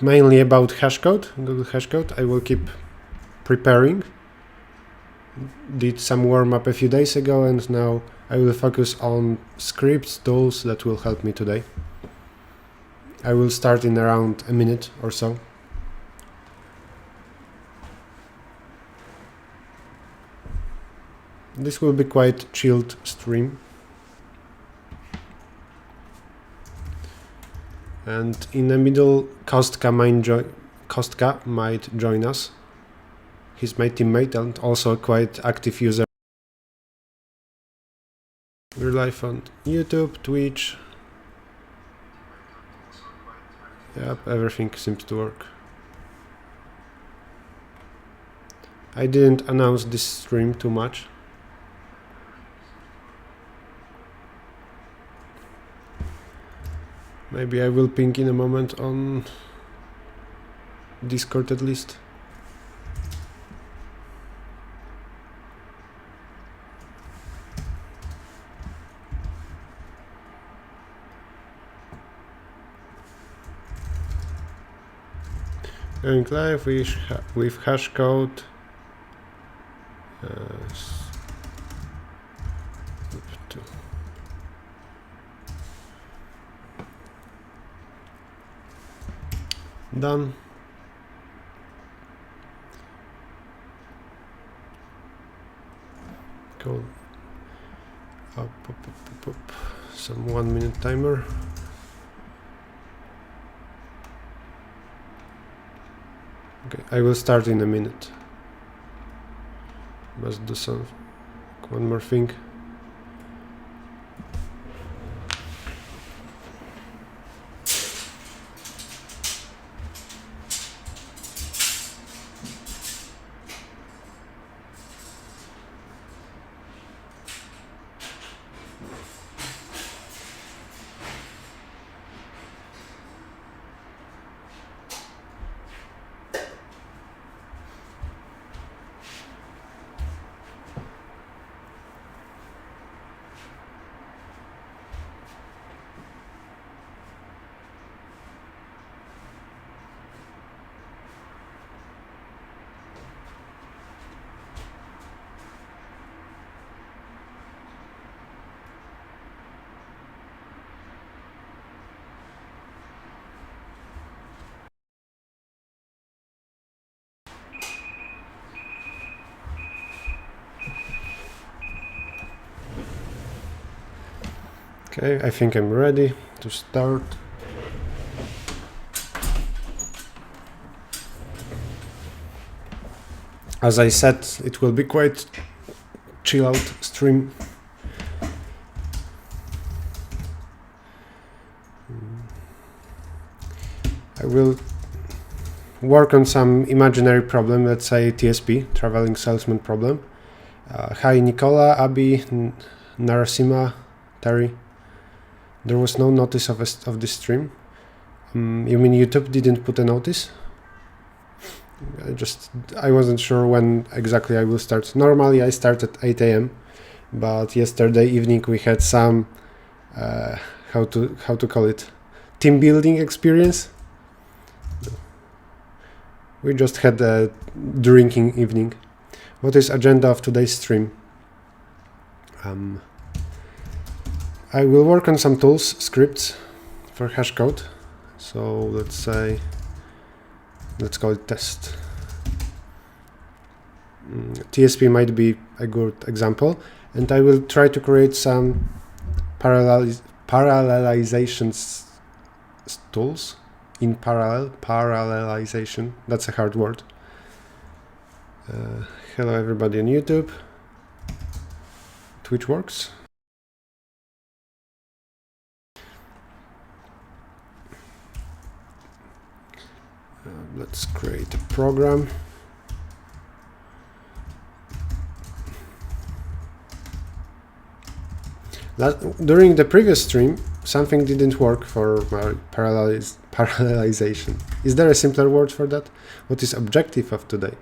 mainly about hashcode, Google hashcode. I will keep preparing. Did some warm-up a few days ago, and now I will focus on scripts, tools that will help me today. I will start in around a minute or so. This will be quite chilled stream. And in the middle, Kostka might join us. He's my teammate and also a quite active user. We're live on YouTube, Twitch. Yep, everything seems to work. I didn't announce this stream too much. Maybe I will ping in a moment on Discord at least. Going live with hashcode. Done. Cool. Up. Some 1 minute timer. Okay, I will start in a minute. Must do some one more thing. Okay, I think I'm ready to start. As I said, it will be quite chill out stream. I will work on some imaginary problem, let's say TSP, traveling salesman problem. Hi Nicola, Abby, Narasimha, Terry. There was no notice of this stream. You mean YouTube didn't put a notice? I wasn't sure when exactly I will start. Normally I start at 8 AM, but yesterday evening we had some how to call it, team building experience. We just had a drinking evening. What is agenda of today's stream? I will work on some tools, scripts for hashcode. So let's call it test. TSP might be a good example, and I will try to create some parallelization tools in parallelization. That's a hard word. Hello everybody on YouTube. Twitch works. Let's create a program. During the previous stream, something didn't work for my parallelization. Is there a simpler word for that? What is objective of today?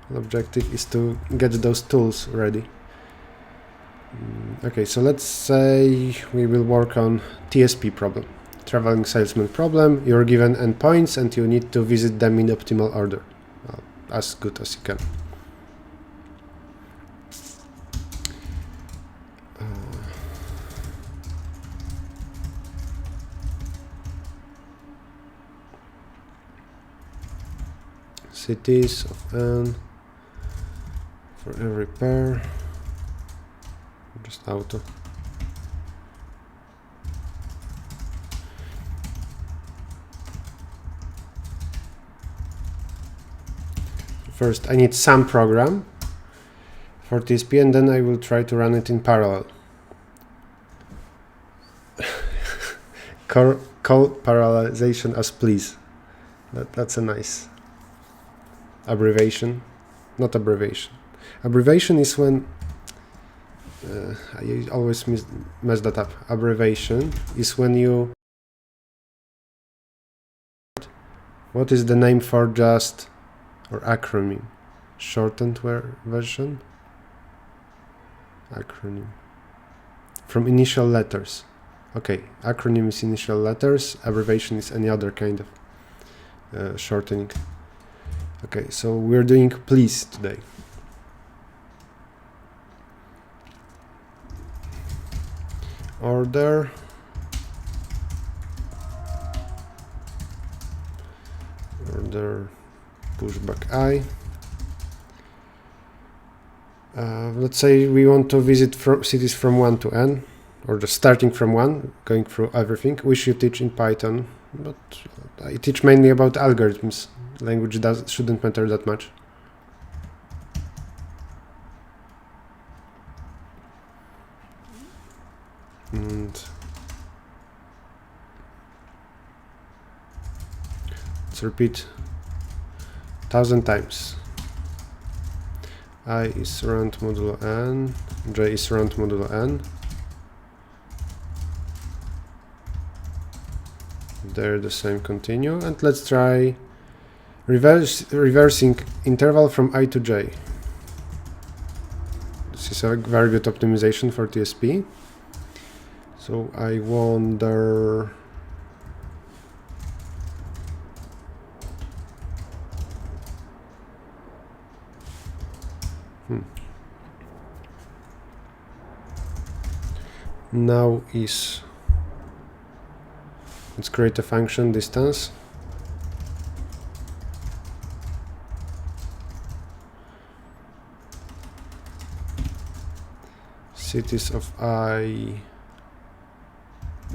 Well, objective is to get those tools ready. Okay, so let's say we will work on TSP problem. traveling salesman problem. You're given endpoints and you need to visit them in optimal order, as good as you can. Cities of n for every pair, just auto. First I need some program for TSP and then I will try to run it in parallel. Call parallelization as please. That's a nice abbreviation, not abbreviation. Abbreviation is when I always mess that up. Abbreviation is when you, what is the name for just, or acronym, shortened version, acronym from initial letters. Okay, acronym is initial letters, abbreviation is any other kind of shortening. Okay, so we're doing please today. Order pushback I. Let's say we want to visit cities from 1 to n, or just starting from 1, going through everything. We should teach in Python, but I teach mainly about algorithms. Language shouldn't matter that much. And let's repeat 1,000 times. I is round modulo n, j is round modulo n. There the same continue, and let's try reversing interval from I to j. This is a very good optimization for TSP. So I wonder, now is, let's create a function distance. Cities of I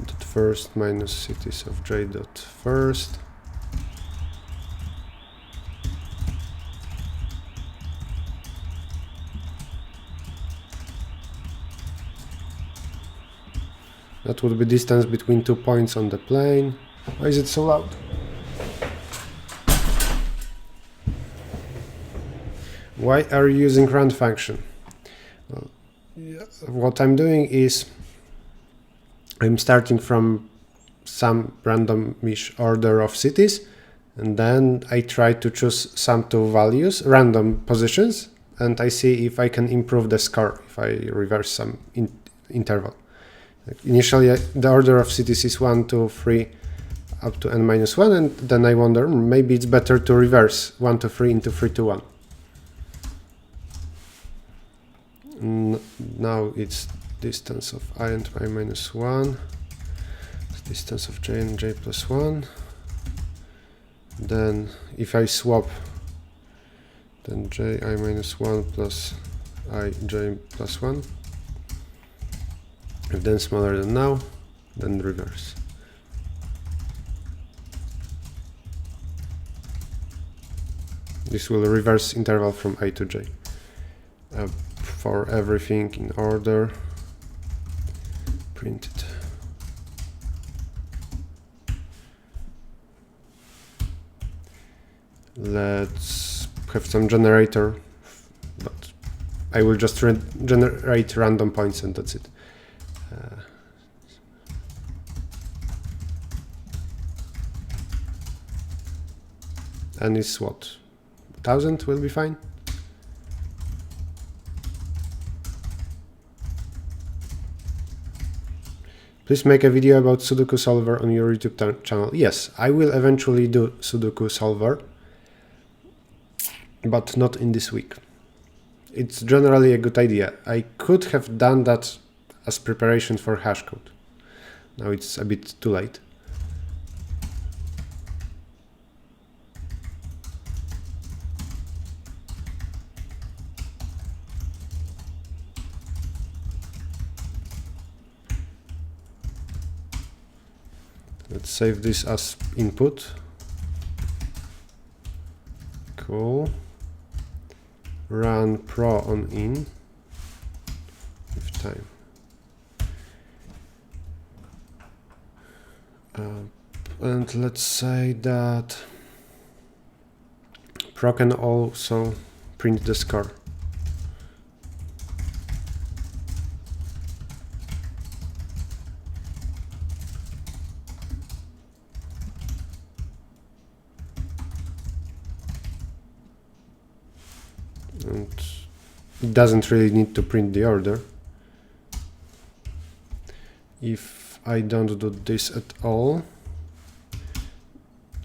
dot first minus cities of j dot first. That would be distance between 2 points on the plane. Why is it so loud? Why are you using rand function? Well, what I'm doing is I'm starting from some randomish order of cities, and then I try to choose some two values, random positions, and I see if I can improve the score if I reverse some interval. Initially, the order of cities is 1, 2, 3, up to n-1, and then I wonder, maybe it's better to reverse 1 to 3 into 3 to 1. Now it's distance of I and I minus 1, distance of j and j plus 1. Then if I swap, then j I minus 1 plus I j plus 1. If then smaller than now, then reverse. This will reverse interval from I to j. For everything in order, print it. Let's have some generator, but I will just generate random points and that's it. And it's what? 1,000 will be fine. Please make a video about Sudoku solver on your YouTube channel. Yes, I will eventually do Sudoku solver, but not in this week. It's generally a good idea. I could have done that as preparation for hashcode. Now it's a bit too late. Let's save this as input. Cool. Run pro on in with time. And let's say that pro can also print the score. And it doesn't really need to print the order. If I don't do this at all,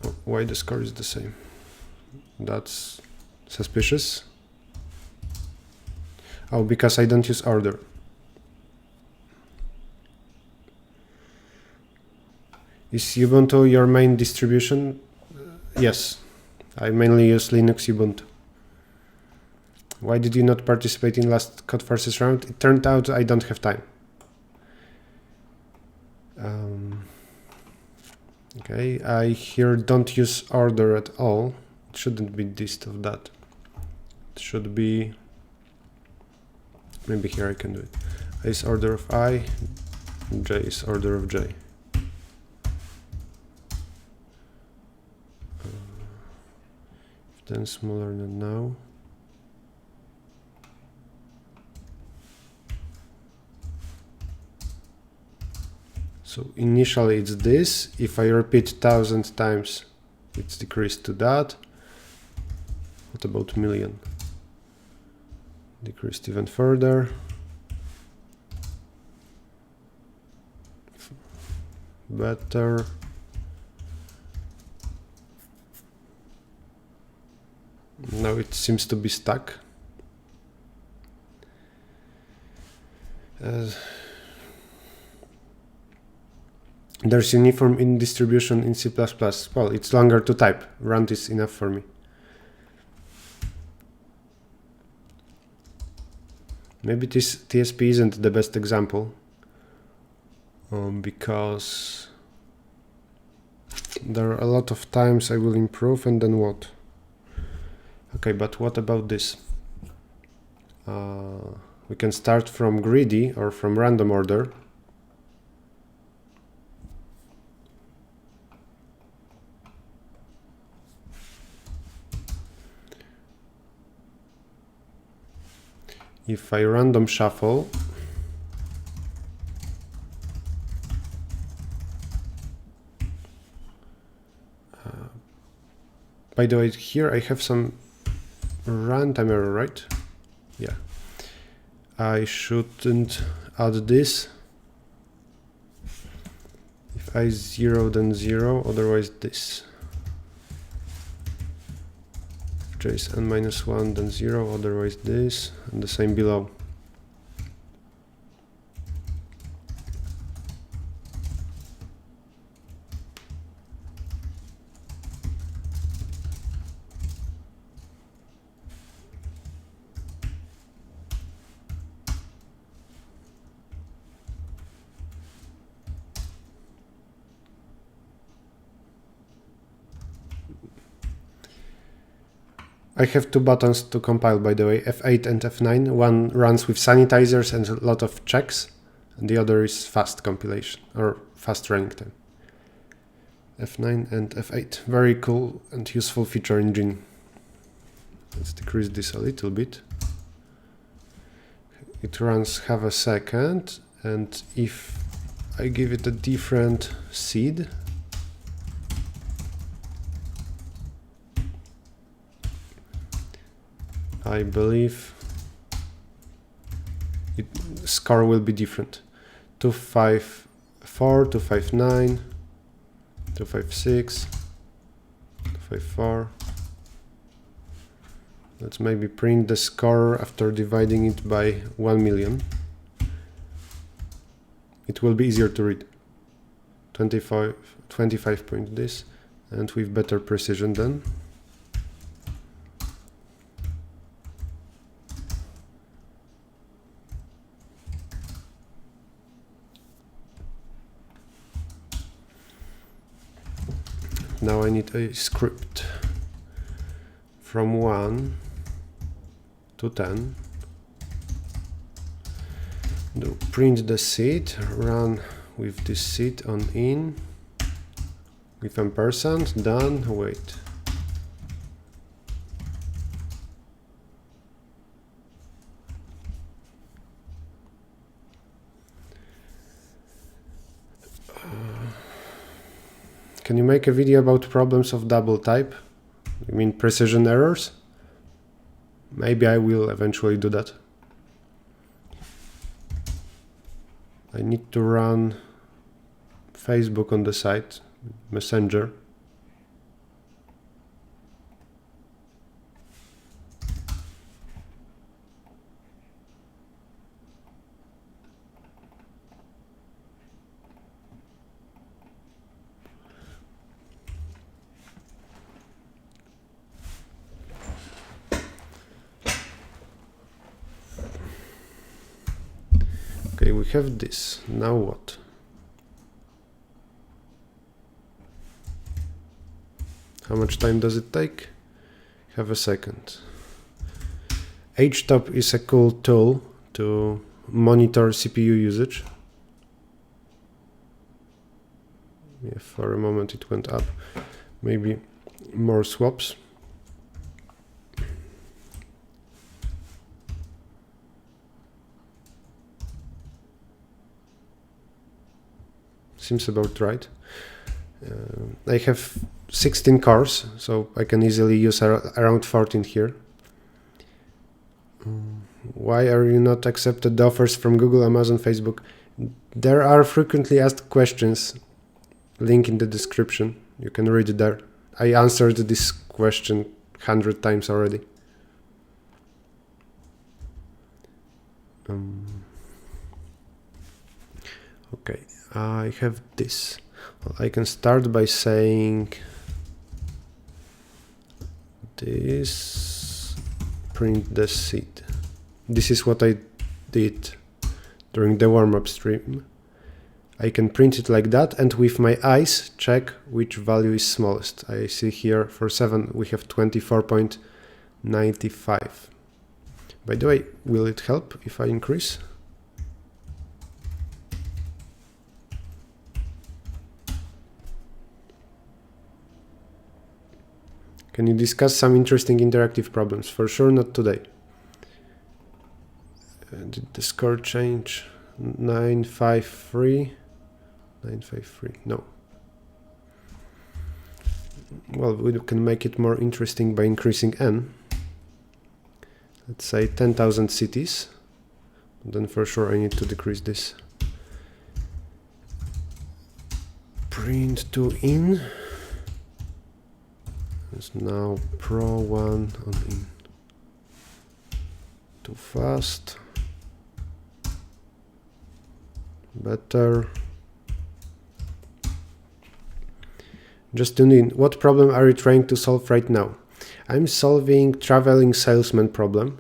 oh, why the score is the same? That's suspicious. Oh, because I don't use order. Is Ubuntu your main distribution? Yes, I mainly use Linux Ubuntu. Why did you not participate in last Codeforces round? It turned out I don't have time. Okay, I here don't use order at all. It shouldn't be dist of that. It should be, maybe here I can do it. I is order of I, J is order of J. Then smaller than now. So initially it's this. If I repeat 1,000 times, it's decreased to that. What about million? Decreased even further. Better. Now it seems to be stuck. There's uniform in distribution in C++. Well, it's longer to type. Run is enough for me. Maybe this TSP isn't the best example, because there are a lot of times I will improve and then what? Okay, but what about this? We can start from greedy or from random order. If I random shuffle, by the way, here I have some runtime error, right? Yeah. I shouldn't add this. If I 0, then 0, otherwise this. If j is n minus 1, then 0, otherwise this, and the same below. I have two buttons to compile, by the way, F8 and F9. One runs with sanitizers and a lot of checks, and the other is fast compilation, or fast running time. F9 and F8. Very cool and useful feature in Gin. Let's decrease this a little bit. It runs half a second, and if I give it a different seed, I believe score will be different. 255 254, 259, 256, 254. Let's maybe print the score after dividing it by 1 million. It will be easier to read. 25 point this, and with better precision then. Now I need a script from 1 to 10. Do print the seed, run with this seed on in, with ampersand, done, wait. Can you make a video about problems of double type? You mean precision errors? Maybe I will eventually do that. I need to run Facebook on the site, Messenger. Okay, we have this. Now what? How much time does it take? Have a second. Errichto is a cool tool to monitor CPU usage. Yeah, for a moment it went up. Maybe more swaps. Seems about right. I have 16 cores, so I can easily use around 14 here. Why are you not accepted offers from Google, Amazon, Facebook? There are frequently asked questions. Link in the description. You can read it there. I answered this question 100 times already. Okay, I have this. Well, I can start by saying this, print the seed. This is what I did during the warm-up stream. I can print it like that, and with my eyes check which value is smallest. I see here for 7 we have 24.95. By the way, will it help if I increase? Can you discuss some interesting interactive problems? For sure, not today. Did the score change? 953? 953, no. Well, we can make it more interesting by increasing n. Let's say 10,000 cities. Then for sure I need to decrease this. Print to in. It's now Pro 1 on in. Too fast. Better. Just tune in. What problem are you trying to solve right now? I'm solving traveling salesman problem.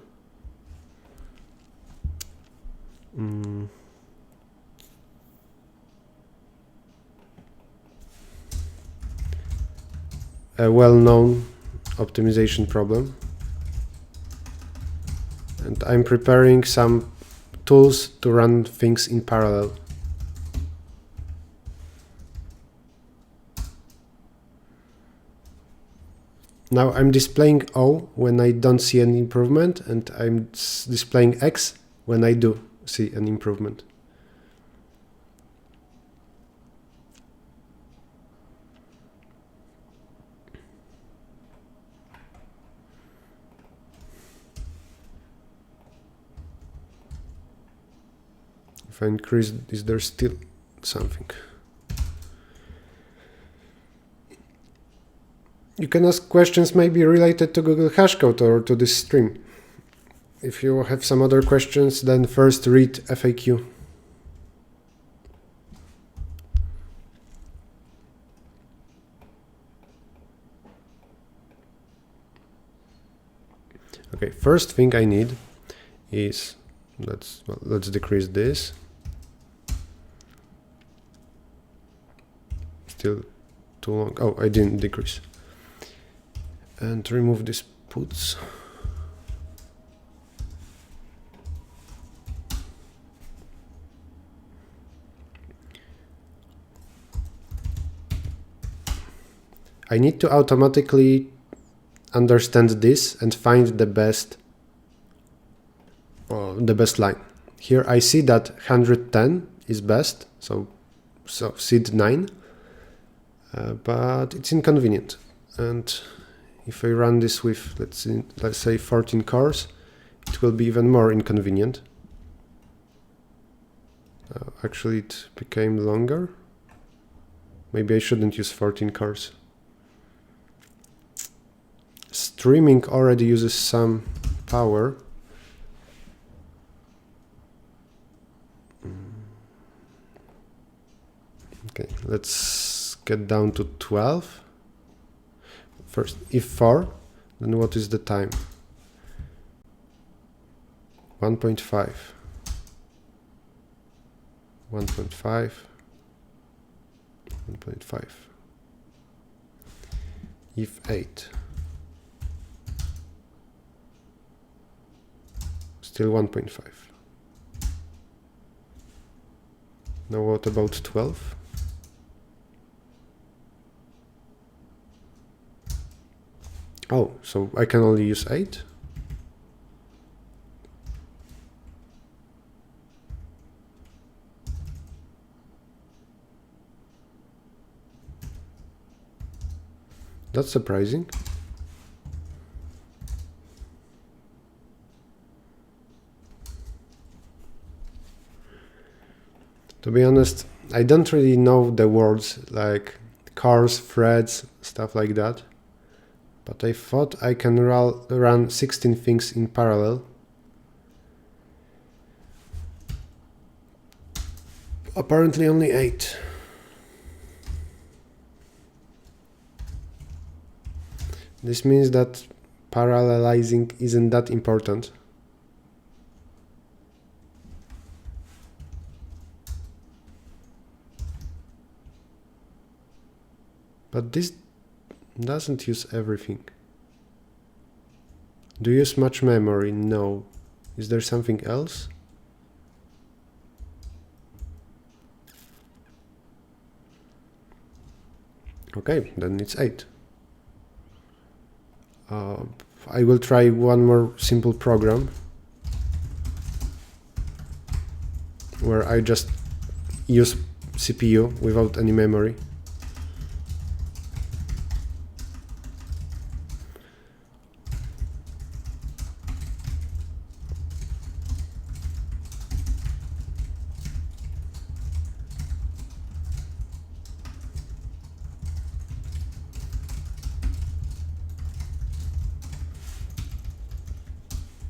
A well-known optimization problem. And I'm preparing some tools to run things in parallel. Now I'm displaying O when I don't see an improvement, and I'm displaying X when I do see an improvement. If I increase, is there still something. You can ask questions maybe related to Google Hashcode or to this stream. If you have some other questions, then first read FAQ. Okay, first thing I need is, let's decrease this. Still too long. Oh, I didn't decrease. And remove these puts. I need to automatically understand this and find the best line. Here I see that 110 is best, so seed 9, but it's inconvenient. And if I run this with, let's say 14 cores, it will be even more inconvenient. Actually, it became longer. Maybe I shouldn't use 14 cores. Streaming already uses some power. Okay, let's get down to 12. First, if 4, then what is the time? 1.5. 1.5. 1.5. If 8. Still 1.5. Now what about 12? Oh, so I can only use 8? That's surprising. To be honest, I don't really know the words like cars, threads, stuff like that. But I thought I can run 16 things in parallel. Apparently only 8. This means that parallelizing isn't that important. But this doesn't use everything. Do you use much memory? No. Is there something else? Okay, then it's 8. I will try one more simple program where I just use CPU without any memory.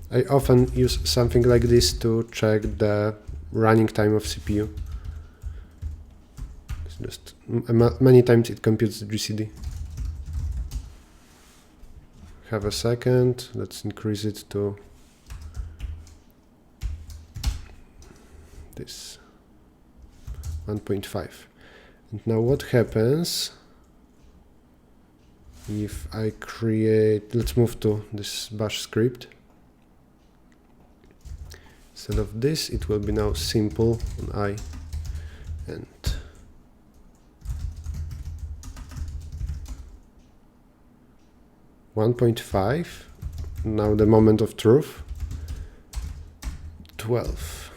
I often use something like this to check the running time of CPU. It's just many times it computes GCD. Have a second, let's increase it to this 1.5. And now what happens if I create, let's move to this bash script. Instead of this, it will be now simple on I and (1.5). Now the moment of truth. 12.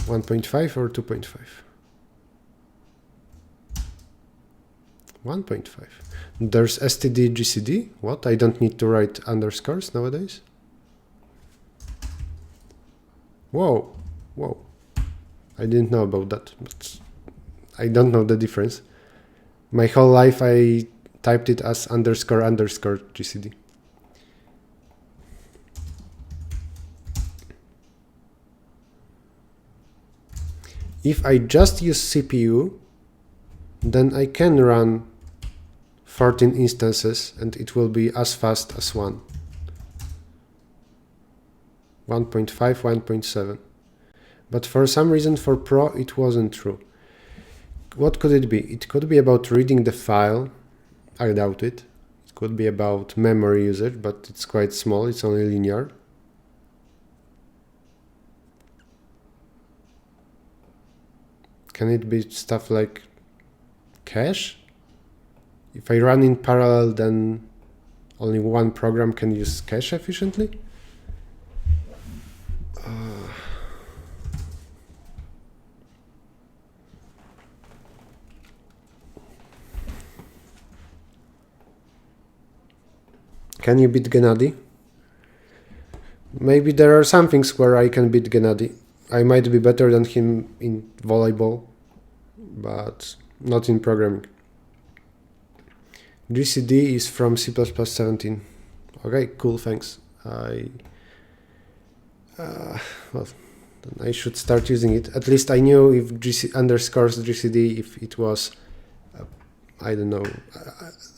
1.5 or 2.5? 1.5. There's std GCD. What? I don't need to write underscores nowadays. Whoa, whoa. I didn't know about that, but I don't know the difference. My whole life I typed it as underscore underscore GCD. If I just use CPU, then I can run 14 instances and it will be as fast as 1.5, 1.7. But for some reason for Pro it wasn't true. What could it be? It could be about reading the file. I doubt it. It could be about memory usage, but it's quite small, it's only linear. Can it be stuff like cache? If I run in parallel, then only one program can use cache efficiently? Can you beat Gennady? Maybe there are some things where I can beat Gennady. I might be better than him in volleyball, but not in programming. GCD is from C++ 17. Okay, cool, thanks. Well, then I should start using it. At least I knew if underscores GCD, if it was, I don't know,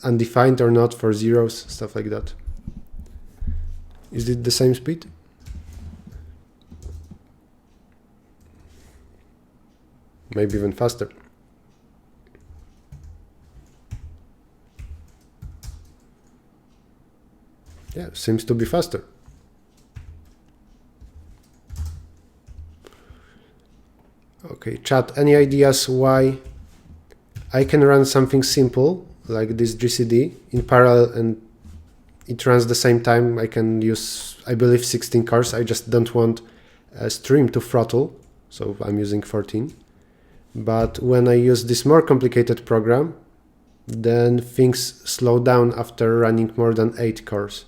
undefined or not for zeros, stuff like that. Is it the same speed? Maybe even faster. Yeah, seems to be faster. Okay, chat, any ideas why I can run something simple like this GCD in parallel and it runs the same time? I can use, I believe, 16 cores. I just don't want a stream to throttle, so I'm using 14. But when I use this more complicated program, then things slow down after running more than 8 cores.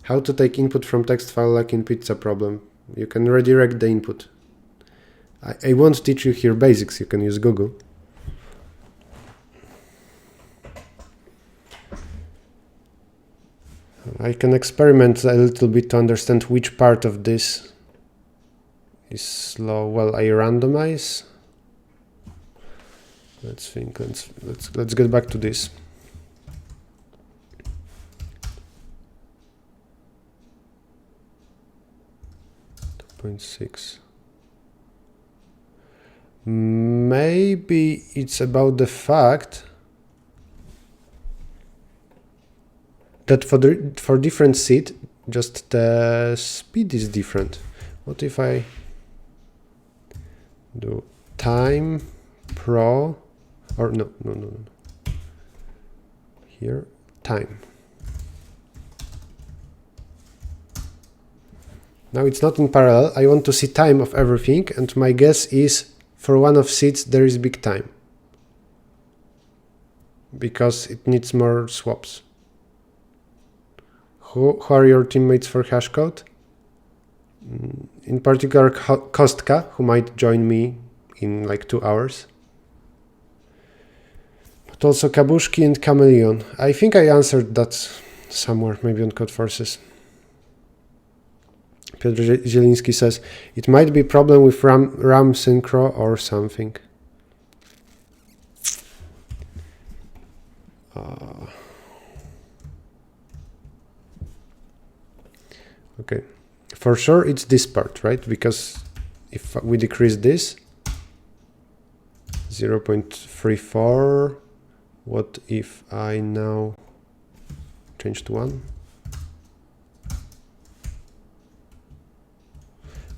How to take input from text file like in pizza problem. You can redirect the input. I won't teach you here basics, you can use Google. I can experiment a little bit to understand which part of this is slow. Well, I randomize. Let's think. Let's get back to this. .6. Maybe it's about the fact that for different seed, just the speed is different. What if I do time pro, or no. Here, time. Now it's not in parallel. I want to see time of everything, and my guess is for one of seeds there is big time because it needs more swaps. Who are your teammates for hashcode? In particular, Kostka, who might join me in like 2 hours. But also Kabushki and Chameleon. I think I answered that somewhere, maybe on Codeforces. Piotr Zieliński says, it might be a problem with RAM synchro or something. Okay, for sure it's this part, right? Because if we decrease this 0.34, what if I now change to 1?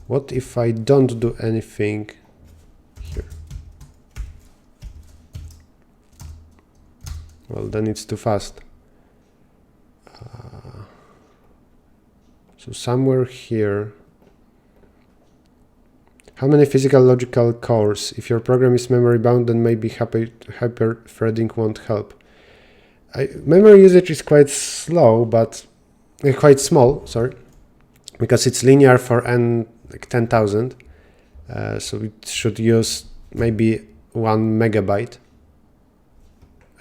What if I don't do anything here? Well, then it's too fast. So somewhere here. How many physical logical cores? If your program is memory bound, then maybe hyperthreading won't help. Memory usage is quite slow, but quite small, sorry, because it's linear for n like 10,000. So it should use maybe 1 megabyte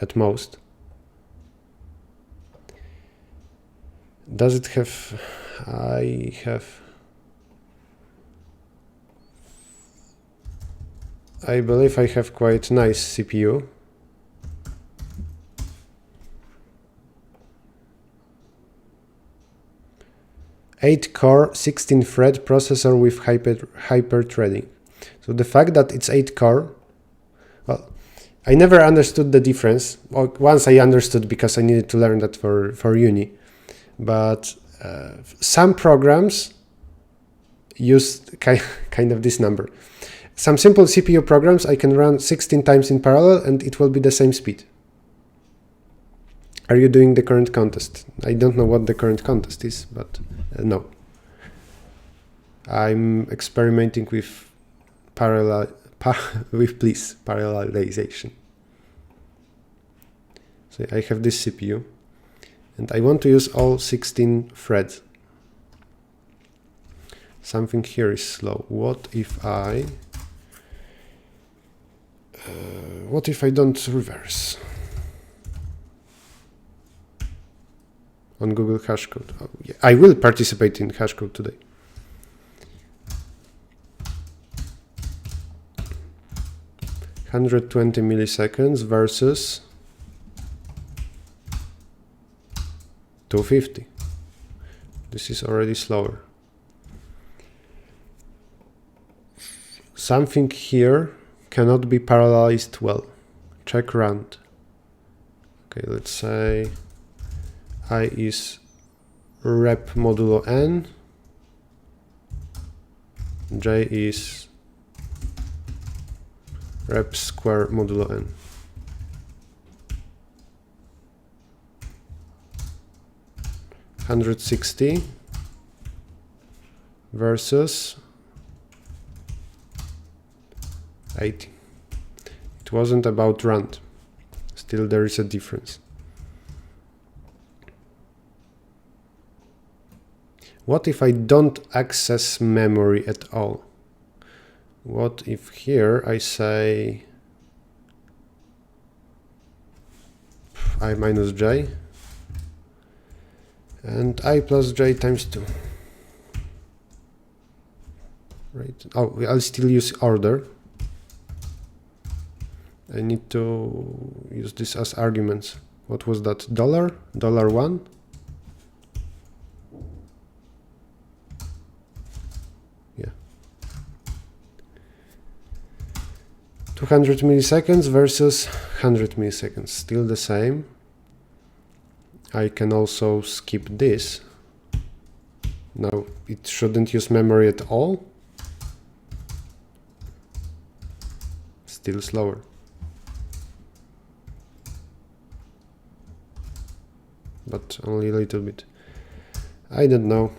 at most. Does it have? I believe I have quite nice CPU. Eight-core, 16-thread processor with hyperthreading. So the fact that it's 8-core, well, I never understood the difference. Well, once I understood because I needed to learn that for uni. But some programs use kind of this number. Some simple CPU programs I can run 16 times in parallel and it will be the same speed. Are you doing the current contest? I don't know what the current contest is, but no. I'm experimenting with parallelization. So I have this CPU and I want to use all 16 threads. Something here is slow. What if I don't reverse on Google Hashcode? Oh, yeah. I will participate in Hashcode today. $120 milliseconds versus 250. This is already slower. Something here cannot be parallelized well. Check round. Okay, let's say I is rep modulo n, j is rep square modulo n. $160 versus 80. It wasn't about round. Still there is a difference. What if I don't access memory at all? What if here I say I minus j and I plus j times 2? Right. Oh, I'll still use order. I need to use this as arguments. What was that? $1? 200 milliseconds versus 100 milliseconds, still the same. I can also skip this. Now it shouldn't use memory at all. Still slower. But only a little bit. I don't know.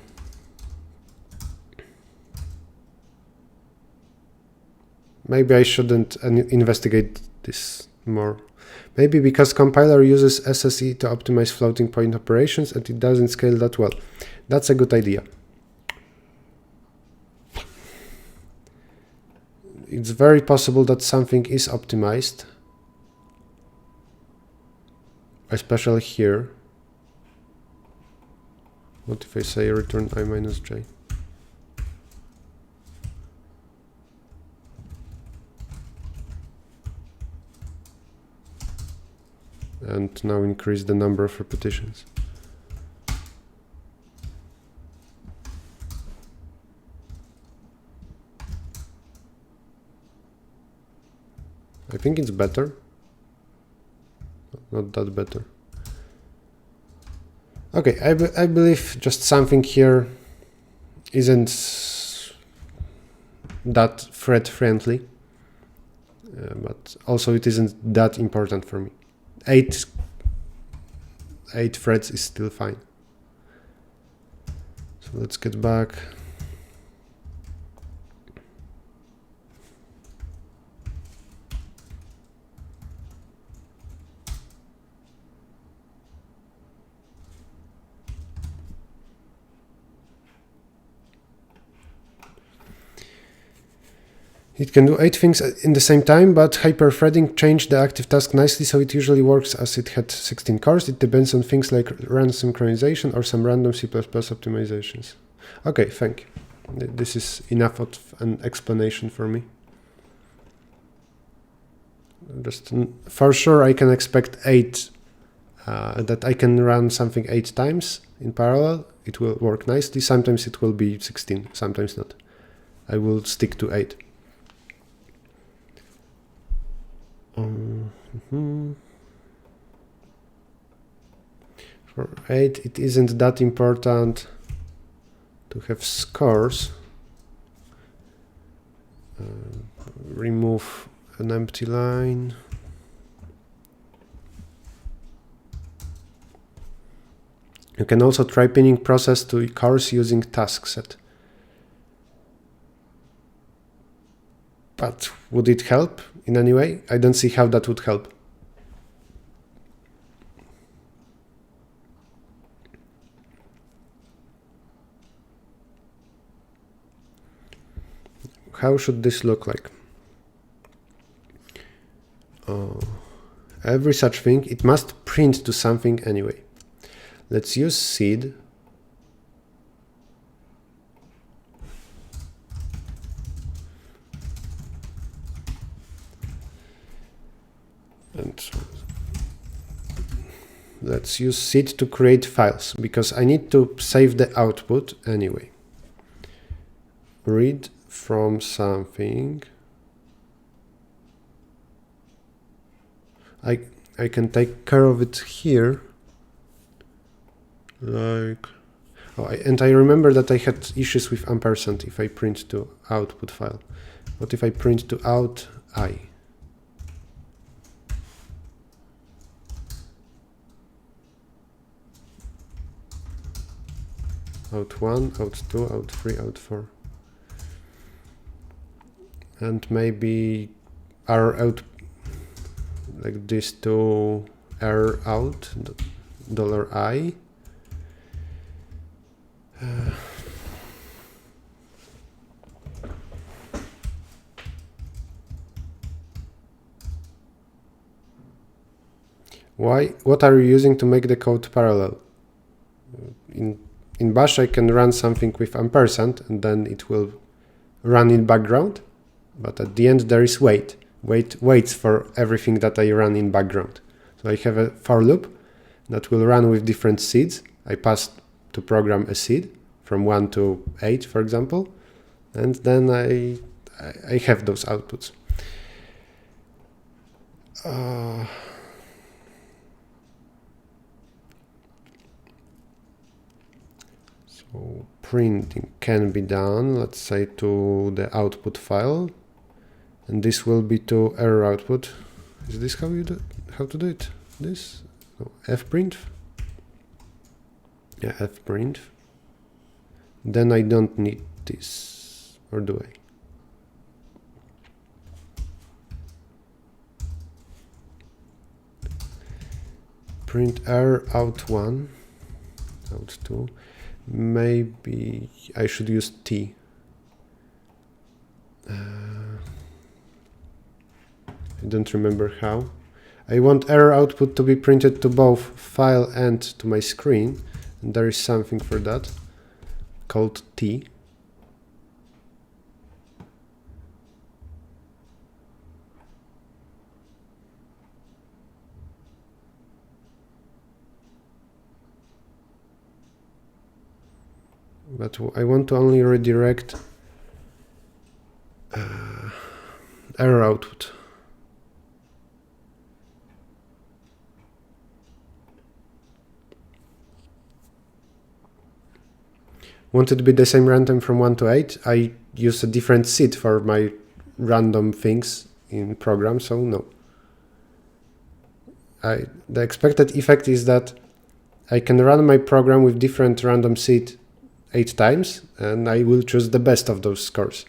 Maybe I shouldn't investigate this more. Maybe because compiler uses SSE to optimize floating point operations and it doesn't scale that well. That's a good idea. It's very possible that something is optimized, especially here. What if I say return I minus j? And now increase the number of repetitions. I think it's better. Not that better. Okay, I believe just something here isn't that thread friendly, but also it isn't that important for me. 8 threads is still fine. So let's get back. It can do 8 things in the same time, but hyperthreading changed the active task nicely, so it usually works as it had 16 cores. It depends on things like run synchronization or some random C++ optimizations. Okay, thank you. This is enough of an explanation for me. Just for sure I can expect 8, that I can run something 8 times in parallel. It will work nicely. Sometimes it will be 16, sometimes not. I will stick to 8. For 8, it isn't that important to have scores. Remove an empty line. You can also try pinning process to cores using task set. But would it help in any way? I don't see how that would help. How should this look like? Every such thing, it must print to something anyway. Let's use seed. And let's use seed to create files, because I need to save the output anyway. Read from something. I can take care of it here. Like, and I remember that I had issues with ampersand if I print to output file. What if I print to out I? Out 1, out 2, out 3, out 4. And maybe R out, like this, to R out, $I. Why? What are you using to make the code parallel? In Bash I can run something with ampersand and then it will run in background, but at the end there is wait waits for everything that I run in background. So I have a for loop that will run with different seeds. I pass to program a seed from 1 to 8, for example, and then I have those outputs. So printing can be done, let's say, to the output file, and this will be to error output. Is this how you do? How to do it? This? No, fprint. Yeah, fprint. Then I don't need this, or do I? Print error out 1, out 2. Maybe I should use T. I don't remember how. I want error output to be printed to both file and to my screen, and there is something for that called T. But I want to only redirect error output. Want it to be the same runtime from 1 to 8? I use a different seed for my random things in program, so no. The expected effect is that I can run my program with different random seed 8 times, and I will choose the best of those scores.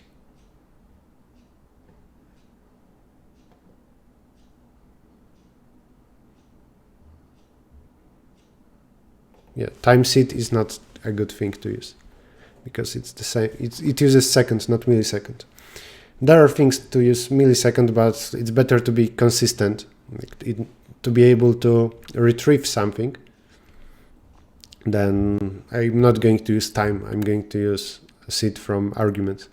Yeah, time seed is not a good thing to use, because it's the same. It uses seconds, not milliseconds. There are things to use millisecond, but it's better to be consistent, to be able to retrieve something. Then I'm not going to use time, I'm going to use a seed from arguments.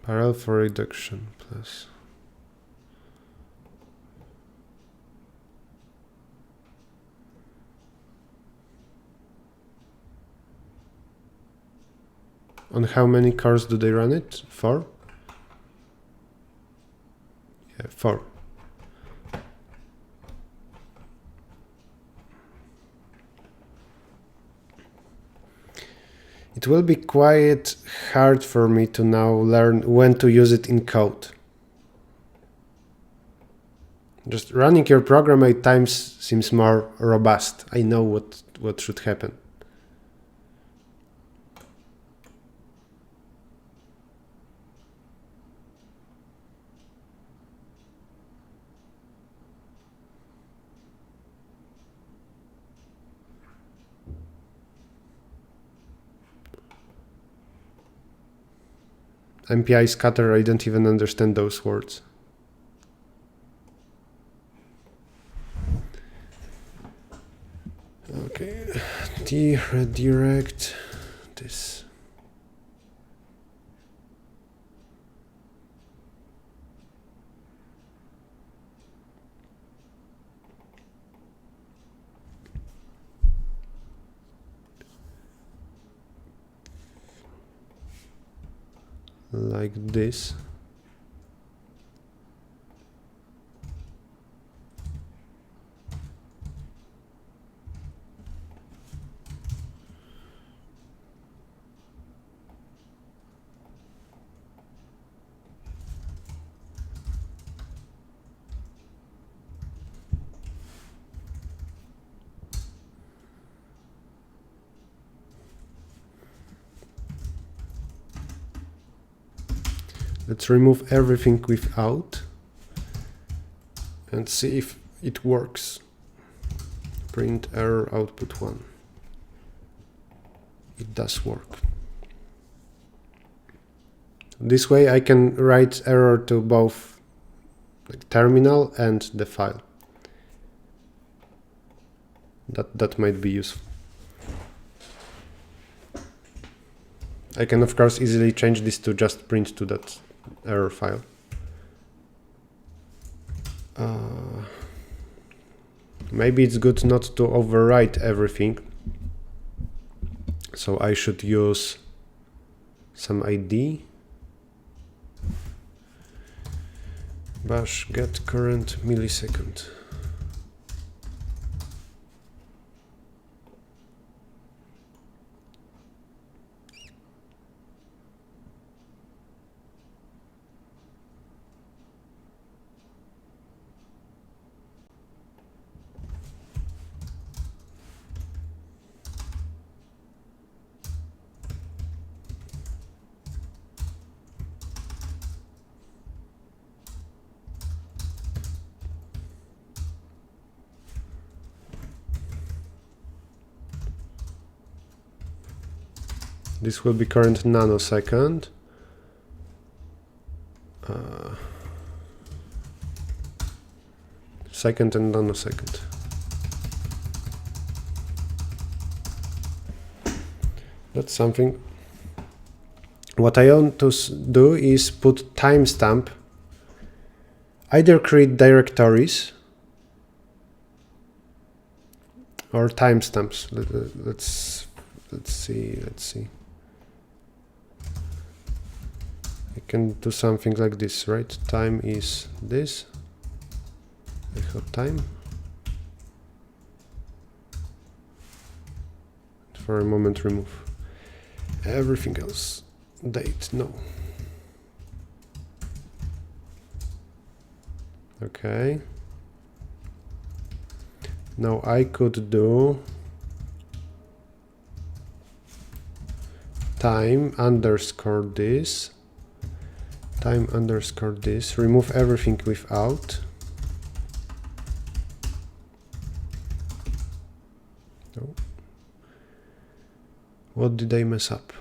Parallel for reduction plus. On how many cores do they run it? 4? Yeah, 4. It will be quite hard for me to now learn when to use it in code. Just running your program 8 times seems more robust. I know what should happen. MPI scatter, I don't even understand those words. Okay, redirect this. Like this. Let's remove everything without and see if it works. Print error output 1. It does work. This way I can write error to both terminal and the file. That might be useful. I can of course easily change this to just print to that error file. Maybe it's good not to overwrite everything, so I should use some ID. Bash get current millisecond. This will be current nanosecond. Second and nanosecond. That's something. What I want to do is put timestamp. Either create directories or timestamps. Let's see. I can do something like this, right? Time is this. Echo time. For a moment, remove everything else. Date, no. Okay. Now I could do time underscore this, remove everything without. Oh. What did I mess up?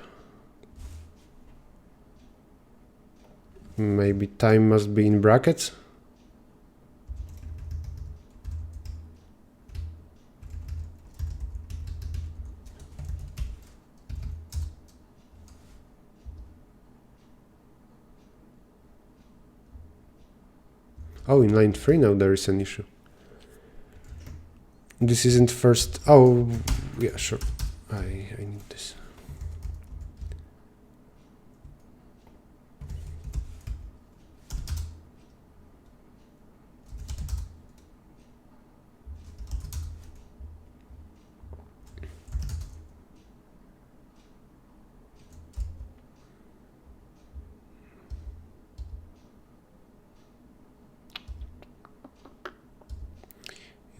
Maybe time must be in brackets? Oh, in line 3 now there is an issue. This isn't first. Oh, yeah, sure. I need this.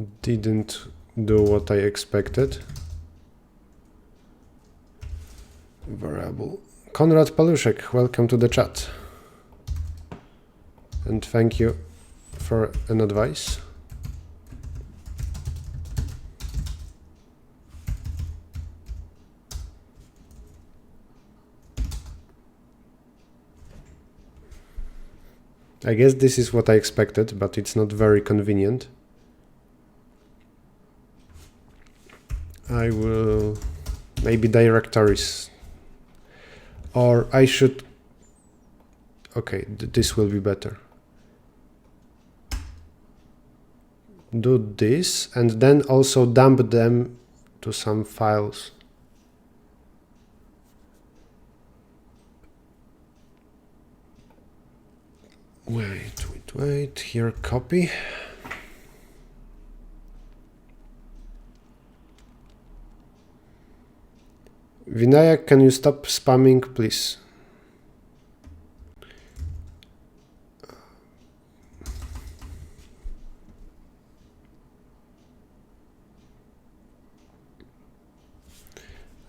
It didn't do what I expected. Variable. Konrad Paluszek, welcome to the chat. And thank you for an advice. I guess this is what I expected, but it's not very convenient. I will maybe directories, or I should, okay, this will be better. Do this and then also dump them to some files. Wait, here copy. Vinayak, can you stop spamming, please?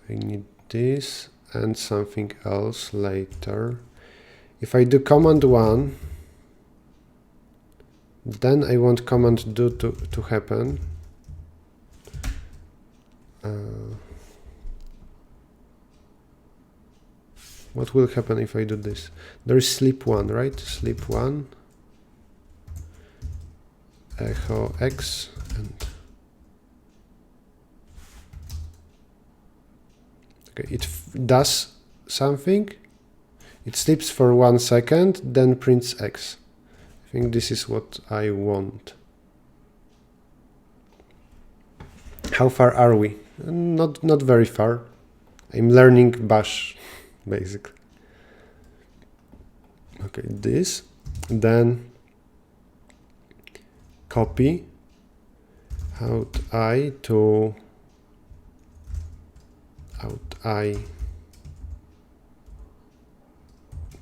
I need this and something else later. If I do command 1, then I want command do to happen. What will happen if I do this? There is sleep 1, right? Sleep 1, echo x, and okay, it does something. It sleeps for 1 second, then prints x. I think this is what I want. How far are we? Not very far. I'm learning bash, basically. Okay, this, then copy out I to out I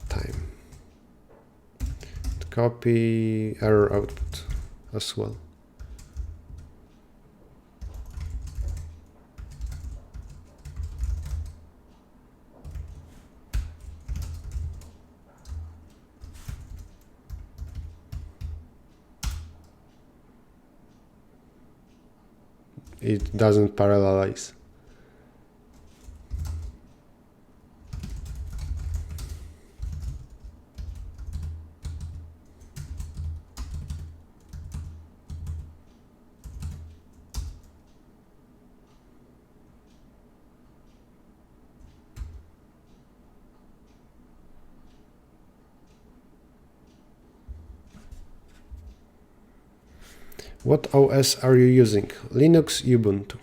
time. Copy error output as well. It doesn't parallelize. What OS are you using? Linux, Ubuntu?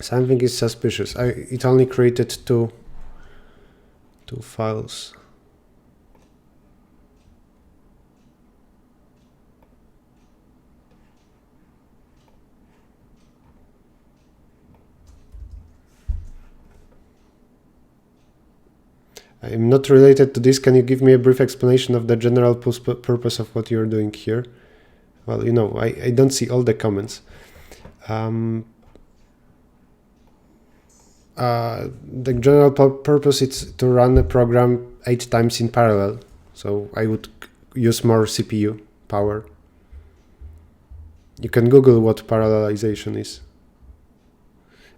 Something is suspicious. It only created two two files. I'm not related to this. Can you give me a brief explanation of the general purpose of what you're doing here? Well, you know, I don't see all the comments. The general purpose is to run a program 8 times in parallel. So I would use more CPU power. You can Google what parallelization is.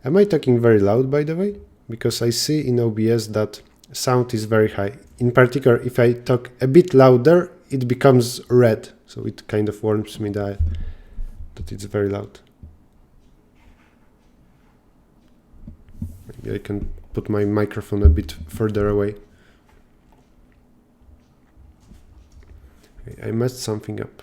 Am I talking very loud, by the way? Because I see in OBS that sound is very high. In particular, if I talk a bit louder, it becomes red. So it kind of warns me that it's very loud. Maybe I can put my microphone a bit further away. Okay, I messed something up.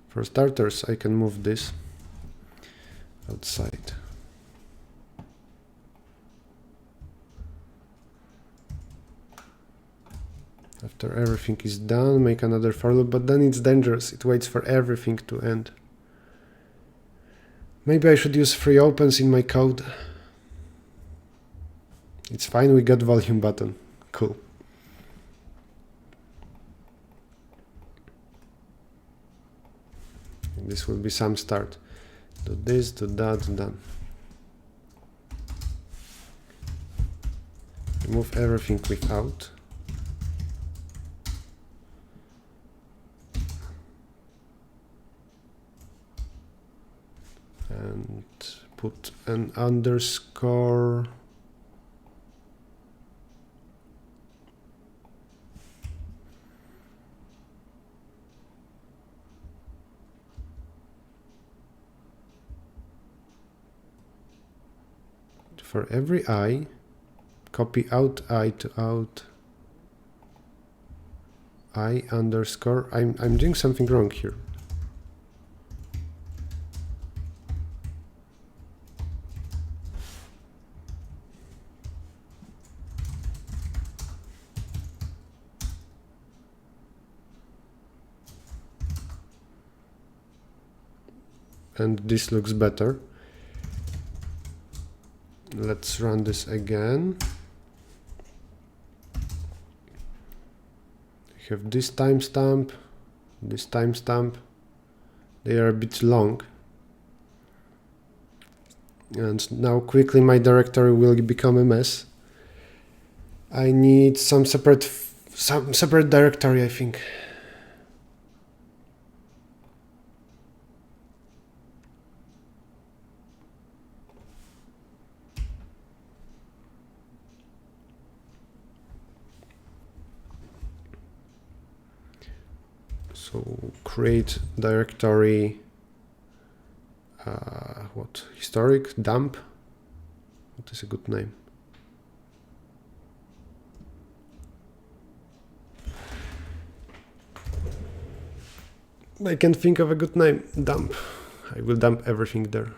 For starters, I can move this outside. After everything is done, make another for loop, but then it's dangerous. It waits for everything to end. Maybe I should use free opens in my code. It's fine, we got volume button. Cool. This will be some start. Do this, do that, done. Remove everything without. And put an underscore. For every I, copy out I to out I underscore. I'm doing something wrong here. And this looks better. Let's run this again. We have this timestamp, this timestamp. They are a bit long. And now quickly my directory will become a mess. I need some separate directory, I think. So create directory, what, historic, dump, what is a good name? I can't think of a good name, dump. I will dump everything there.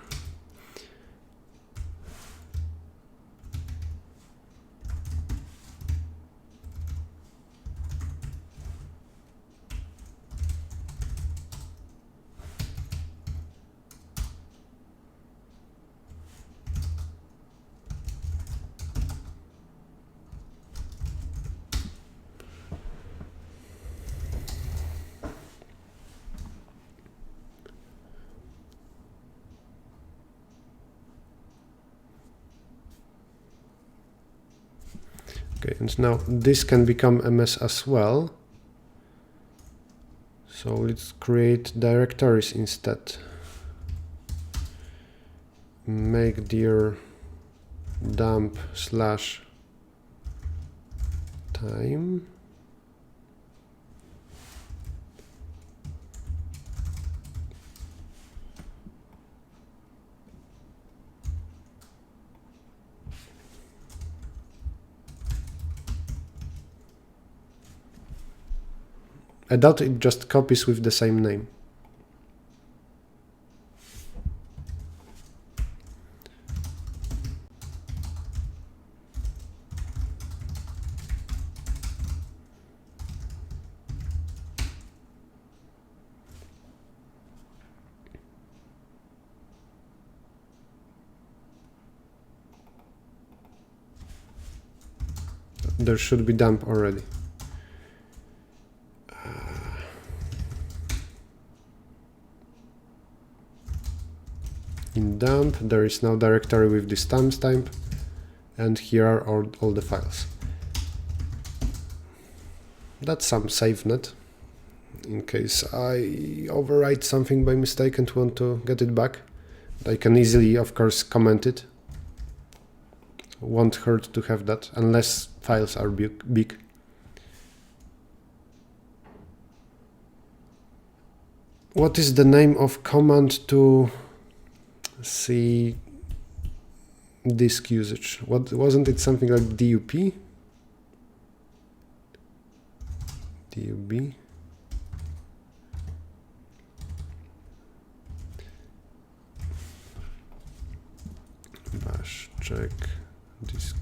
Okay, and now this can become a mess as well. So let's create directories instead. Make dir dump slash time. a dot, it just copies with the same name. There should be dump already. In dump, there is now directory with this timestamp, and here are all the files. That's some SafeNet, in case I overwrite something by mistake and want to get it back. I can easily, of course, comment it. Won't hurt to have that, unless files are big. What is the name of command to see disk usage? What wasn't it something like DUP? DUB. Bash check disk.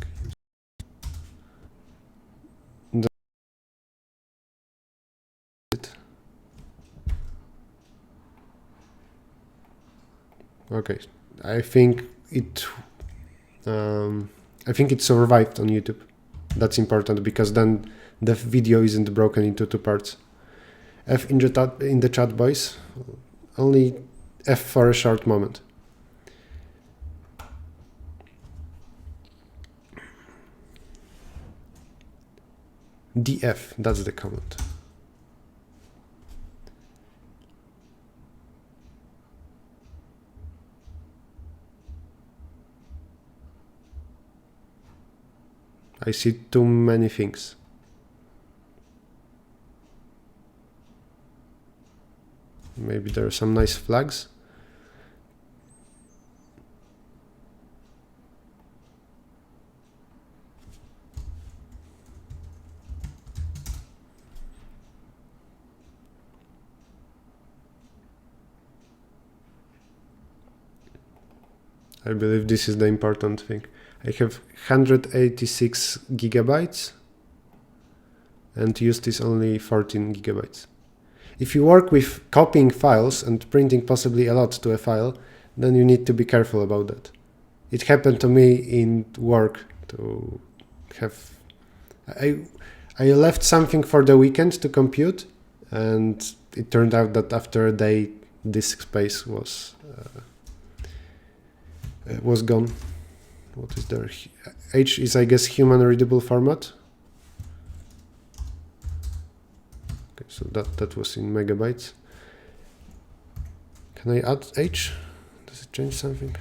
Okay, I think it survived on YouTube. That's important because then the video isn't broken into two parts. F in the chat, boys. Only F for a short moment. DF, that's the command. I see too many things. Maybe there are some nice flags. I believe this is the important thing. I have 186 gigabytes and used is only 14 gigabytes. If you work with copying files and printing possibly a lot to a file, then you need to be careful about that. It happened to me in work to have... I left something for the weekend to compute, and it turned out that after a day, disk space was gone. What is there? H is, I guess, human readable format. Okay, so that was in megabytes. Can I add H? Does it change something?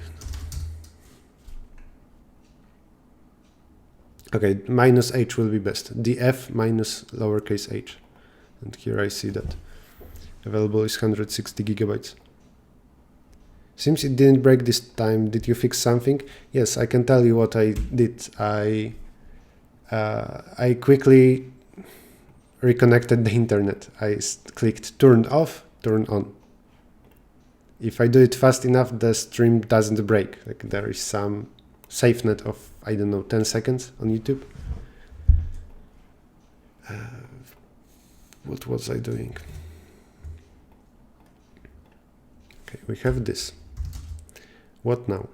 Okay, minus H will be best. DF minus lowercase h. And here I see that available is 160 gigabytes. Seems it didn't break this time. Did you fix something? Yes, I can tell you what I did. I quickly reconnected the internet. I clicked turn off, turn on. If I do it fast enough, the stream doesn't break. Like there is some SafeNet of, I don't know, 10 seconds on YouTube. What was I doing? Okay, we have this. What now?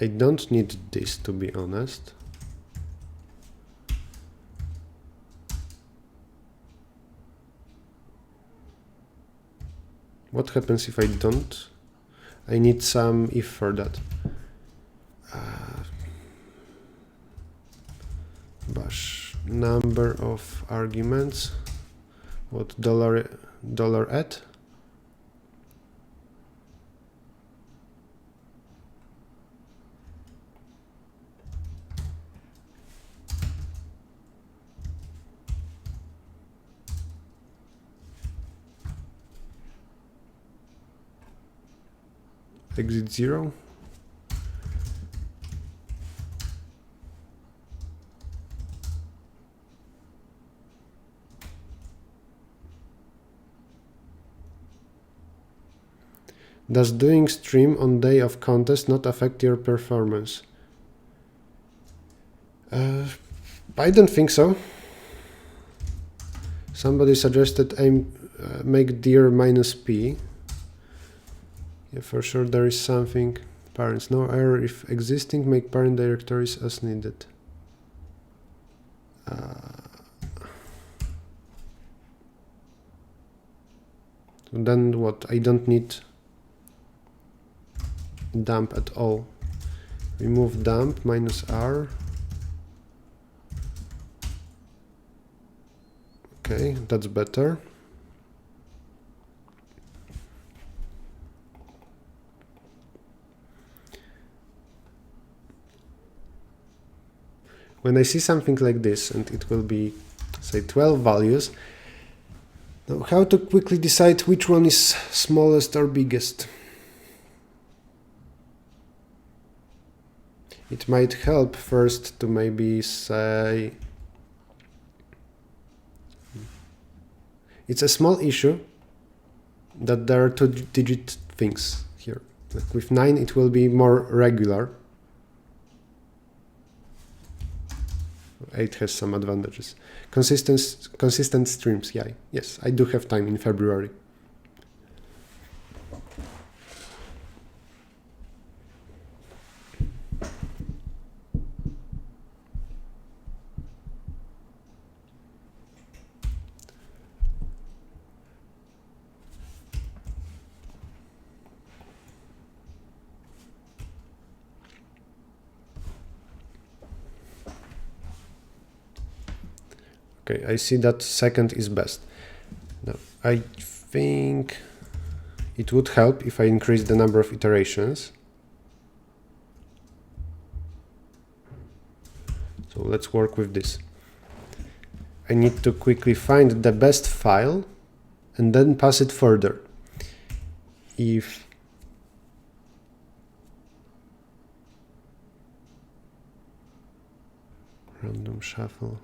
I don't need this, to be honest. What happens if I don't? I need some if for that. Bash number of arguments. What dollar at? exit 0. Does doing stream on day of contest not affect your performance? I don't think so. Somebody suggested make dir -p. Yeah, for sure there is something. Parents, no error if existing, make parent directories as needed. Then what? I don't need dump at all. Remove dump -r. Okay, that's better. When I see something like this, and it will be, say, 12 values, now how to quickly decide which one is smallest or biggest? It might help first to maybe say, it's a small issue that there are two-digit things here. Like with 9, it will be more regular. 8 has some advantages. Consistent streams, yeah. Yes, I do have time in February. Okay, I see that second is best. Now, I think it would help if I increase the number of iterations. So let's work with this. I need to quickly find the best file and then pass it further. If random shuffle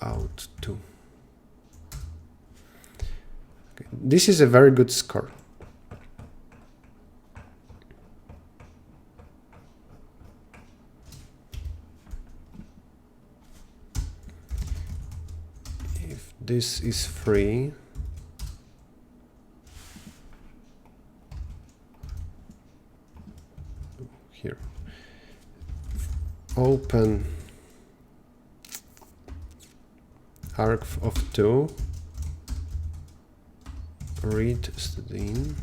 out 2. Okay. This is a very good score. If this is free, here, open arc of 2, read stdin.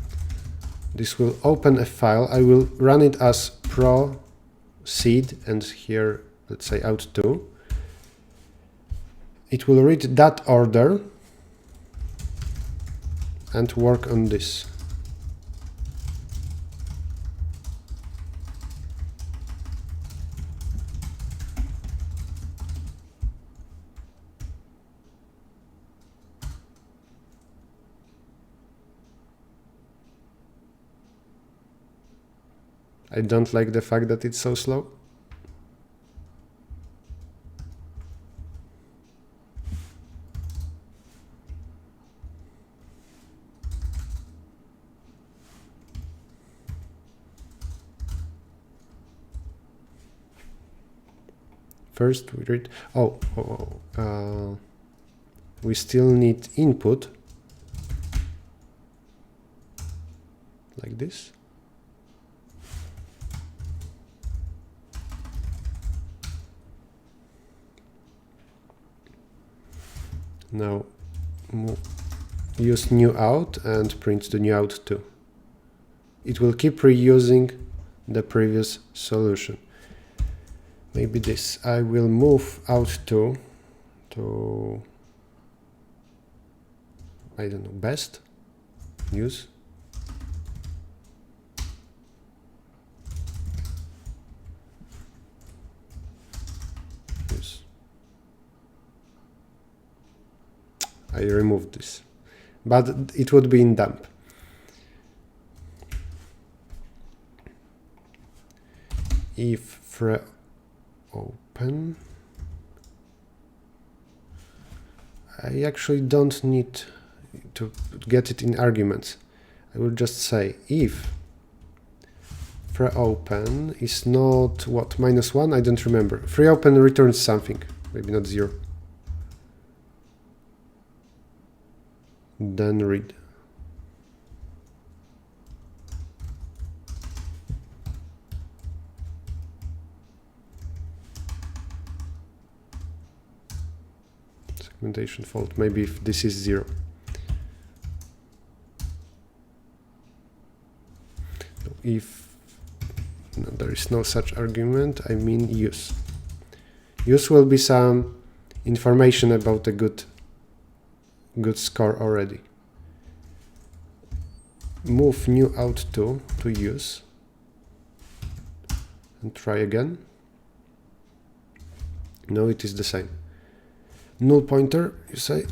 This will open a file. I will run it as proceed, and here let's say out 2. It will read that order and work on this. I don't like the fact that it's so slow. First we read, we still need input, like this. Now use new out and print the new out too. It will keep reusing the previous solution. Maybe this. I will move out to I don't know, best use. I removed this, but it would be in dump. If open, I actually don't need to get it in arguments. I will just say if open is not what, -1, I don't remember. Open returns something, maybe not 0. Then read. Segmentation fault, maybe if this is 0. If no, there is no such argument, I mean use. Use will be some information about a good score already. Move new out to use and try again. No, it is the same. Null pointer, you say?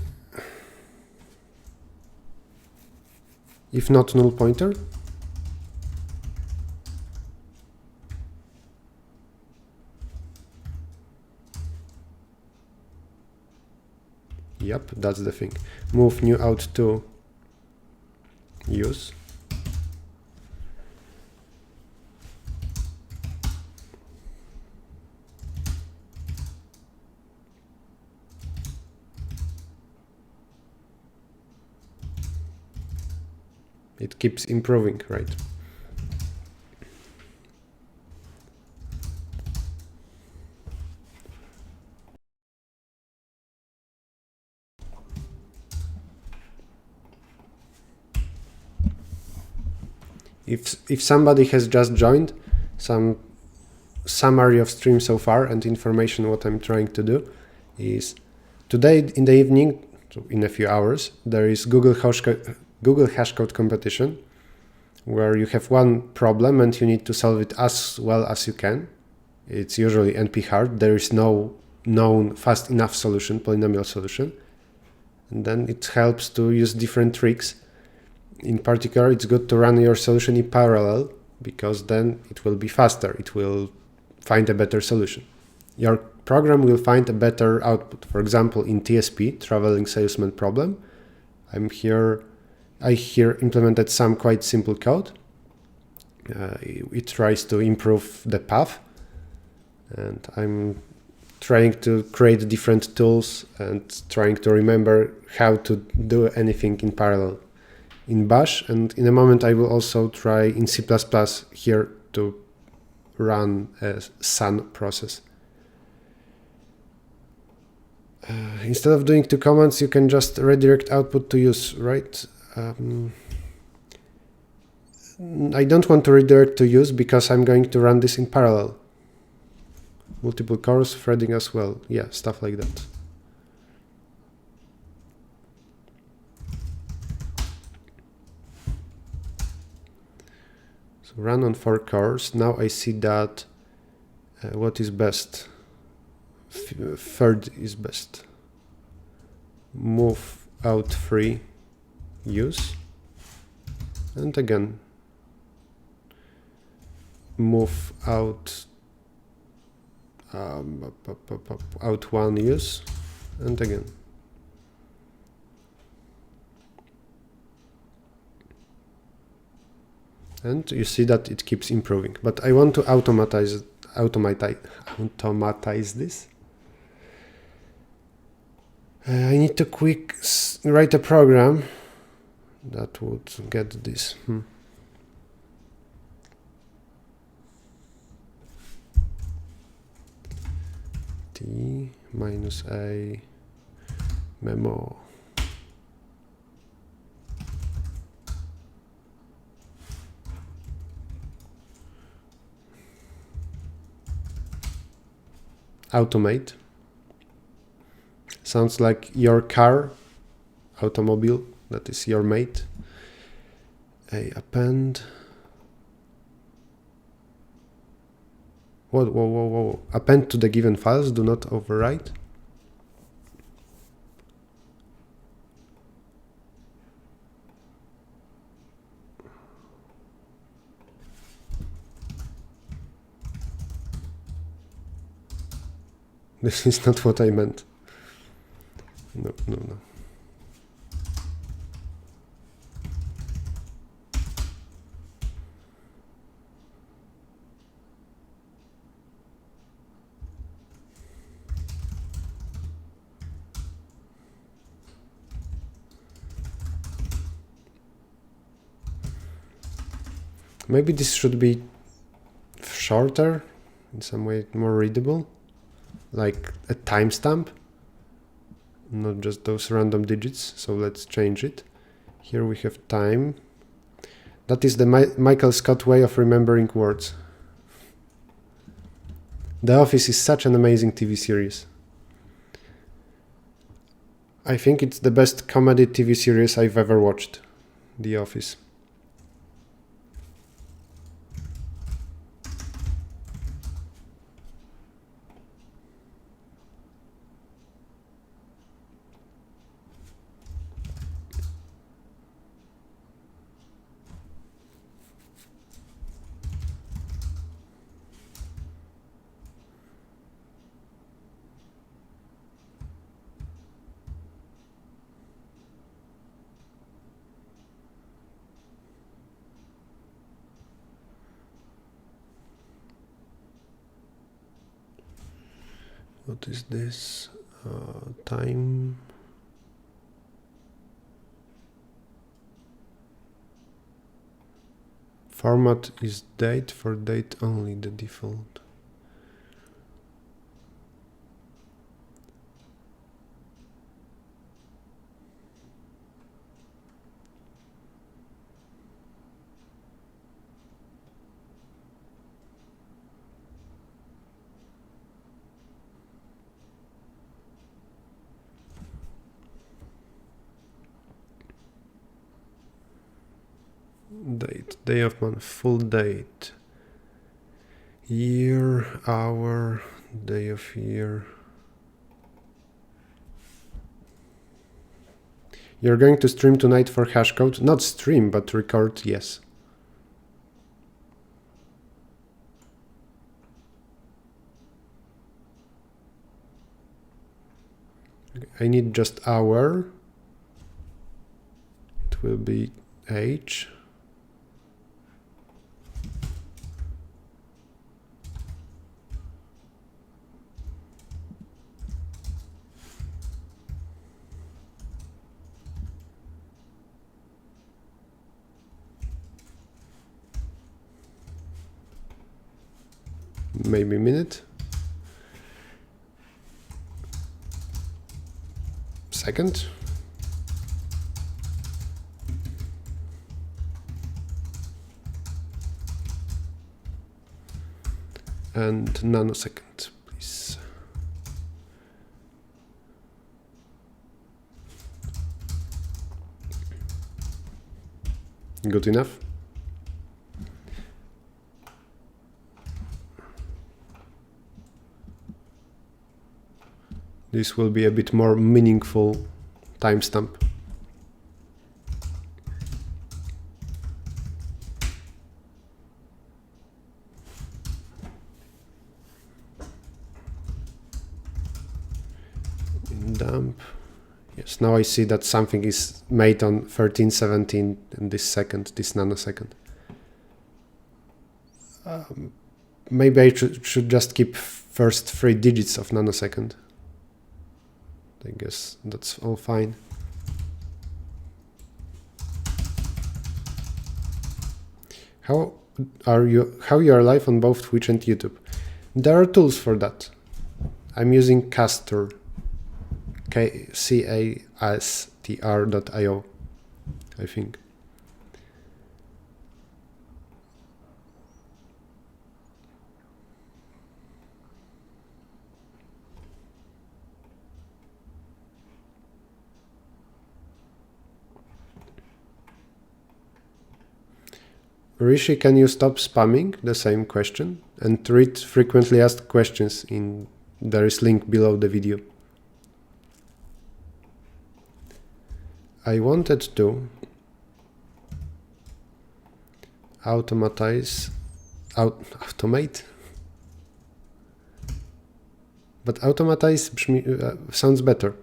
If not null pointer, yep, that's the thing. Move new out to use. It keeps improving, right? If somebody has just joined, some summary of stream so far and information what I'm trying to do is today in the evening, so in a few hours, there is Google hashcode competition where you have one problem and you need to solve it as well as you can. It's usually NP hard. There is no known fast enough solution, polynomial solution. And then it helps to use different tricks. In particular, it's good to run your solution in parallel because then it will be faster. It will find a better solution. Your program will find a better output. For example, in TSP, traveling salesman problem, I here implemented some quite simple code. It tries to improve the path, and I'm trying to create different tools and trying to remember how to do anything in parallel in Bash. And in a moment I will also try in C++ here to run a sun process. Instead of doing two commands, you can just redirect output to use, right? I don't want to redirect to use because I'm going to run this in parallel. Multiple cores, threading as well. Yeah, stuff like that. So run on 4 cores. Now I see that what is best? Third is best. Move out 3, use. And again, move out out 1, use, and again. And you see that it keeps improving. But I want to automatize this. I need to write a program that would get this. T minus a memo. Automate. Sounds like your car, automobile, that is your mate. Append. Whoa. Append to the given files, do not overwrite. This is not what I meant. No, no, no. Maybe this should be shorter, in some way more readable, like a timestamp, not just those random digits. So let's change it. Here we have time. That is the Michael Scott way of remembering words. The Office is such an amazing TV series. I think it's the best comedy TV series I've ever watched, The Office. What is this? Time. Format is date, for date only, the default. Date, day of month, full date, year, hour, day of year. You're going to stream tonight for hashcode? Not stream, but record, yes. I need just hour. It will be H. Maybe minute. Second. And nanosecond, please. Good enough. This will be a bit more meaningful timestamp. In dump. Yes, now I see that something is made on 1317 in this second, this nanosecond. Maybe I should just keep first 3 digits of nanosecond. I guess that's all fine. How you are live on both Twitch and YouTube? There are tools for that. I'm using Castor, CASTR.io, I think. Rishi, can you stop spamming the same question and read frequently asked questions in there is link below the video. I wanted to automate but automatize sounds better.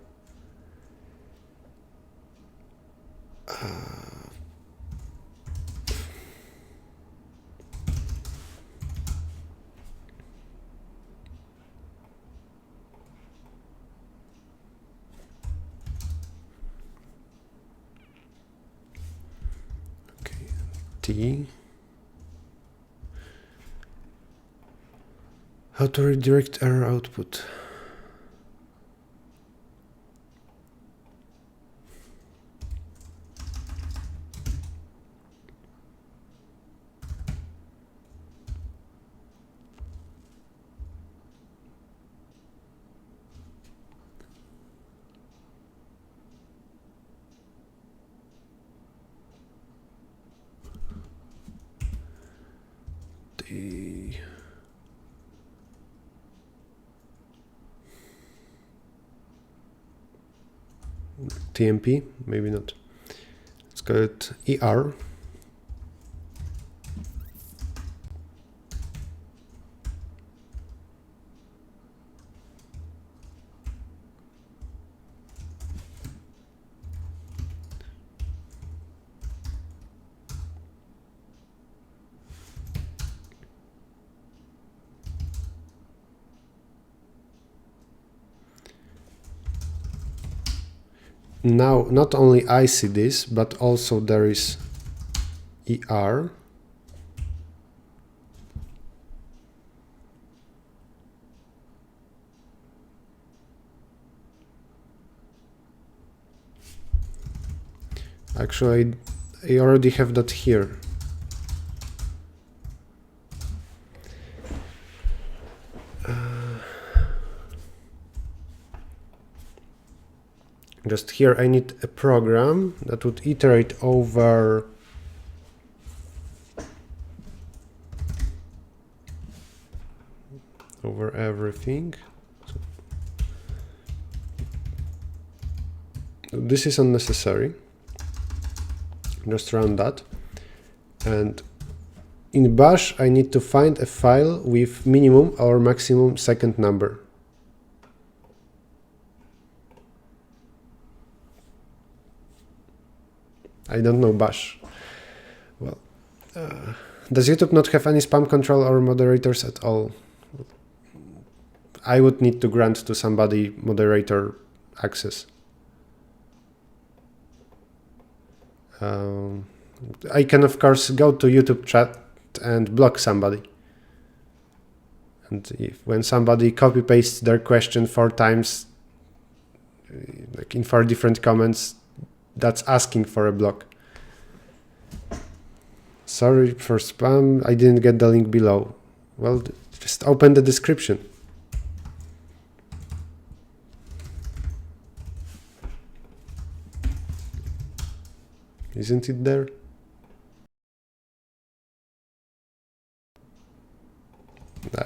Okay, T. How to redirect error output. T. TMP, maybe not. Let's call it ER. Now, not only I see this, but also there is ER. Actually, I already have that here. Just here I need a program that would iterate over everything. So this is unnecessary. Just run that. And in bash I need to find a file with minimum or maximum second number. I don't know bash. Well, does YouTube not have any spam control or moderators at all? I would need to grant to somebody moderator access. I can of course go to YouTube chat and block somebody. And when somebody copy pastes their question 4 times, like in 4 different comments, that's asking for a block. Sorry for spam, I didn't get the link below. Well, just open the description. Isn't it there?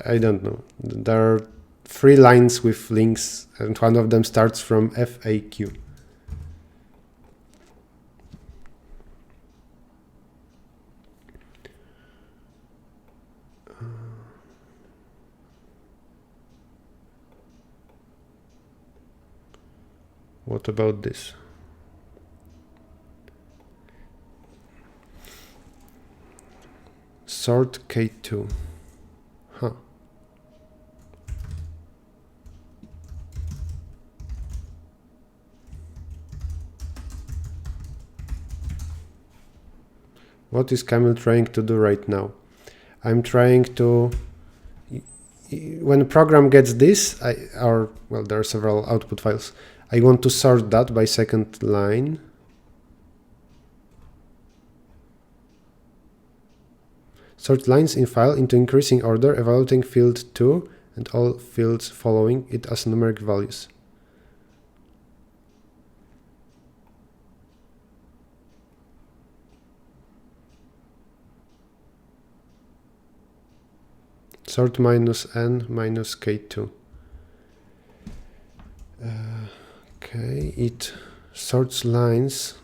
I don't know. There are 3 lines with links, and one of them starts from FAQ. What about this? Sort K2. Huh. What is Camille trying to do right now? I'm trying to, when a program gets this, well, there are several output files. I want to sort that by second line. Sort lines in file into increasing order, evaluating field 2 and all fields following it as numeric values. Sort -n minus K2. Okay, it sorts lines.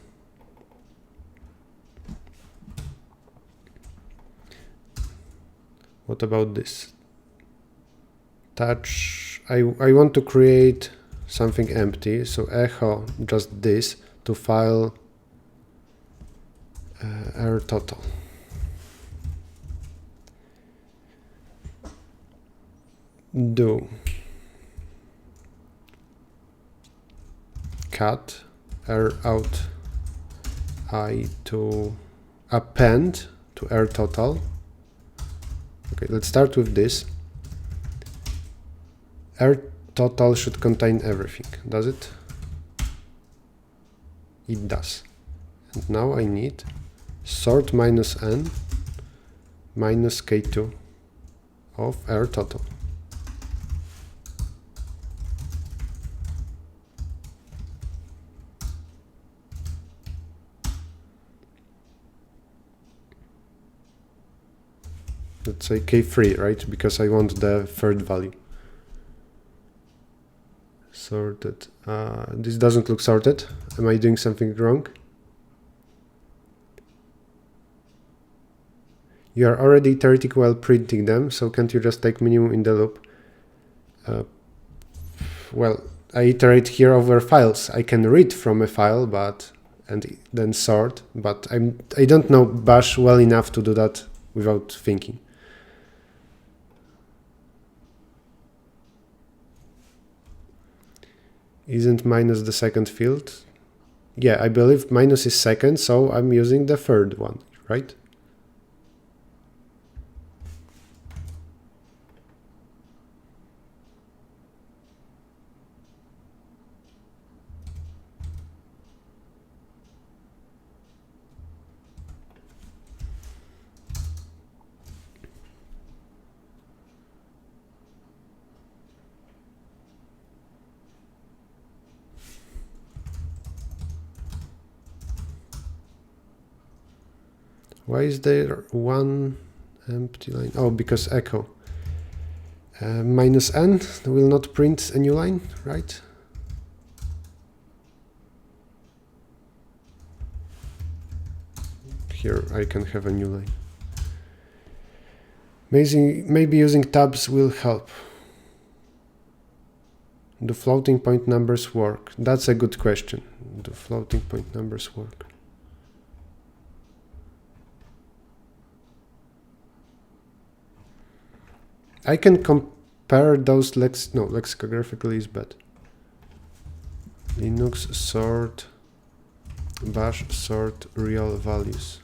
What about this? Touch I want to create something empty, so echo just this to file error total. Do cut error out I to append to error total. Okay, let's start with this. Error total should contain everything, does it? It does. And now I need sort minus n minus k2 of error total. Let's say k3, right? Because I want the third value. Sorted. This doesn't look sorted. Am I doing something wrong? You are already iterating while printing them, so can't you just take minimum in the loop? Well, I iterate here over files. I can read from a file, and then sort, but I don't know Bash well enough to do that without thinking. Isn't minus the second field? Yeah, I believe minus is second, so I'm using the third one, right? Why is there one empty line? Oh, because echo. Minus n will not print a new line, right? Here I can have a new line. Maybe using tabs will help. Do floating point numbers work? That's a good question. Do floating point numbers work? I can compare those lexicographically is bad. Linux sort, bash sort real values.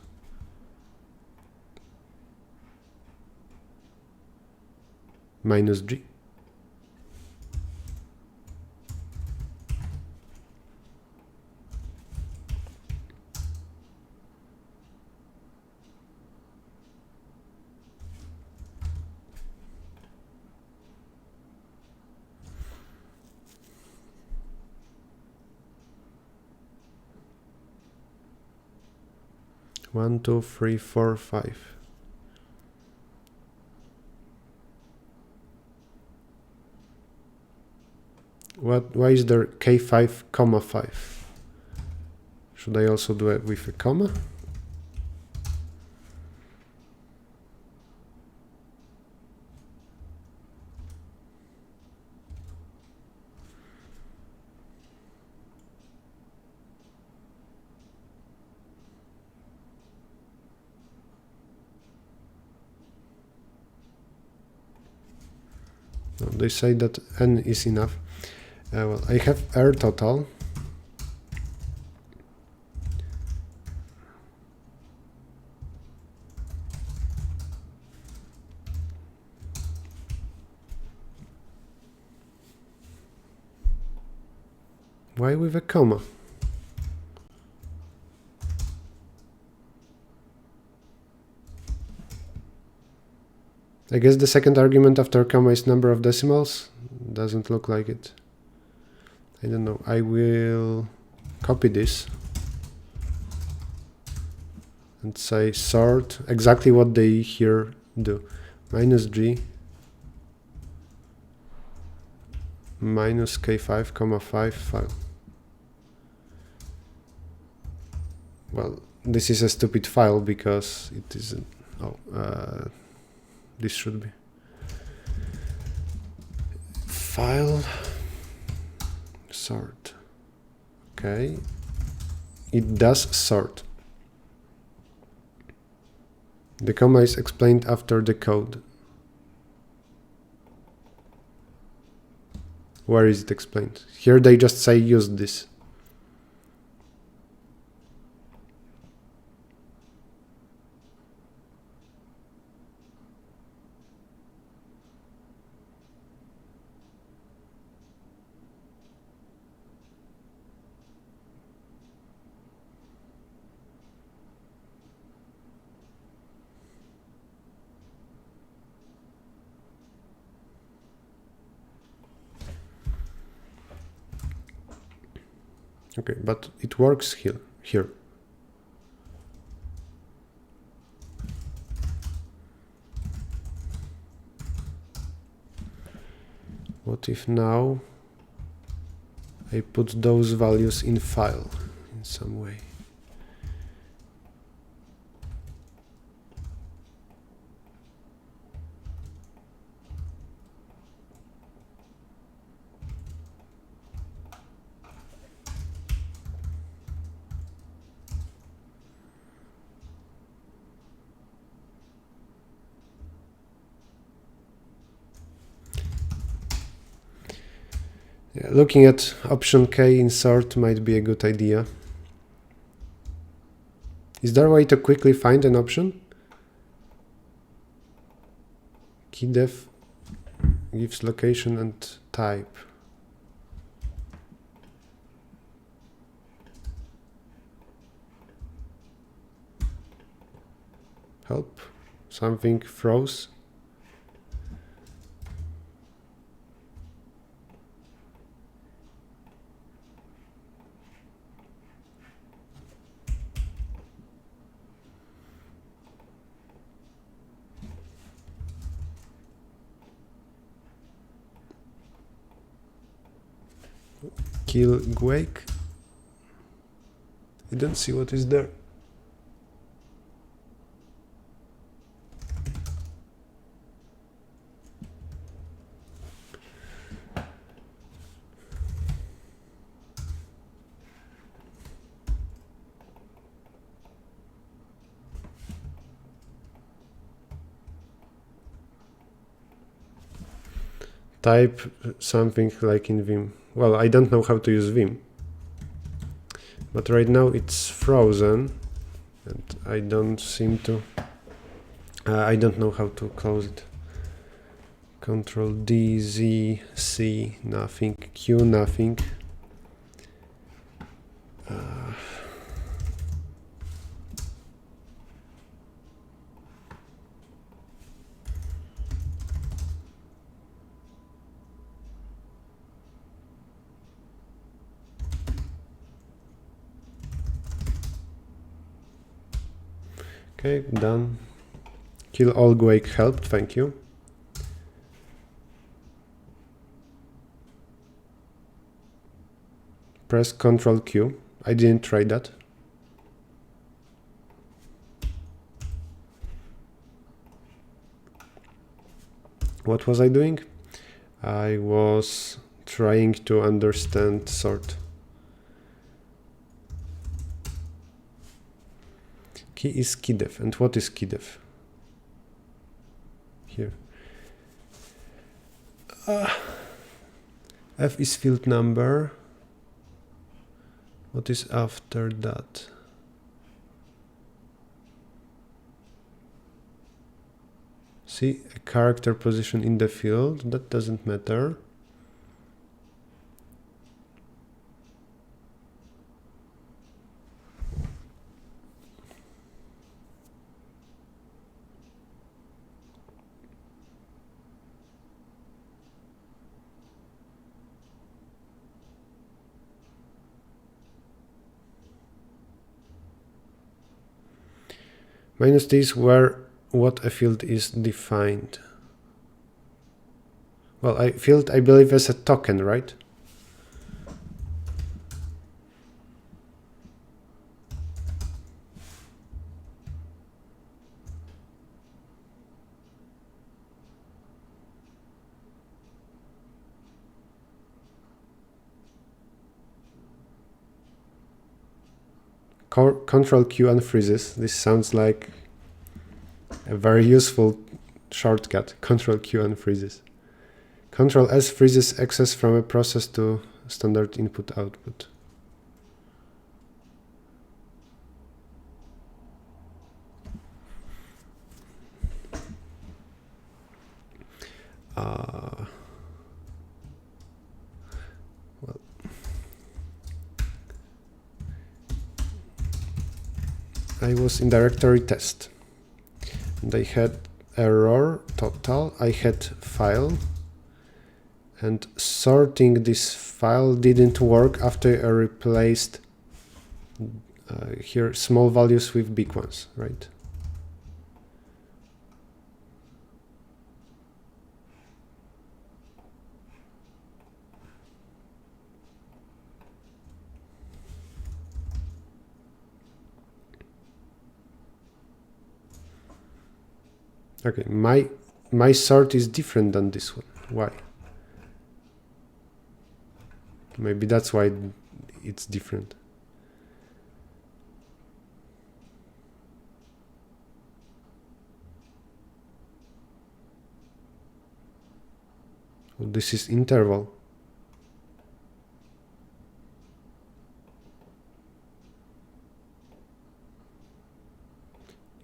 Minus G. One, two, three, four, five. Why is there K5, comma 5? Should I also do it with a comma? No, they say that n is enough. Well, I have error total. Why with a comma? I guess the second argument after comma is number of decimals. Doesn't look like it. I don't know. I will copy this and say sort exactly what they here do. Minus G minus K5, comma 5 file. Well, this is a stupid file because it isn't. Oh, this should be file, sort. Okay, it does sort. The comma is explained after the code. Where is it explained? Here they just say use this. Okay, but it works here. What if now I put those values in file in some way? Yeah, looking at option K in sort might be a good idea. Is there a way to quickly find an option? Keydef gives location and type. Help. Something froze. Kill Gwake. I don't see what is there. Type something like in Vim. Well, I don't know how to use Vim, but right now it's frozen and I don't seem to I don't know how to close it. Control D, Z, C, nothing, Q, nothing. Okay, done. Kill all Gwake helped, thank you. Press Ctrl Q. I didn't try that. What was I doing? I was trying to understand sort. Key is keydef. And what is keydef? Here. F is field number. What is after that? See, a character position in the field. That doesn't matter. Minus this where what a field is defined. Well, a field I believe as a token, right? Control Q unfreezes. This sounds like a very useful shortcut. Control Q unfreezes. Control S freezes access from a process to standard input output. Well, I was in directory test and I had error total, I had file, and sorting this file didn't work after I replaced here small values with big ones, right? Okay, my sort is different than this one. Why? Maybe that's why it's different. Well, this is interval.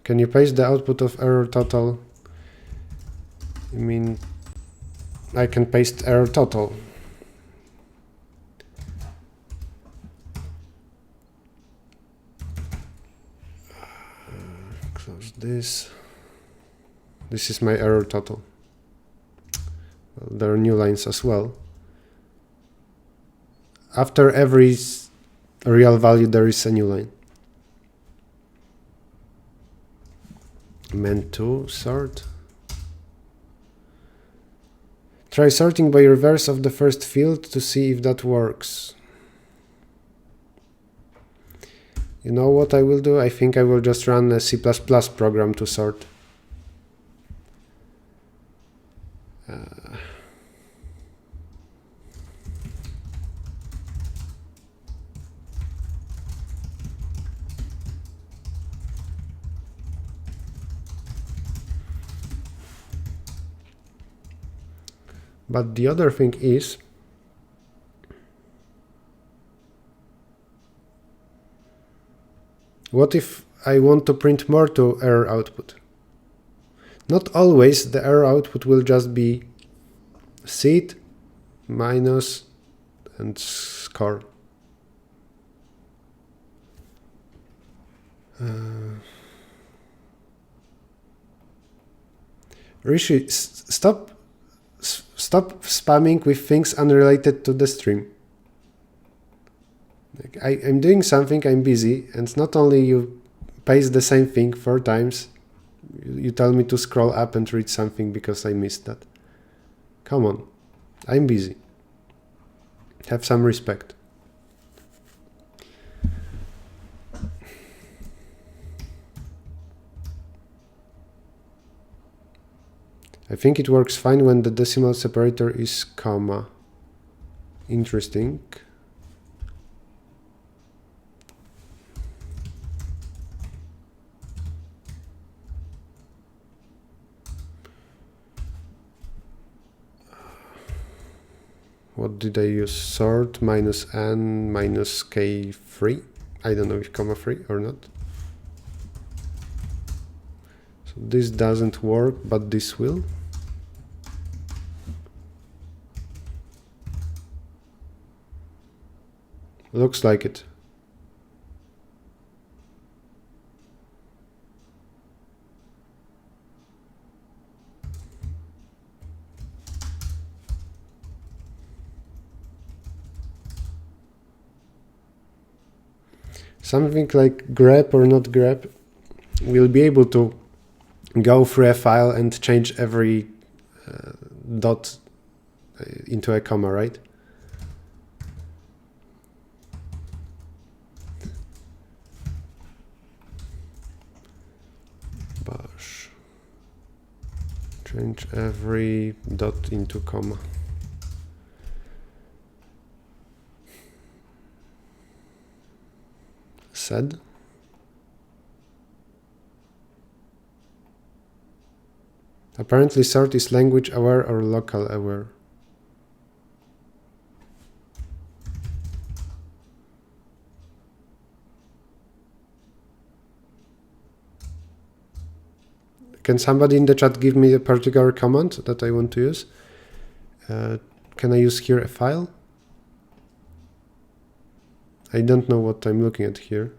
Can you paste the output of error total? I mean, I can paste error total. Close this. This is my error total. Well, there are new lines as well. After every real value, there is a new line. Meant to sort. Try sorting by reverse of the first field to see if that works. You know what I will do? I think I will just run a C++ program to sort. But the other thing is, what if I want to print more to error output? Not always the error output will just be seed, minus, and score. Rishi, stop spamming with things unrelated to the stream. Like I'm doing something, I'm busy, and not only you paste the same thing 4 times, you tell me to scroll up and read something because I missed that. Come on, I'm busy. Have some respect. I think it works fine when the decimal separator is comma. Interesting. What did I use? Sort minus n minus k free. I don't know if comma free or not. So this doesn't work, but this will. Looks like it. Something like grep or not grep will be able to go through a file and change every dot into a comma, right? Bash. Change every dot into comma. Said. Apparently sort is language aware or local aware. Can somebody in the chat give me a particular command that I want to use? Can I use here a file? I don't know what I'm looking at here.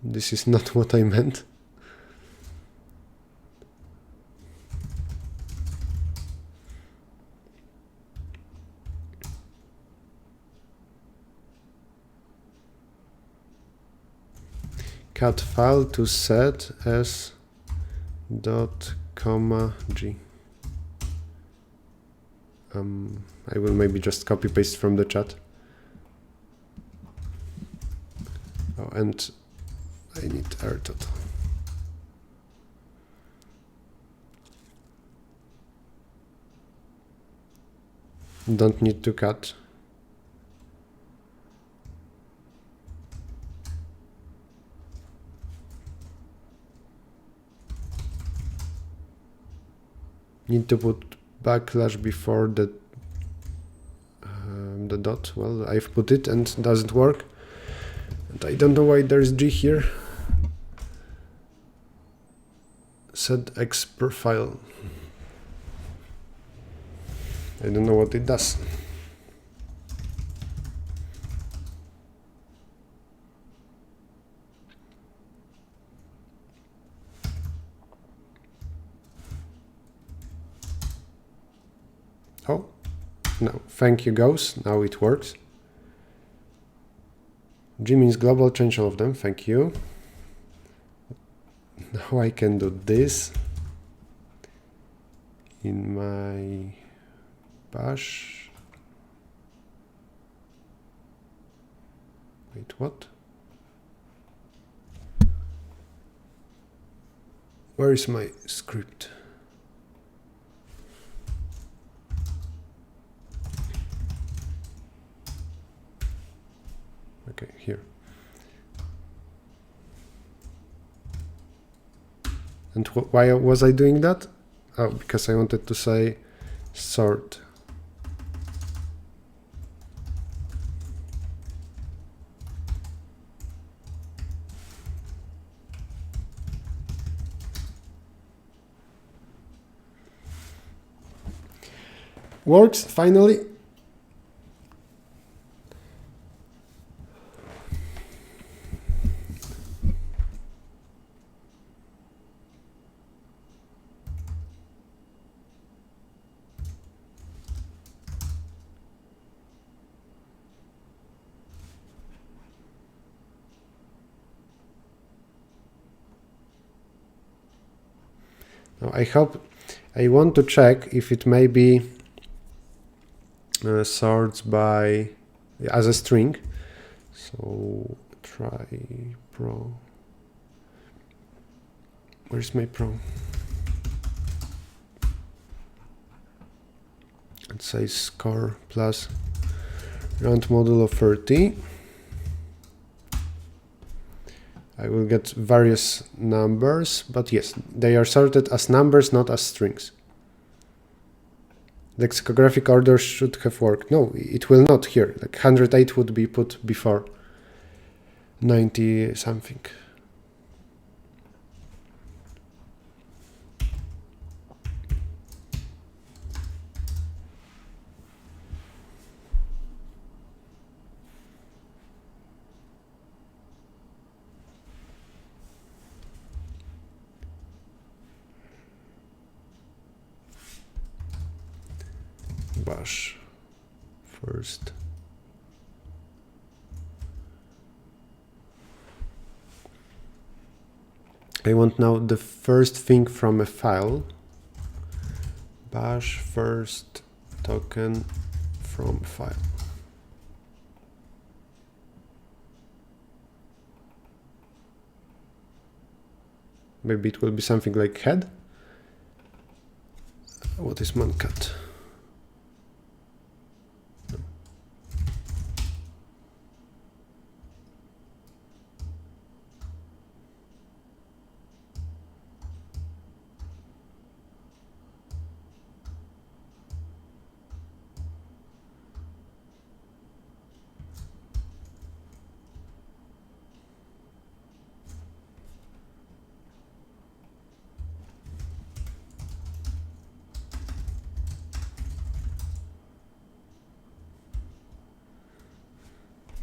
This is not what I meant. Cat file to set as dot comma g. I will maybe just copy paste from the chat. Oh, and I need Errichto. Don't need to cut. Need to put backlash before the dot. Well, I've put it and it doesn't work. And I don't know why there's G here. Set X per file. I don't know what it does. Oh, no, thank you goes. Now it works. G means global, change all of them. Thank you. Now I can do this in my bash. Wait, what? Where is my script? Okay, here. And why was I doing that? Oh, because I wanted to say sort. Works finally. Now I want to check if it may be sorts by as a string. So try pro. Where's my pro? Let's say score plus round modulo 30. I will get various numbers, but yes, they are sorted as numbers, not as strings. Lexicographic order should have worked. No, it will not here. Like 108 would be put before 90 something. Bash first. I want now the first thing from a file. Bash first token from file. Maybe it will be something like head. What is mancat?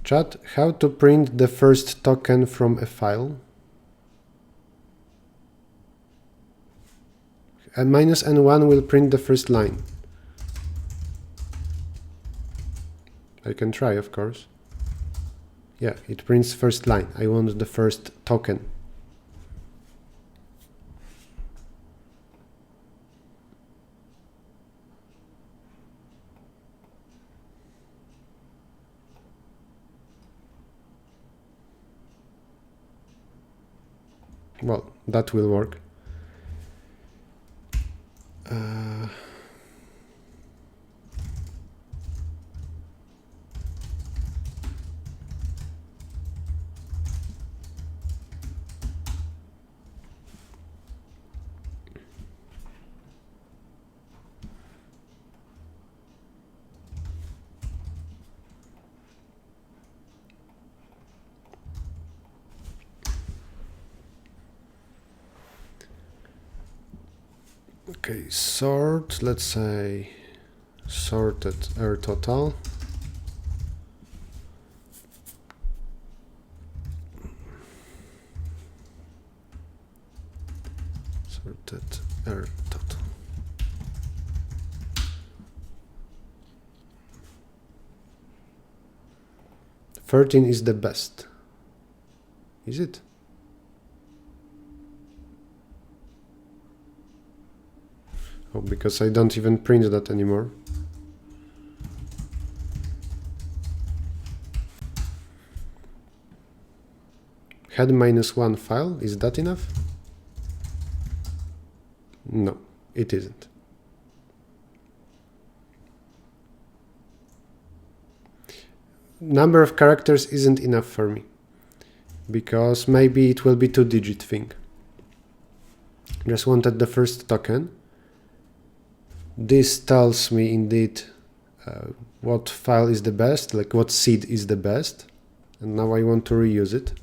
Chat, how to print the first token from a file? And minus n1 will print the first line. I can try, of course. Yeah, it prints first line. I want the first token. Well, that will work. Okay, sort, let's say sorted error total. Sorted error total. "13 is the best." Is it? Oh, because I don't even print that anymore. Head -1 file, is that enough? No, it isn't. Number of characters isn't enough for me, because maybe it will be 2-digit thing. Just wanted the first token. This tells me indeed what file is the best, like what seed is the best, and now I want to reuse it.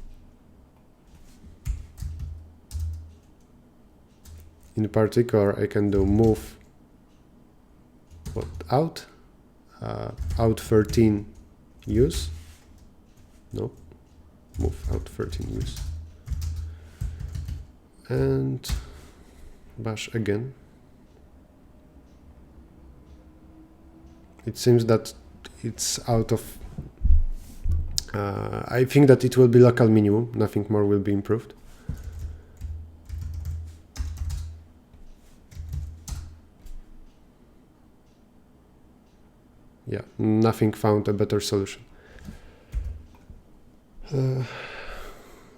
In particular, I can do move out, out 13 use. No, move out 13 use, and bash again. It seems that it's out of... I think that it will be local minimum, nothing more will be improved. Yeah, nothing found a better solution.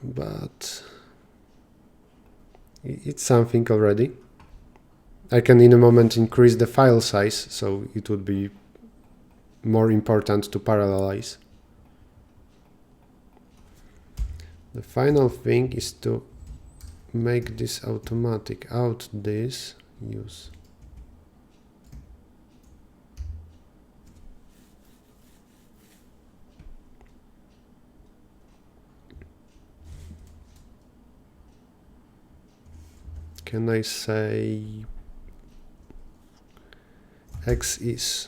But it's something already. I can in a moment increase the file size, so it would be more important to parallelize. The final thing is to make this automatic. Out this, use. Can I say X is?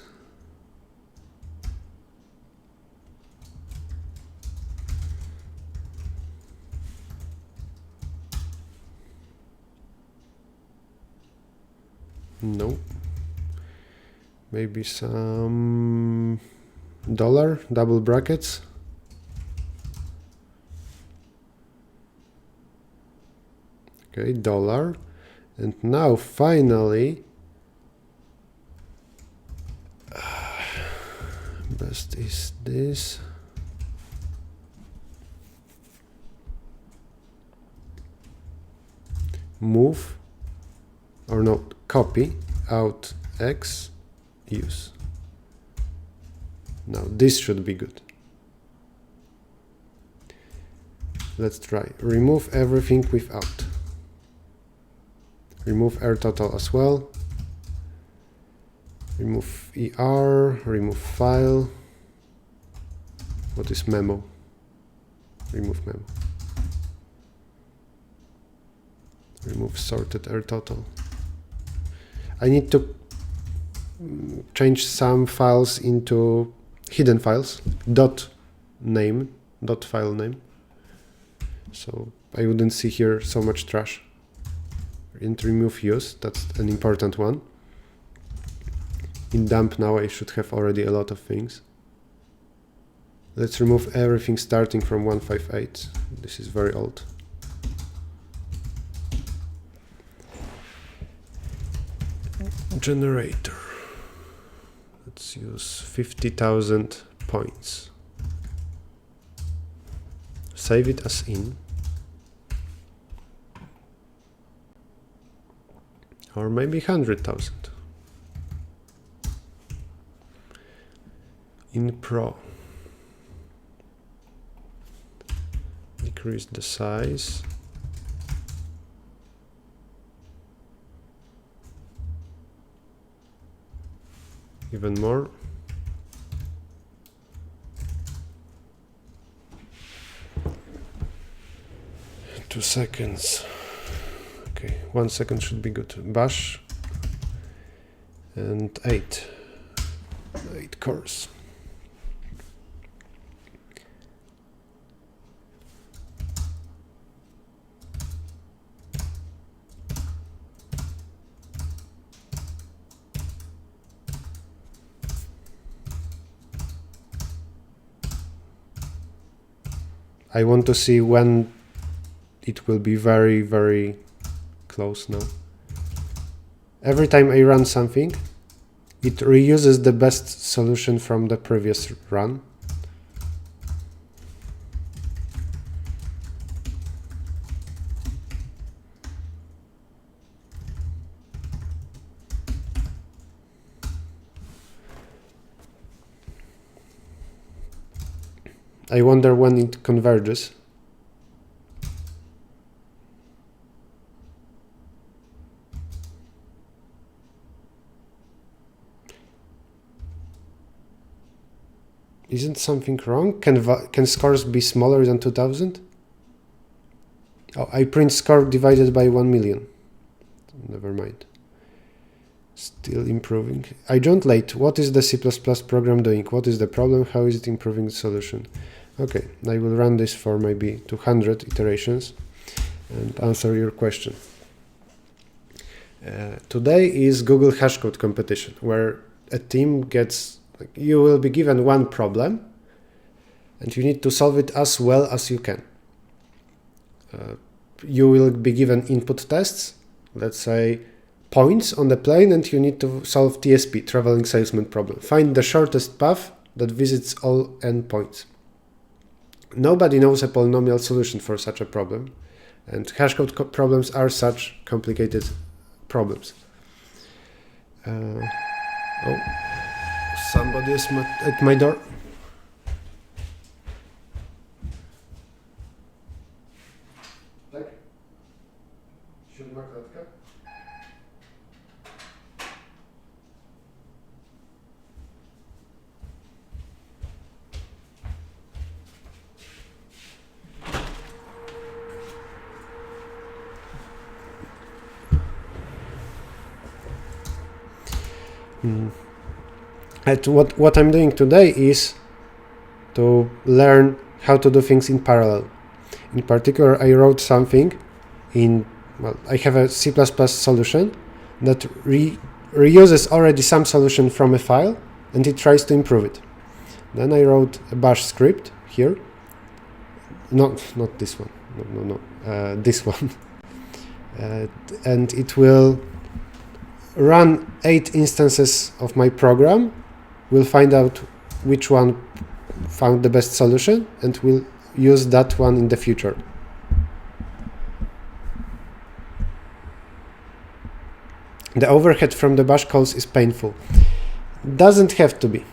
No. Maybe some dollar, double brackets. Okay, dollar. And now finally, best is this. move, or no, copy out X, use. Now this should be good. Let's try. Remove everything without. Remove Errichto as well. Remove ER, remove file. What is memo? Remove memo. Remove sorted Errichto. I need to change some files into hidden files, dot name, dot file name. So I wouldn't see here so much trash. And remove use, that's an important one. In dump now I should have already a lot of things. Let's remove everything starting from 158. This is very old. Generator. Let's use 50,000 points. Save it as in. Or maybe 100,000. In Pro. Decrease the size. Even more. Two seconds. Okay, 1 second should be good. Bash and 8 cores. I want to see when it will be very, very close now. Every time I run something, it reuses the best solution from the previous run. I wonder when it converges. Isn't something wrong? Can scores be smaller than 2000? Oh, I print score divided by 1 million. Never mind. Still improving. I joined late. What is the C++ program doing? What is the problem? How is it improving the solution? Okay, I will run this for maybe 200 iterations and answer your question. Today is Google Hashcode competition, where a team gets, you will be given one problem and you need to solve it as well as you can. You will be given input tests, let's say points on the plane, and you need to solve TSP, traveling salesman problem. Find the shortest path that visits all endpoints. Nobody knows a polynomial solution for such a problem, and hashcode problems are such complicated problems. Oh, somebody is at my door. And what I'm doing today is to learn how to do things in parallel. In particular, I wrote something in, well, I have a C++ solution that reuses already some solution from a file, and it tries to improve it. Then I wrote a bash script here. Not this one. No. This one. And it will run 8 instances of my program. We'll find out which one found the best solution, and we'll use that one in the future. the overhead from the bash calls is painful. Doesn't have to be.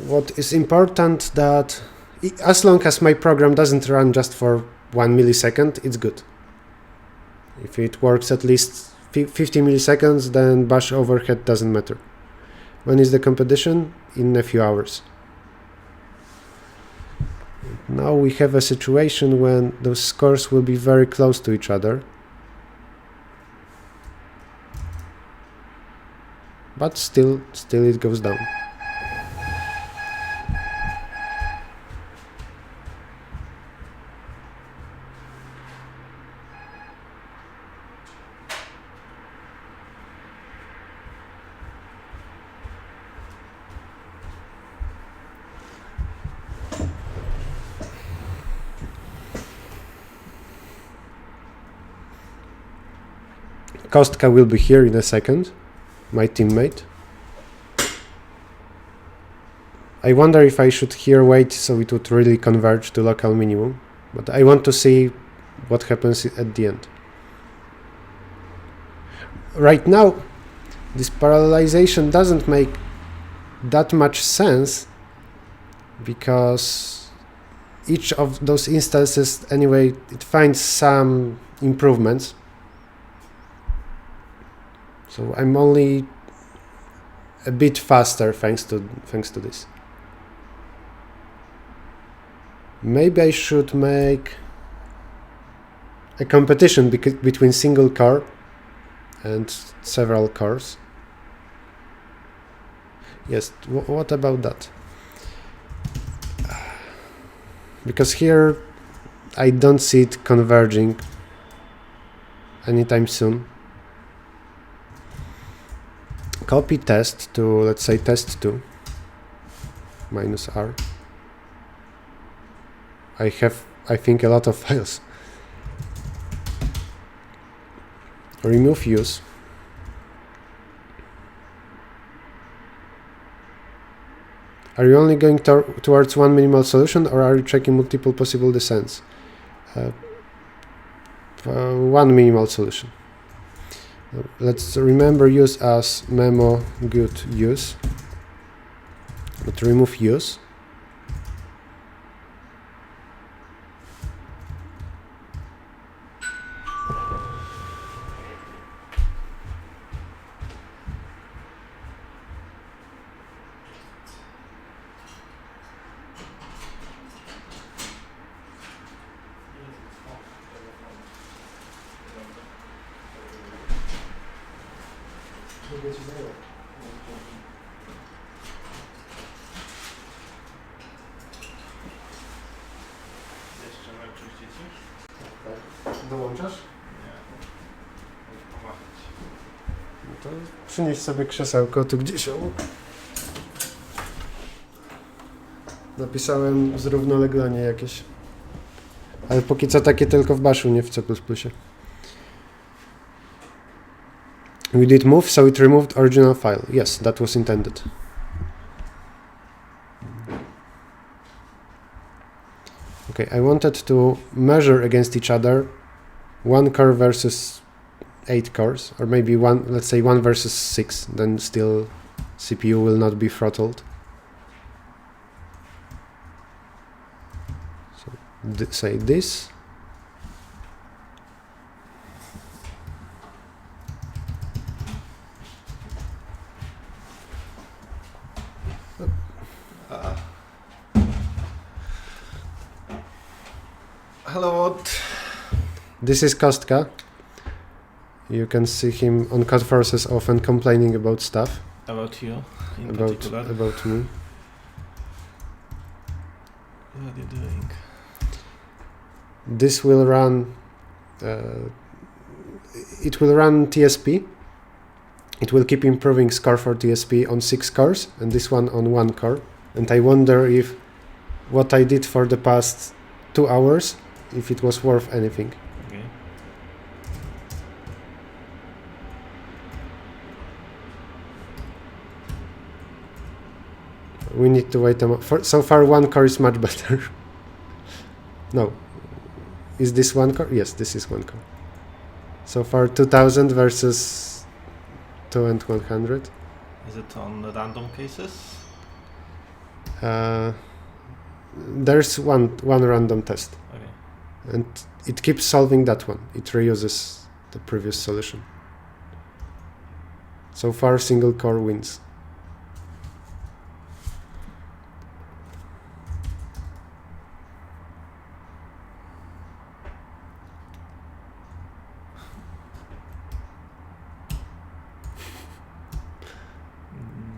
What is important that as long as my program doesn't run just for 1 millisecond, it's good. If it works at least 50 milliseconds, then bash overhead doesn't matter. When is the competition? In a few hours. Now we have a situation when those scores will be very close to each other. But still it goes down. Kostka will be here in a second, my teammate. I wonder if I should here wait so it would really converge to local minimum, but I want to see what happens at the end. Right now, this parallelization doesn't make that much sense because each of those instances, anyway, it finds some improvements. So I'm only a bit faster thanks to this. Maybe I should make a competition between single core and several cores. Yes, what about that? Because here I don't see it converging anytime soon. Copy test to, let's say, test2 minus R. I have, I think, a lot of files. Remove use. Are you only going towards one minimal solution, or are you checking multiple possible descents? One minimal solution. Let's remember use as memo good use, but remove use. Dołączasz? Nie. No to przynieś sobie krzesełko tu gdzieś obok. Napisałem zrównoleglanie jakieś. Ale póki co takie tylko w bashu, nie w C++. We did move, so it removed original file. Yes, that was intended. Okay, I wanted to measure against each other 1 core versus 8 cores, or maybe one, let's say 1 versus 6, then still CPU will not be throttled. So say this. Hello. This is Kostka. You can see him on Code Forces often complaining about stuff. About you, in particular. About me. What are you doing? This will run. It will run TSP. It will keep improving score for TSP on 6 cores, and this one on 1 core. And I wonder if what I did for the past 2 hours, if it was worth anything. Okay. We need to wait a moment. So far 1 core is much better. No. Is this 1 core? Yes, this is 1 core. So far 2000 versus 2 and 100. Is it on the random cases? There's one random test. Okay. And it keeps solving that one. It reuses the previous solution. So far, single core wins.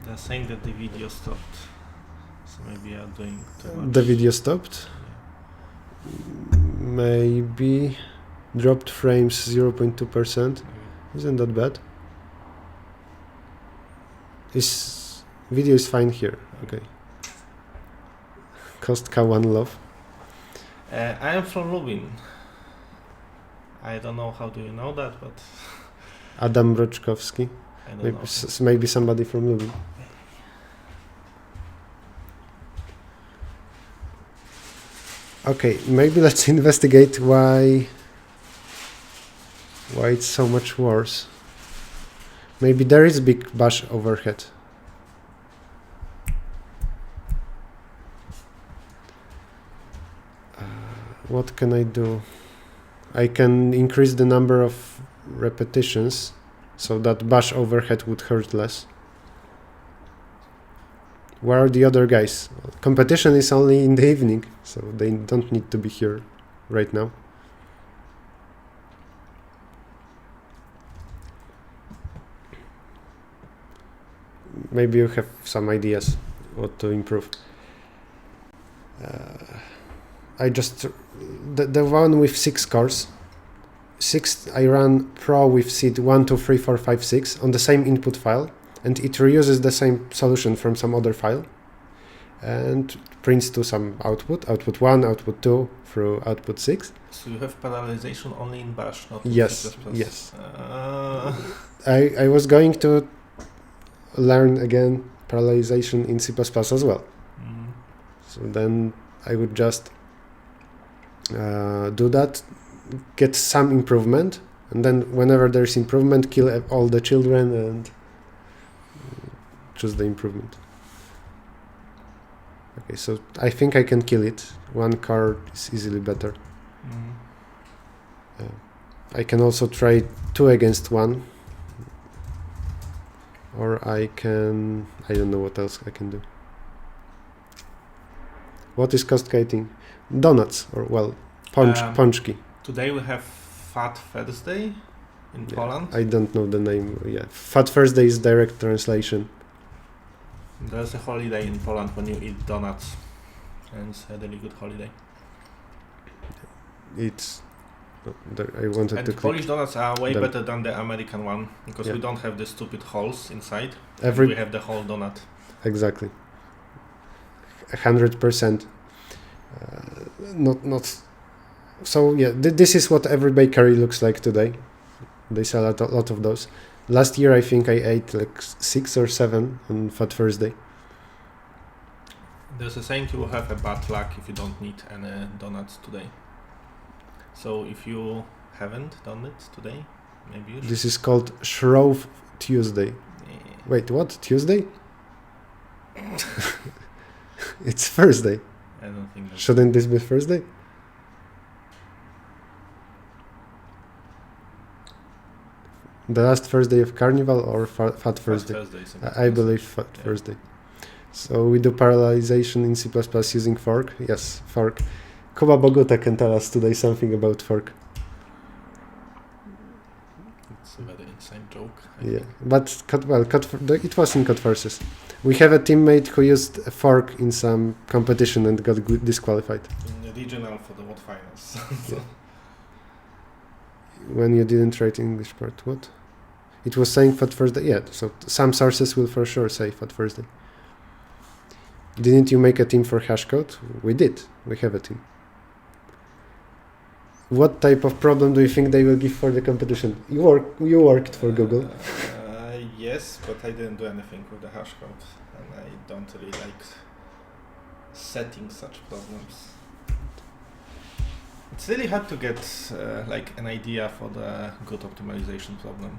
They're saying that the video stopped. So maybe I'm doing too much. The video stopped. Yeah. Maybe dropped frames 0.2%. Isn't that bad? Video is fine here. Okay. Kostka one love. I am from Lubin. I don't know how do you know that, but Adam Broczkowski. I don't Maybe, know. maybe somebody from Lubin. Okay, maybe let's investigate why it's so much worse. Maybe there is big bash overhead. What can I do? I can increase the number of repetitions so that bash overhead would hurt less. Where are the other guys? Competition is only in the evening, so they don't need to be here right now. Maybe you have some ideas what to improve. I just the one with 6 cores. I ran Pro with seed 1, 2, 3, 4, 5, 6 on the same input file, and it reuses the same solution from some other file and prints to some output 1, output 2 through output 6. So you have parallelization only in Bash, not in Yes, C++. yes. I was going to learn again parallelization in C++ as well. Mm. So then I would just do that, get some improvement, and then whenever there's improvement, kill all the children and choose the improvement. Okay, so I think I can kill it. 1 core is easily better. Mm. I can also try 2 against 1. Or I don't know what else I can do. What is cascading? Donuts, or well, pączki. Today we have Fat Thursday in Poland. I don't know the name. Yeah, Fat Thursday is direct translation. There's a holiday in Poland when you eat donuts, and it's a really good holiday. It's. I wanted and to. Polish donuts are way them. better than the American one because Yeah. we don't have the stupid holes inside. We have the whole donut. Exactly. 100%. Not. So yeah, this is what every bakery looks like today. They sell a lot of those. Last year I think I ate like 6 or 7 on Fat Thursday. There's a saying you will have a bad luck if you don't need any donuts today. So if you haven't done it today, maybe you should. This is called Shrove Tuesday. Yeah. Wait, what? Tuesday? It's Thursday. I don't think that. Shouldn't this be Thursday? The last Thursday of Carnival or Fat Thursday? I believe Fat Thursday. So we do parallelization in C++ using fork. Yes, fork. Kuba Bogota can tell us today something about fork. It's a very inside joke. Yeah, but it was in Code Forces. We have a teammate who used a fork in some competition and got disqualified. In the regional for the World Finals. Yeah. When you didn't write English part, what? It was saying Fat Thursday. Yeah, so some sources will for sure say Fat Thursday. Didn't you make a team for hashcode? We did. We have a team. What type of problem do you think they will give for the competition? You worked for Google. Yes, but I didn't do anything with the hashcode, and I don't really like setting such problems. It's really hard to get like an idea for the good optimization problem.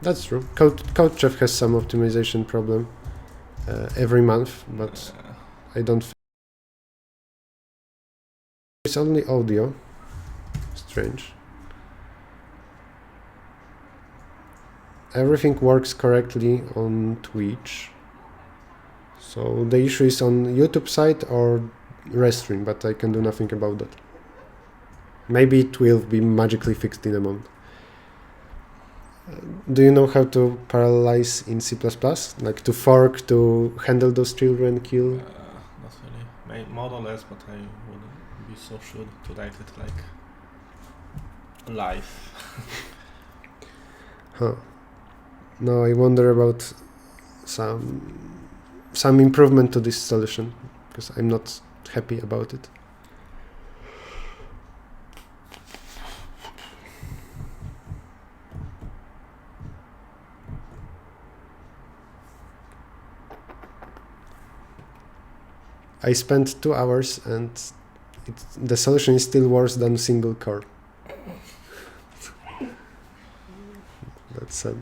That's true. CodeChef has some optimization problem every month, but I don't. It's only audio. Strange. Everything works correctly on Twitch. So the issue is on YouTube side or Restream, but I can do nothing about that. Maybe it will be magically fixed in a month. Do you know how to parallelize in C++? Like to fork, to handle those children, kill? Not really. More or less, but I wouldn't be so sure to write it like live. Huh. No, I wonder about some improvement to this solution, because I'm not happy about it. I spent 2 hours and the solution is still worse than single core. That's sad.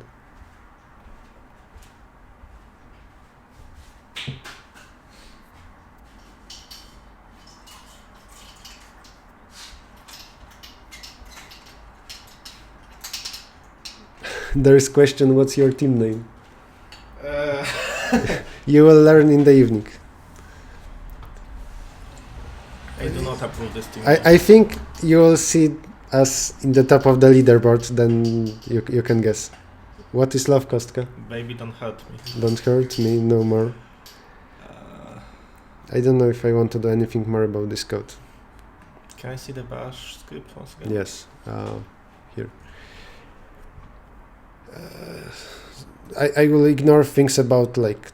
There is question, what's your team name? You will learn in the evening. I do not approve this team. I think you will see us in the top of the leaderboard, then you can guess. What is love, Kostka? Baby, don't hurt me. Don't hurt me no more. I don't know if I want to do anything more about this code. Can I see the bash script once again? Yes, here. I will ignore things about like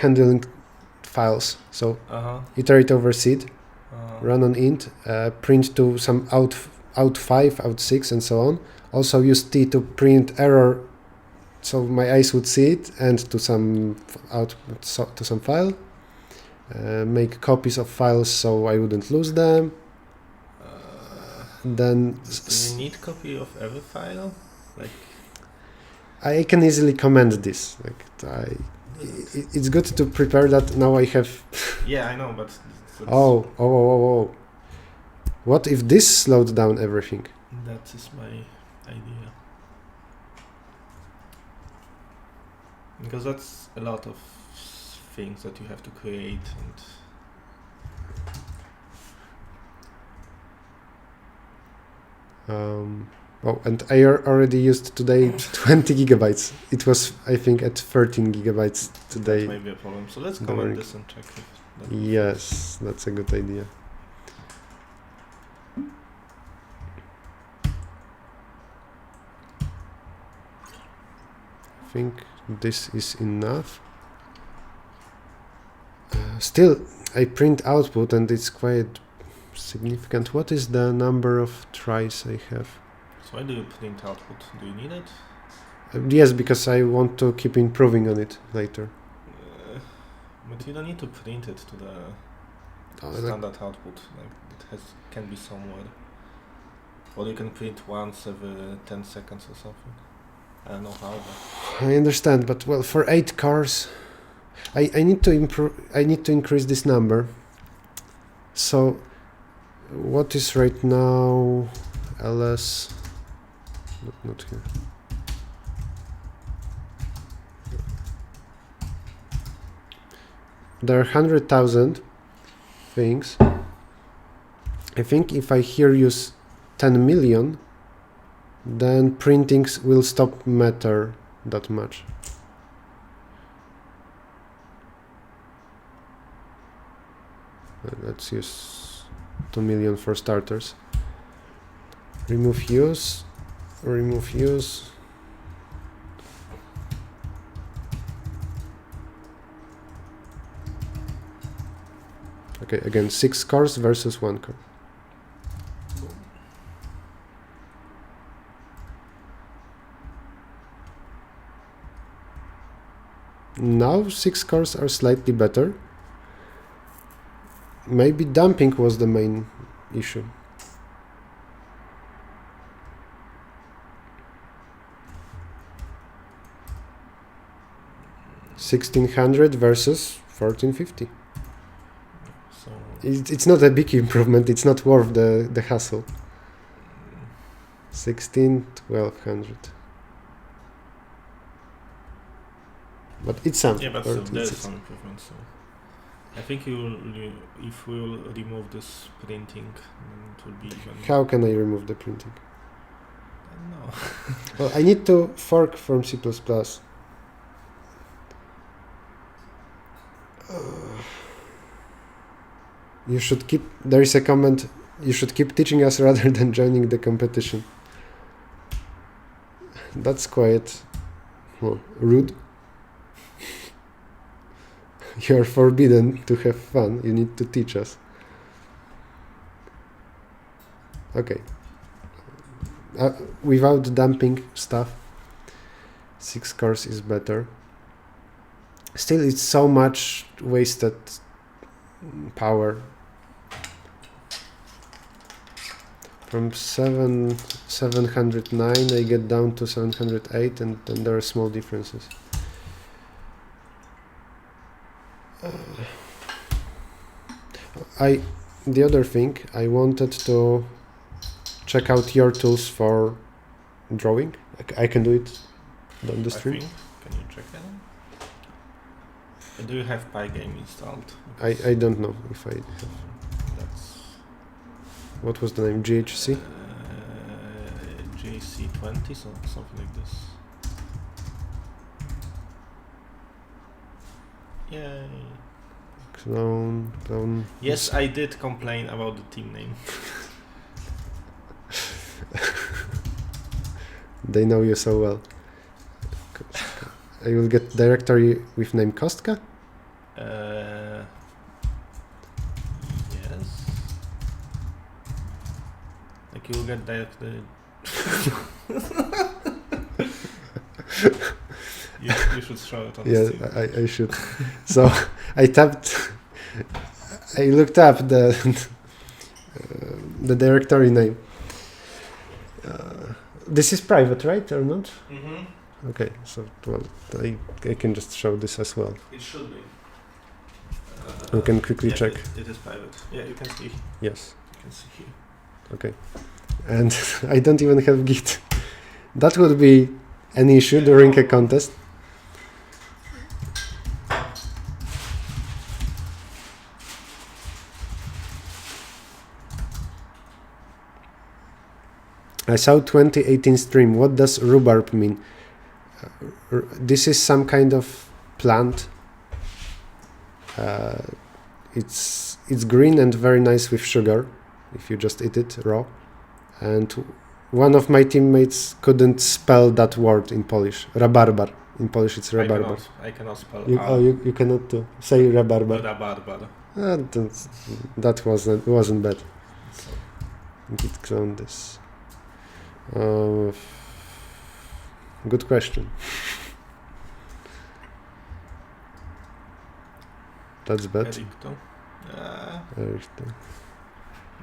handling files. So iterate over seed, run on int, print to some out 5, out 6, and so on. Also use t to print error, so my eyes would see it, and to some to some file. Make copies of files so I wouldn't lose them. Then do you need copy of every file? Like I can easily comment this. Like it's good to prepare that. Now I have. Yeah, I know, but. Oh! What if this slowed down everything? That is my idea. Because that's a lot of things that you have to create and. And I already used today 20 gigabytes. It was, I think, at 13 gigabytes today. That may be a problem. So let's comment this and check if that. Yes, that's a good idea. I think this is enough. Still, I print output and it's quite significant. What is the number of tries I have? So why do you print output? Do you need it? Yes, because I want to keep improving on it later. But you don't need to print it to the standard output. Like it can be somewhere. Or you can print once every 10 seconds or something. I don't know how. But I understand, but well, for 8 cars, I need to improve. I need to increase this number. So, what is right now? ls. Not here. There are 100,000 things. I think if I here use 10 million, then printings will stop matter that much. Let's use 2 million for starters. Remove use. Remove use. Okay, again, 6 cores versus 1 core. Now 6 cores are slightly better. Maybe dumping was the main issue. 1600 versus 1450. So It's not a big improvement. It's not worth the hassle. 1200. But it's some. yeah, but still, there's some improvement. So I think if we will remove this printing, then it will be even. How can I remove the printing? I don't know. Well, I need to fork from C++. You should keep. There is a comment. You should keep teaching us rather than joining the competition. That's quite rude. You are forbidden to have fun. You need to teach us. Okay. Without dumping stuff, 6 cores is better. Still, it's so much wasted power. From 709 I get down to 708, and then there are small differences. The other thing, I wanted to check out your tools for drawing. I can do it on the stream. Can you check that? Do you have Pygame installed? I don't know if I have. That's What was the name? GHC? GC20, so something like this. Yay. Clone. Yes, I did complain about the team name. They know you so well. I will get directory with name Kostka? Yes. Like you'll get directory. you should show it on the Yeah, screen. I should. So I looked up the directory name. This is private, right, or not? Mm-hmm. Okay, so well, I can just show this as well. It should be. We can quickly check. It is private. Yeah, you can see. Yes. You can see here. Okay. And I don't even have Git. That would be an issue during a contest. I saw 2018 stream. What does rhubarb mean? This is some kind of plant. It's green and very nice with sugar if you just eat it raw. And one of my teammates couldn't spell that word in Polish. Rabarbar. In Polish it's rabarbar. I cannot spell. You cannot too. Say rabarbar. Rabarbar. That wasn't bad. Git clone this. Good question. That's bad. Errichto. Errichto.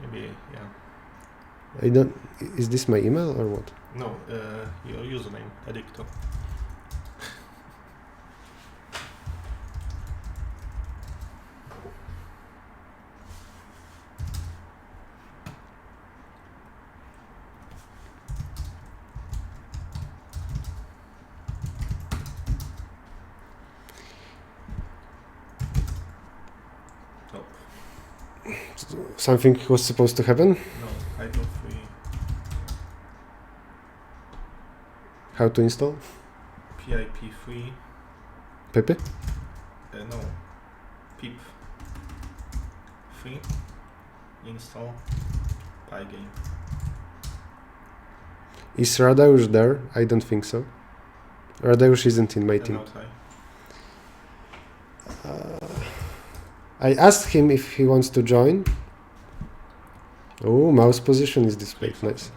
Maybe, yeah. I don't. Is this my email or what? No, your username, Errichto. Something was supposed to happen? No, I don't free. How to install? PIP free. Pepe? No. Pip. Free. Install. Pygame. Is Radeusz there? I don't think so. Radeusz isn't in my team. I asked him if he wants to join. Oh, mouse position is displayed. Nice.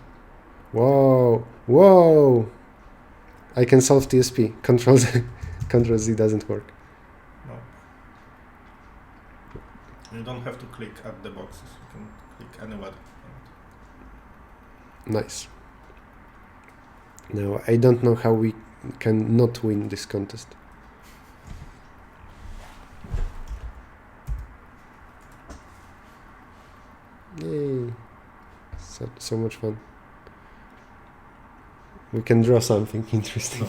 Whoa. Whoa. I can solve TSP. Control Z doesn't work. No. You don't have to click at the boxes. You can click anywhere. Nice. Now, I don't know how we can not win this contest. Yay! So much fun. We can draw something interesting. No.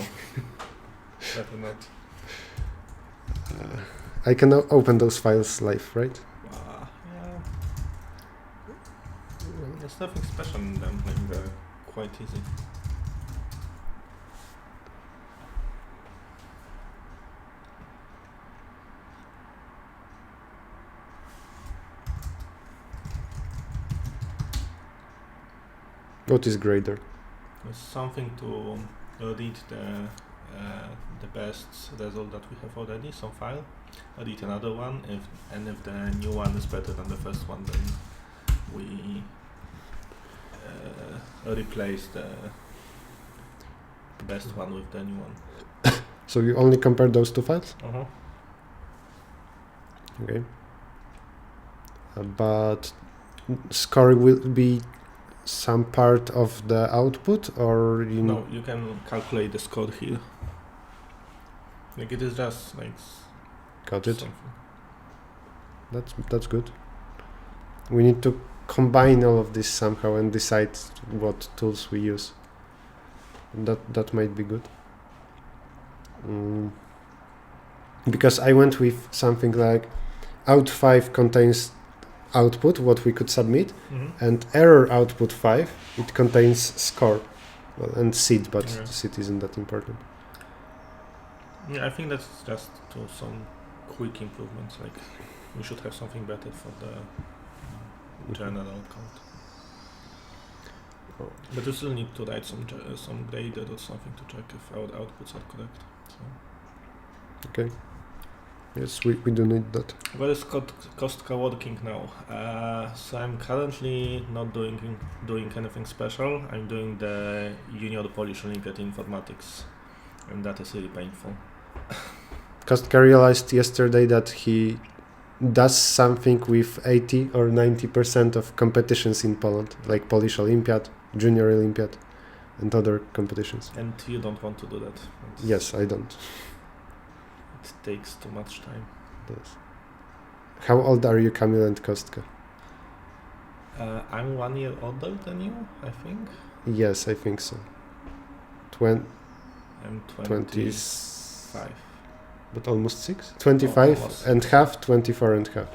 Better not. I can open those files live, right? Yeah. There's nothing special in them, like they're quite easy. What is grader? It's something to read the best result that we have already, some file, read another one, if the new one is better than the first one, then we replace the best one with the new one. So you only compare those two files? Uh-huh. Okay. But score will be some part of the output, or No, you can calculate the score here. Like it is just like got it. something. That's good. We need to combine all of this somehow and decide what tools we use. That might be good. Because I went with something like out5 contains output, what we could submit, and error output 5, it contains score, well, and seed, but seed isn't that important. Yeah, I think that's just to some quick improvements. Like we should have something better for the general count. Oh. But you still need to write some grader or something to check if our outputs are correct. So. Okay. Yes, we do need that. Where is Kostka working now? So I'm currently not doing anything special. I'm doing the junior Polish Olympiad Informatics, and that is really painful. Kostka realized yesterday that he does something with 80 or 90% of competitions in Poland, like Polish Olympiad, Junior Olympiad, and other competitions. And you don't want to do that? Yes, I don't. It takes too much time. Yes. How old are you, Kamil and Kostka? I'm 1 year older than you, I think. Yes, I think so. I'm 25. But almost 6? 25 almost. and half, 24 and half.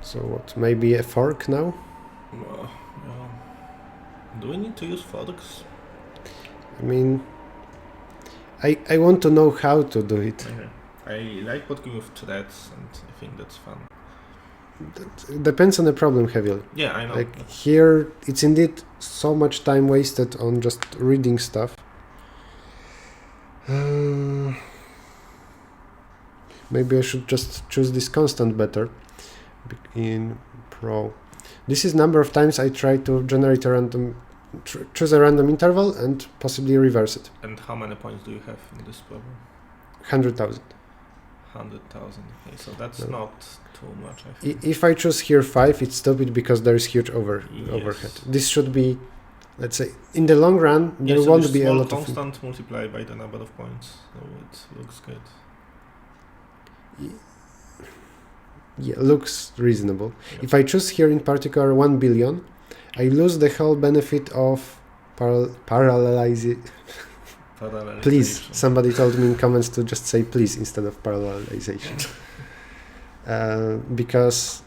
So what, maybe a fork now? Do we need to use forks? I mean, I want to know how to do it. Okay. I like working with threads, and I think that's fun. That depends on the problem heavily. Yeah, I know. Like here, it's indeed so much time wasted on just reading stuff. Maybe I should just choose this constant better in Pro. This is number of times I try to generate a random, choose a random interval and possibly reverse it. And how many points do you have in this problem? 100,000. 100,000. Okay, so that's not too much, I think. If I choose here 5, it's stupid because there is huge overhead. Yes. This should be, let's say, in the long run, there won't be a lot of... constant multiplied by the number of points, so it looks good. Yeah, looks reasonable. Yeah. If I choose here in particular 1 billion, I lose the whole benefit of parallelization. Please, somebody told me in comments to just say please instead of parallelization. Because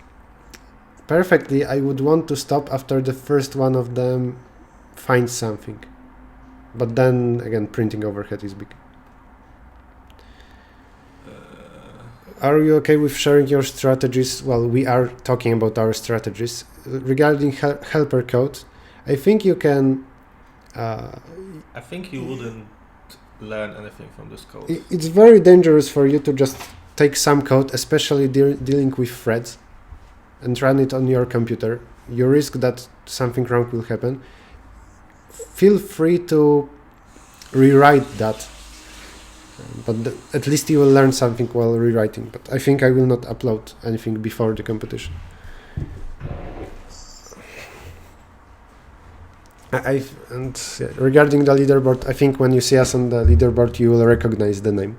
perfectly, I would want to stop after the first one of them finds something. But then, again, printing overhead is big. Are you okay with sharing your strategies? Well, we are talking about our strategies. Regarding helper code, I think you can... I think you wouldn't learn anything from this code. It's very dangerous for you to just take some code, especially dealing with threads, and run it on your computer. You risk that something wrong will happen. Feel free to rewrite that. But at least you will learn something while rewriting. But I think I will not upload anything before the competition. Regarding the leaderboard, I think when you see us on the leaderboard, you will recognize the name.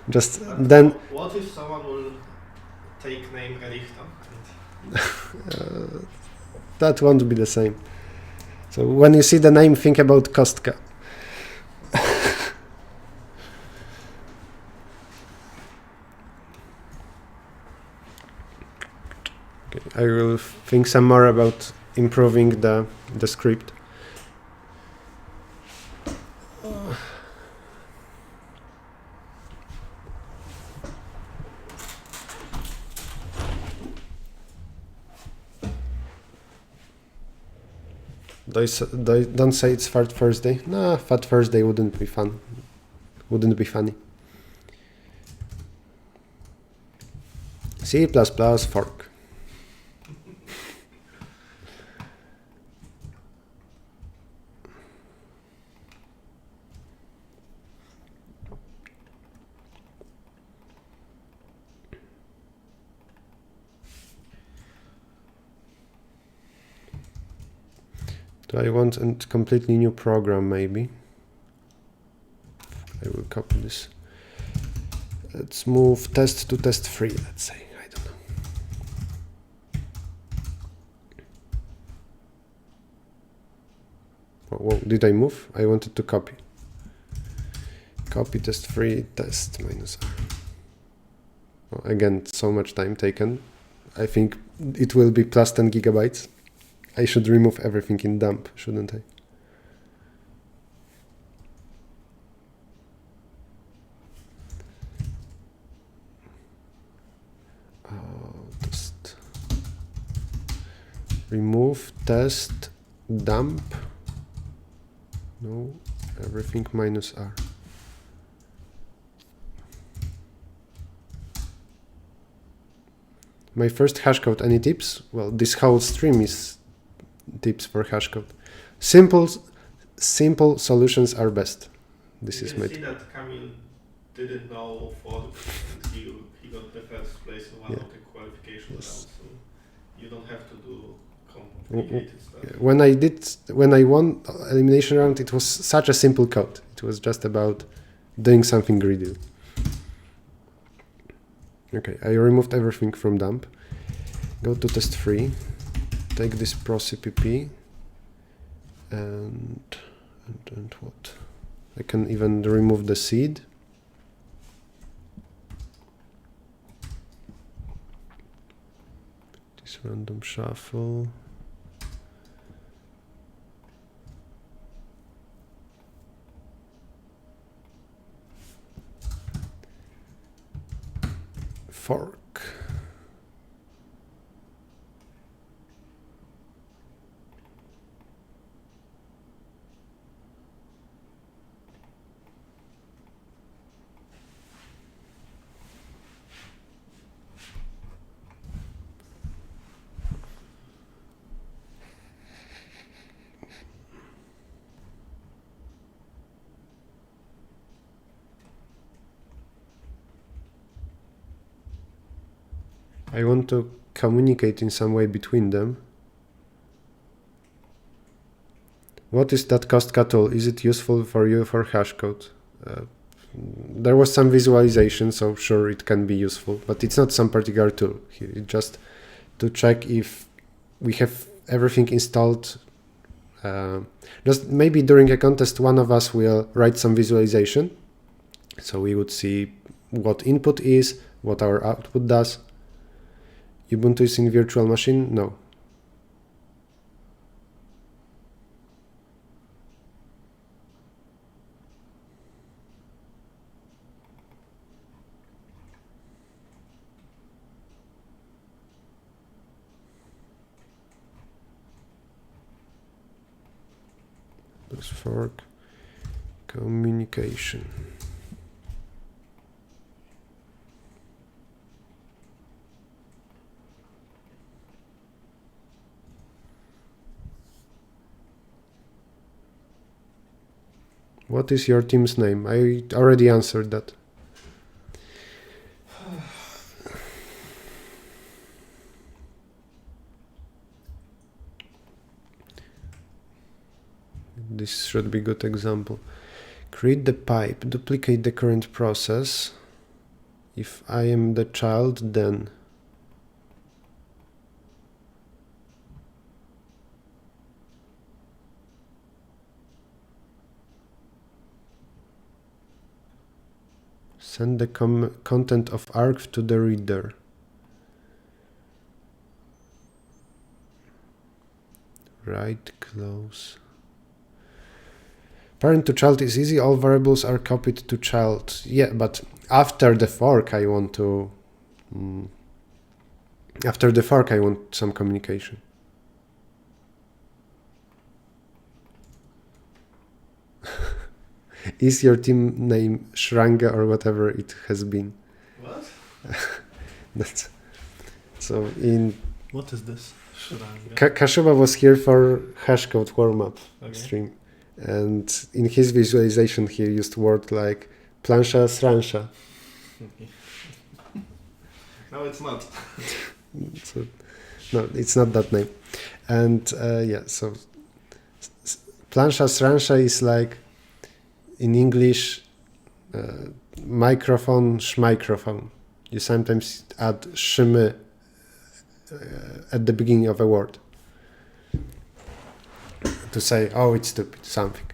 Just but then. What if someone will take name Errichto? That won't be the same. So when you see the name, think about Kostka. Okay, I will think some more about improving the script. Don't say it's Fat Thursday. Nah, Fat Thursday wouldn't be fun. Wouldn't be funny. C++ fork. Do I want a completely new program, maybe? I will copy this. Let's move test to test 3, let's say. I don't know. Whoa, did I move? I wanted to copy. Copy test 3, test minus R. Oh, again, so much time taken. I think it will be plus 10 gigabytes. I should remove everything in dump, shouldn't I? Test. Remove, test, dump. No, everything minus R. My first hashcode, any tips? Well, this whole stream is tips for hashcode. Simple solutions are best. This is my. See that Kamil didn't know fork, and he got the first place in one of the qualification rounds. So you don't have to do complicated stuff. When I won elimination round, it was such a simple code. It was just about doing something greedy. Okay, I removed everything from dump. Go to test 3. Take this procpp and what? I can even remove the seed. This random shuffle. Fork. I want to communicate in some way between them. What is that Kostka tool? Is it useful for you for hashcode? There was some visualization, so sure it can be useful, but it's not some particular tool. It's just to check if we have everything installed. Just maybe during a contest, one of us will write some visualization. So we would see what input is, what our output does. Ubuntu is in virtual machine? No. Let's fork communication. What is your team's name? I already answered that. This should be a good example. Create the pipe, duplicate the current process. If I am the child, then send the content of arg to the reader. Right, close. Parent to child is easy. All variables are copied to child. Yeah, but after the fork, I want to. After the fork, I want some communication. Is your team name Shranga or whatever it has been? What? That's so in. What is this? Shranga? Kashuba was here for hashcode warm-up stream, and in his visualization he used word like plansha sransha. No, it's not. So, no, it's not that name. And yeah, so plansha sransha is like in English microphone schmicrophone. You sometimes add szymy at the beginning of a word to say, oh, it's stupid, something.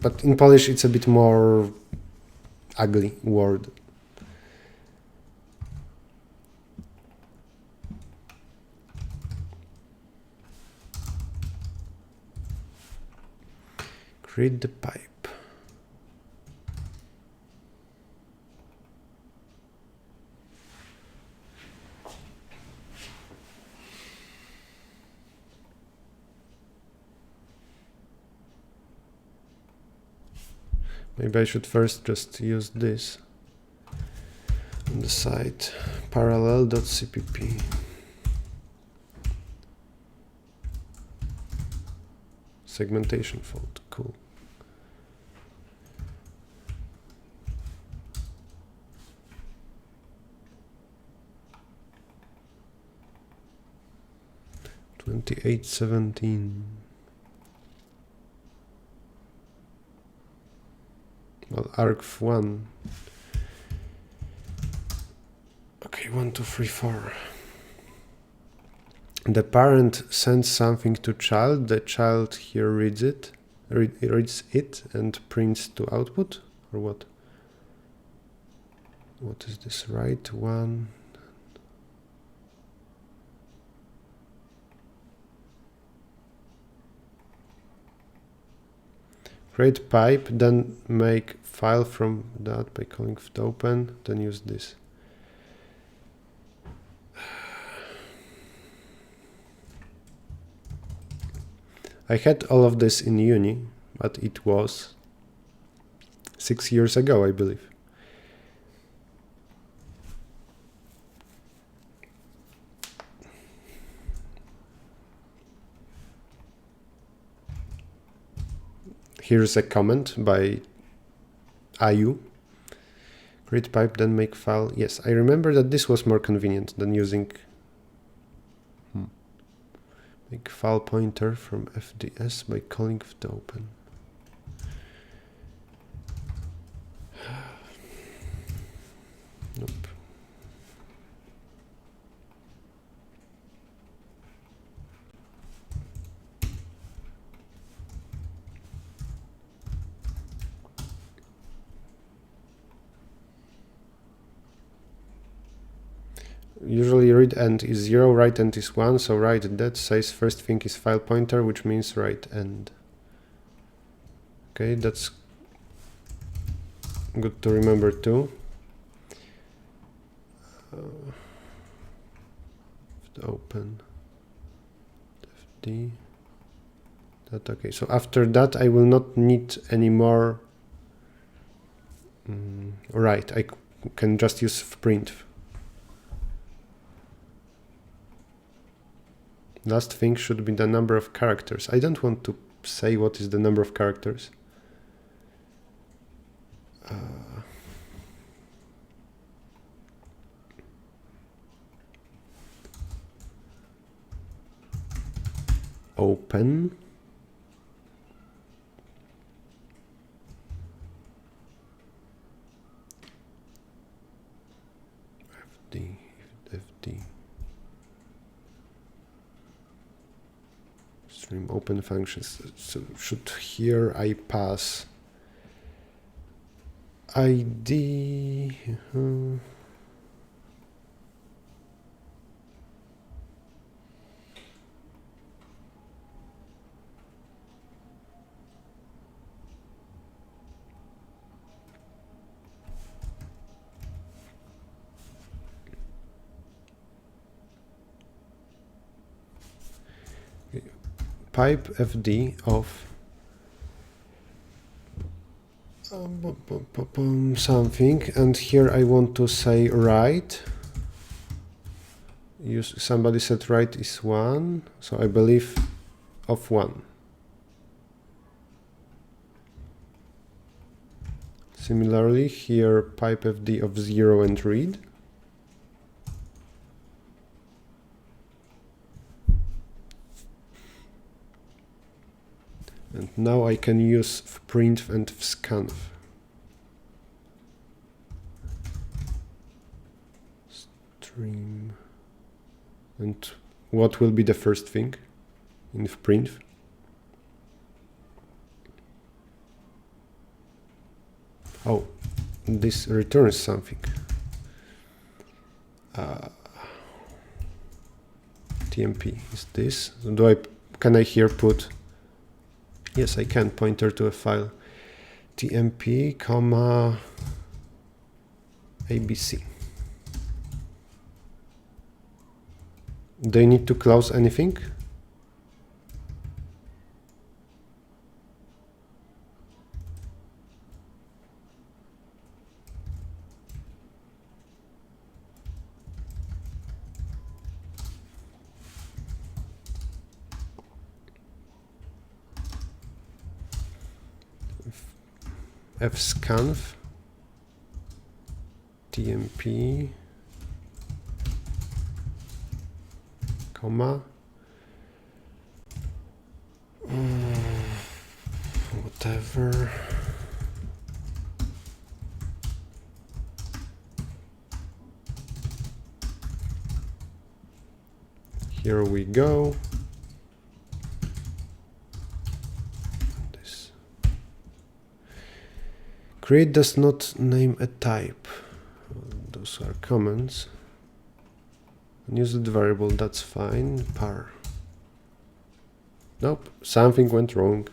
But in Polish it's a bit more ugly word. Create the pipe. Maybe I should first just use this on the side, parallel.cpp. Segmentation fault, cool. $28.17. Well, argv1. Okay, 1, 2, 3, 4. The parent sends something to child. The child here reads it, reads it, and prints to output, or what? What is this? Write one. Create pipe, then make file from that by calling open, then use this. I had all of this in uni, but it was 6 years ago, I believe. Here's a comment by Ayu. Create pipe, then make file. Yes, I remember that this was more convenient than using make file pointer from FDS by calling open. Nope. Usually read end is 0, write end is 1, so write that says first thing is file pointer, which means write end. Okay, that's good to remember too. Open FD. That okay. So after that, I will not need any more. Right, I can just use print. Last thing should be the number of characters. I don't want to say what is the number of characters. Open. Stream open functions. So should here I pass ID? Pipe fd of something, and here I want to say write. Somebody said write is 1, so I believe of 1. Similarly, here pipe fd of 0 and read. And now I can use print and scanf. Stream. And what will be the first thing in print? Oh, this returns something. TMP is this. Can I here put? Yes, I can pointer to a file. TMP, comma, ABC. Do I need to close anything? fscanf tmp comma whatever. Here we go. Create does not name a type. Those are comments. Unused variable, that's fine. Par. Nope, something went wrong.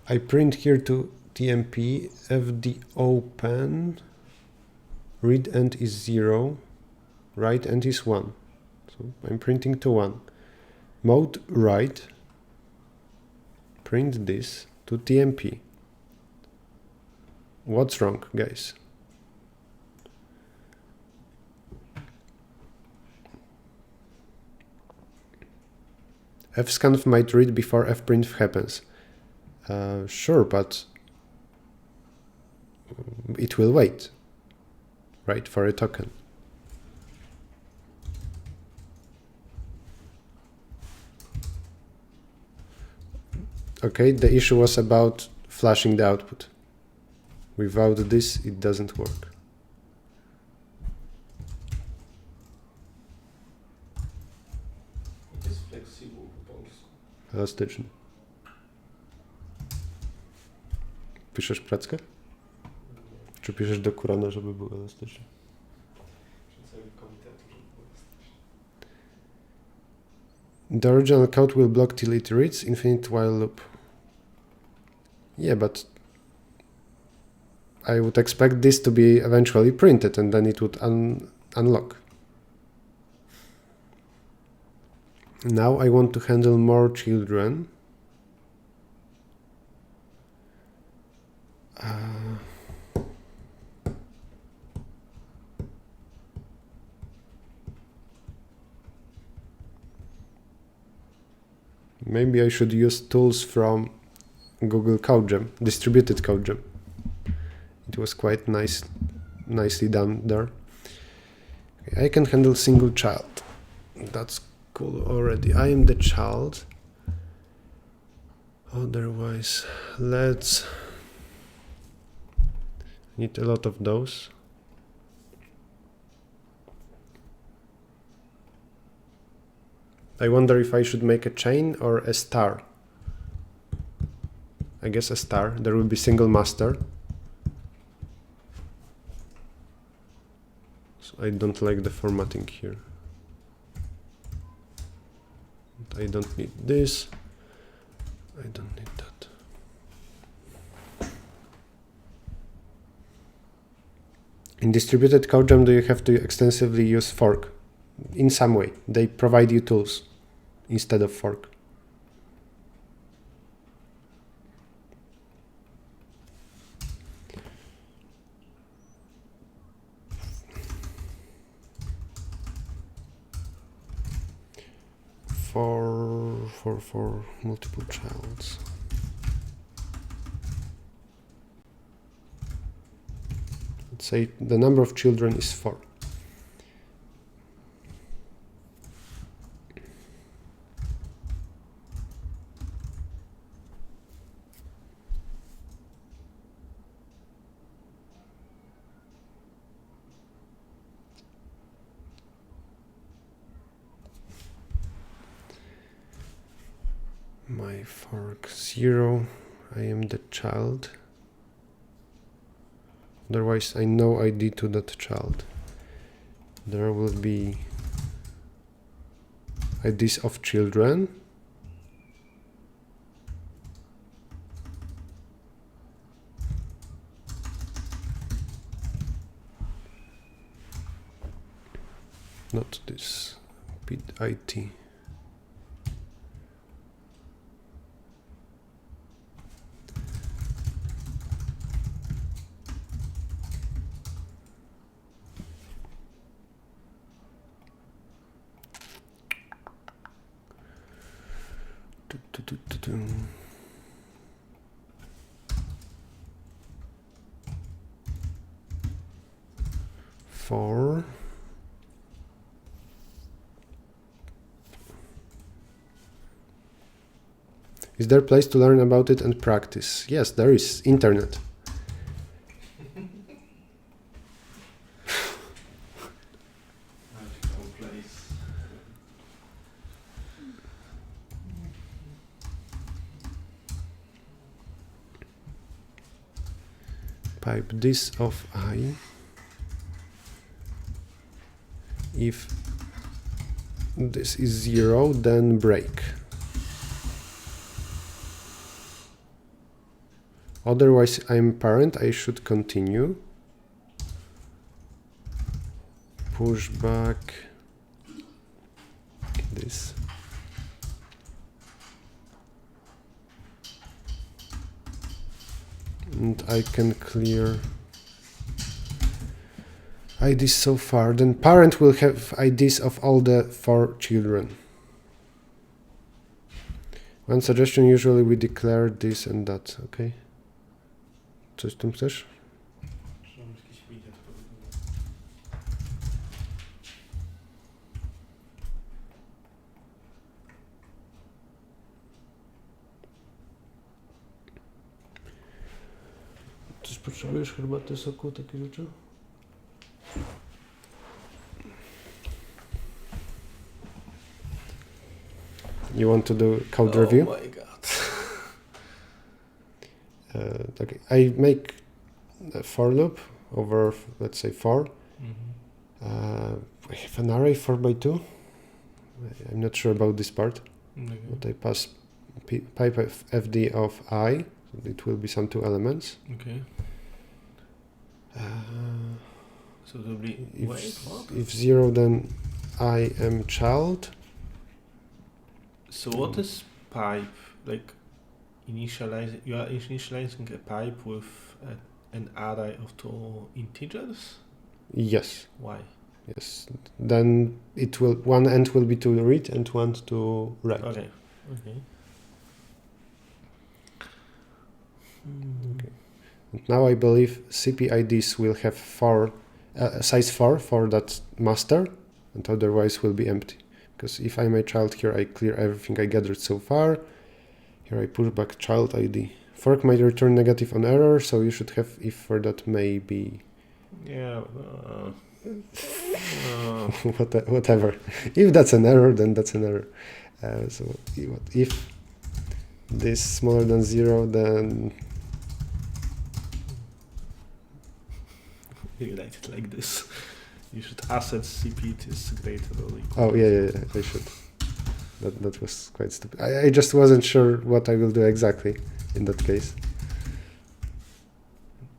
I print here to TMP fd open, read end is 0, write end is 1. So I'm printing to 1. Mode write, print this to TMP. What's wrong, guys? fscanf might read before fprintf happens. Sure, but it will wait, right, for a token. Okay, the issue was about flashing the output. Without this, it doesn't work. It is flexible po polsku. Elastyczny. Piszesz prackę? Czy piszesz do Kurana, żeby był elastyczny? The original code will block till it reads infinite while loop. Yeah, but I would expect this to be eventually printed and then it would unlock. Now I want to handle more children. Maybe I should use tools from Google CodeGem, distributed CodeGem. It was quite nicely done there. Okay, I can handle single child. That's cool already. I am the child. Otherwise, let's need a lot of those. I wonder if I should make a chain or a star. I guess a star. There will be single master. So I don't like the formatting here. I don't need this. I don't need that. In distributed code jam, do you have to extensively use fork? In some way. They provide you tools instead of fork. For multiple childs. Let's say the number of children is 4. My fork 0, I am the child. Otherwise, I know ID to that child. There will be IDs of children. Not this, bit IT. For is there a place to learn about it and practice? Yes, there is. Internet. Pipe this of I. If this is 0, then break. Otherwise, I'm parent, I should continue. Push back this. And I can clear IDs so far. Then parent will have IDs of all the 4 children. One suggestion, usually we declare this and that, okay? Coś tam chcesz? Coś potrzebujesz? Herbaty, soku, takie rzeczy? You want to do code review? Oh my god. Okay, I make a for loop over, let's say, 4. I have an array 4x2. I'm not sure about this part, but I pass pipe fd of I. It will be some 2 elements. Okay. So it will be if 0, then I am child. So what is pipe like? You are initializing a pipe with an array of 2 integers? Yes. Why? Yes. Then it will, one end will be to read and one to write. Okay. Okay. Okay. And now I believe CPIDs will have 4 size 4 for that master, and otherwise will be empty. Because if I'm a child here, I clear everything I gathered so far. Here I push back child ID. Fork might return negative on error, so you should have if for that maybe. Yeah. Whatever. If that's an error, then that's an error. So if this smaller than 0, then You write it like this. You should asset CP is greater or equal. oh yeah, I should. That was quite stupid. I just wasn't sure what I will do exactly in that case.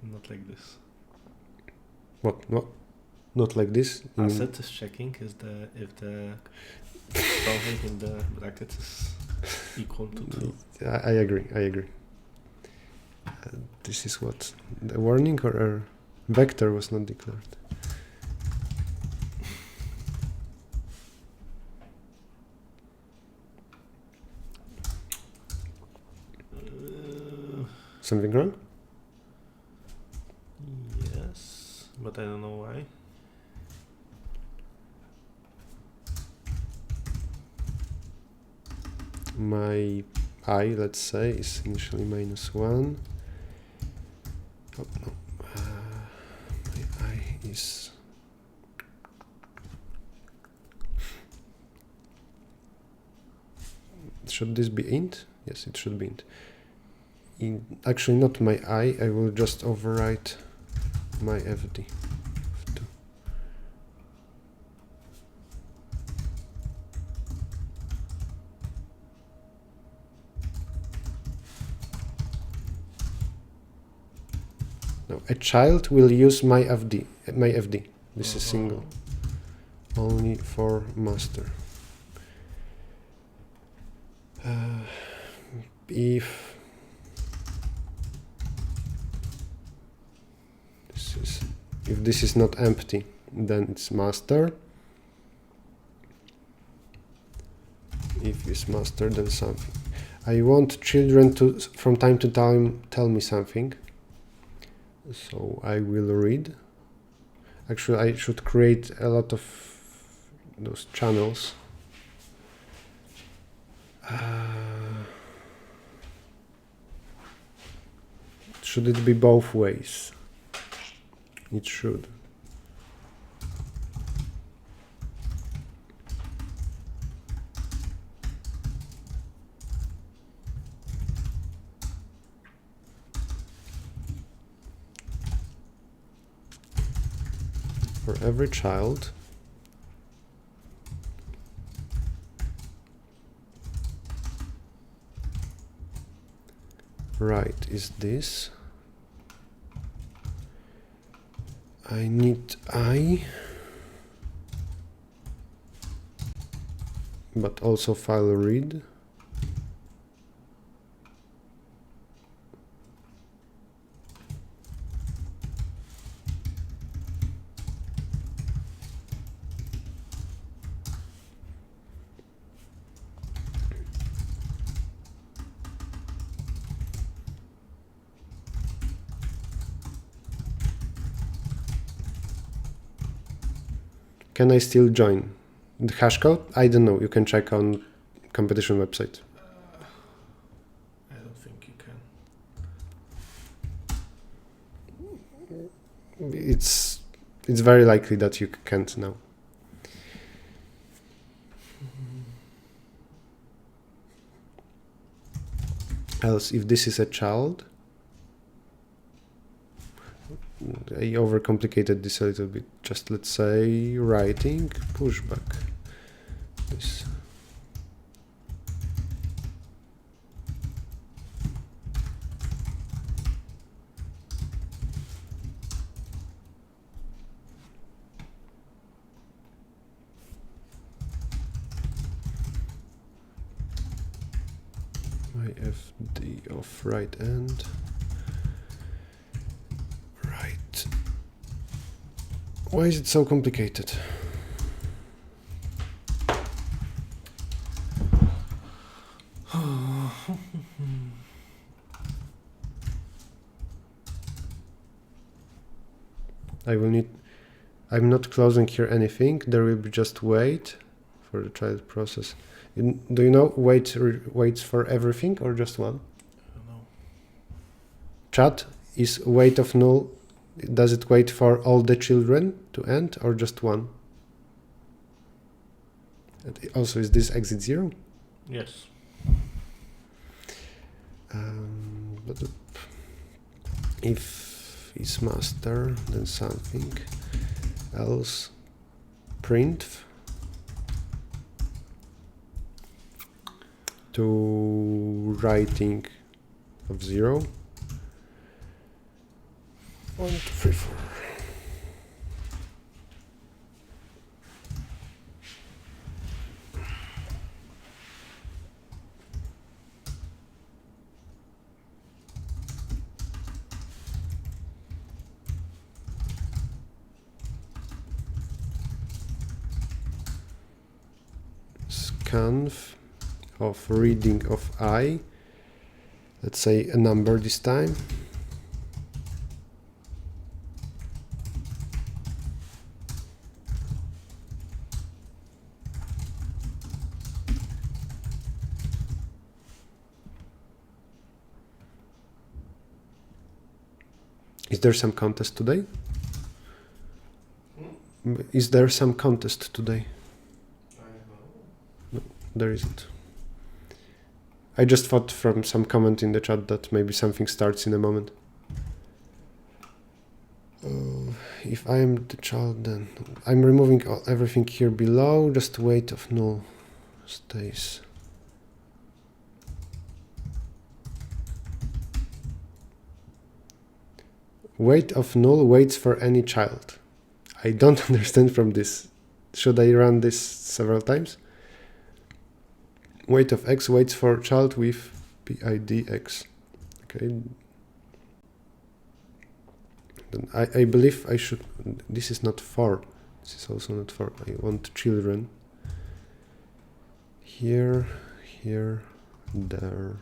Not like this. What? Not like this? Asset is checking if the something in the bracket is equal to true. I agree. This is what? The warning or error? Vector was not declared. Something wrong? Yes, but I don't know why. My I, let's say, is initially -1. Oh, no. My I is... Should this be int? Yes, it should be int. Actually, not my I will just overwrite my FD. Now, a child will use my FD. This is single, only for master. If this is not empty, then it's master. If it's master, then something. I want children to, from time to time, tell me something. So I will read. Actually, I should create a lot of those channels. Should it be both ways? It should. For every child, right is this. I need I, but also file read. Can I still join the hash code? I don't know. You can check on competition website. I don't think you can. It's very likely that you can't now. Else, if this is a child, I overcomplicated this a little bit. Just let's say writing pushback. This. My FD of right end. Right. Why is it so complicated? I'm not closing here anything. There will be just wait for the child process. Do you know weights for everything or just one? I don't know. Chat is weight of null. Does it wait for all the children to end or just one? And also, is this exit 0? Yes. But if is master, then something else print to writing of 0. 1, 2, 3, 4. Scanf of reading of I, let's say a number this time. Is there some contest today? Is there some contest today? No, there isn't. I just thought from some comment in the chat that maybe something starts in a moment. If I am the child, then I'm removing everything here below, just weight of null stays. Weight of null waits for any child. I don't understand from this. Should I run this several times? Weight of x waits for child with PID x. Okay. Then I believe I should. This is not for. This is also not for. I want children. Here, here, there.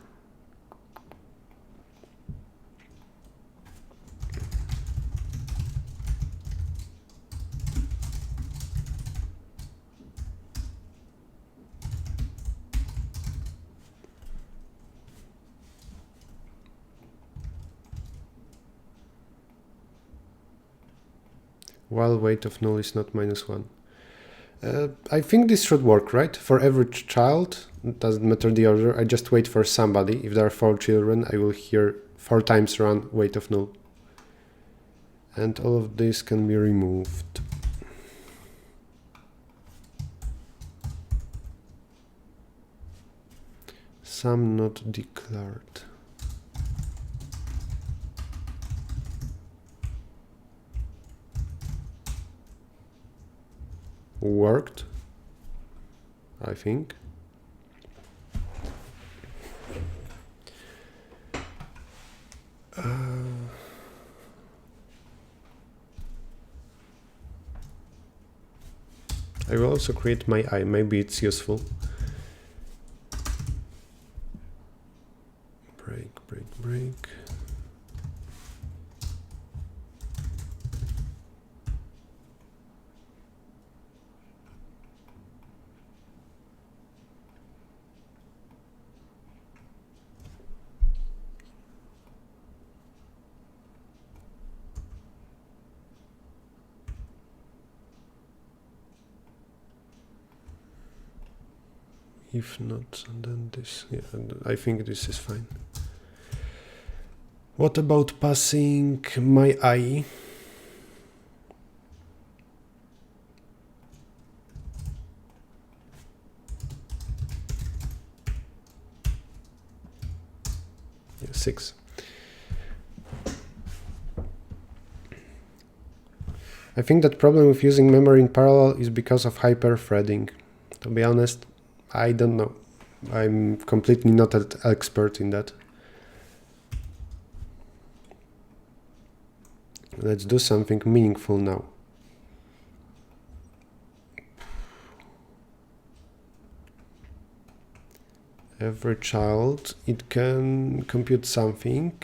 While weight of null is not -1. I think this should work, right? For every child, it doesn't matter the order, I just wait for somebody. If there are 4 children, I will here 4 times run weight of null. And all of this can be removed. Sum not declared. Worked, I think. I will also create my eye, maybe it's useful. Break. If not, then this. Yeah, I think this is fine. What about passing my eye? Yeah, 6. I think that problem with using memory in parallel is because of hyperthreading. To be honest, I don't know. I'm completely not an expert in that. Let's do something meaningful now. Every child, it can compute something.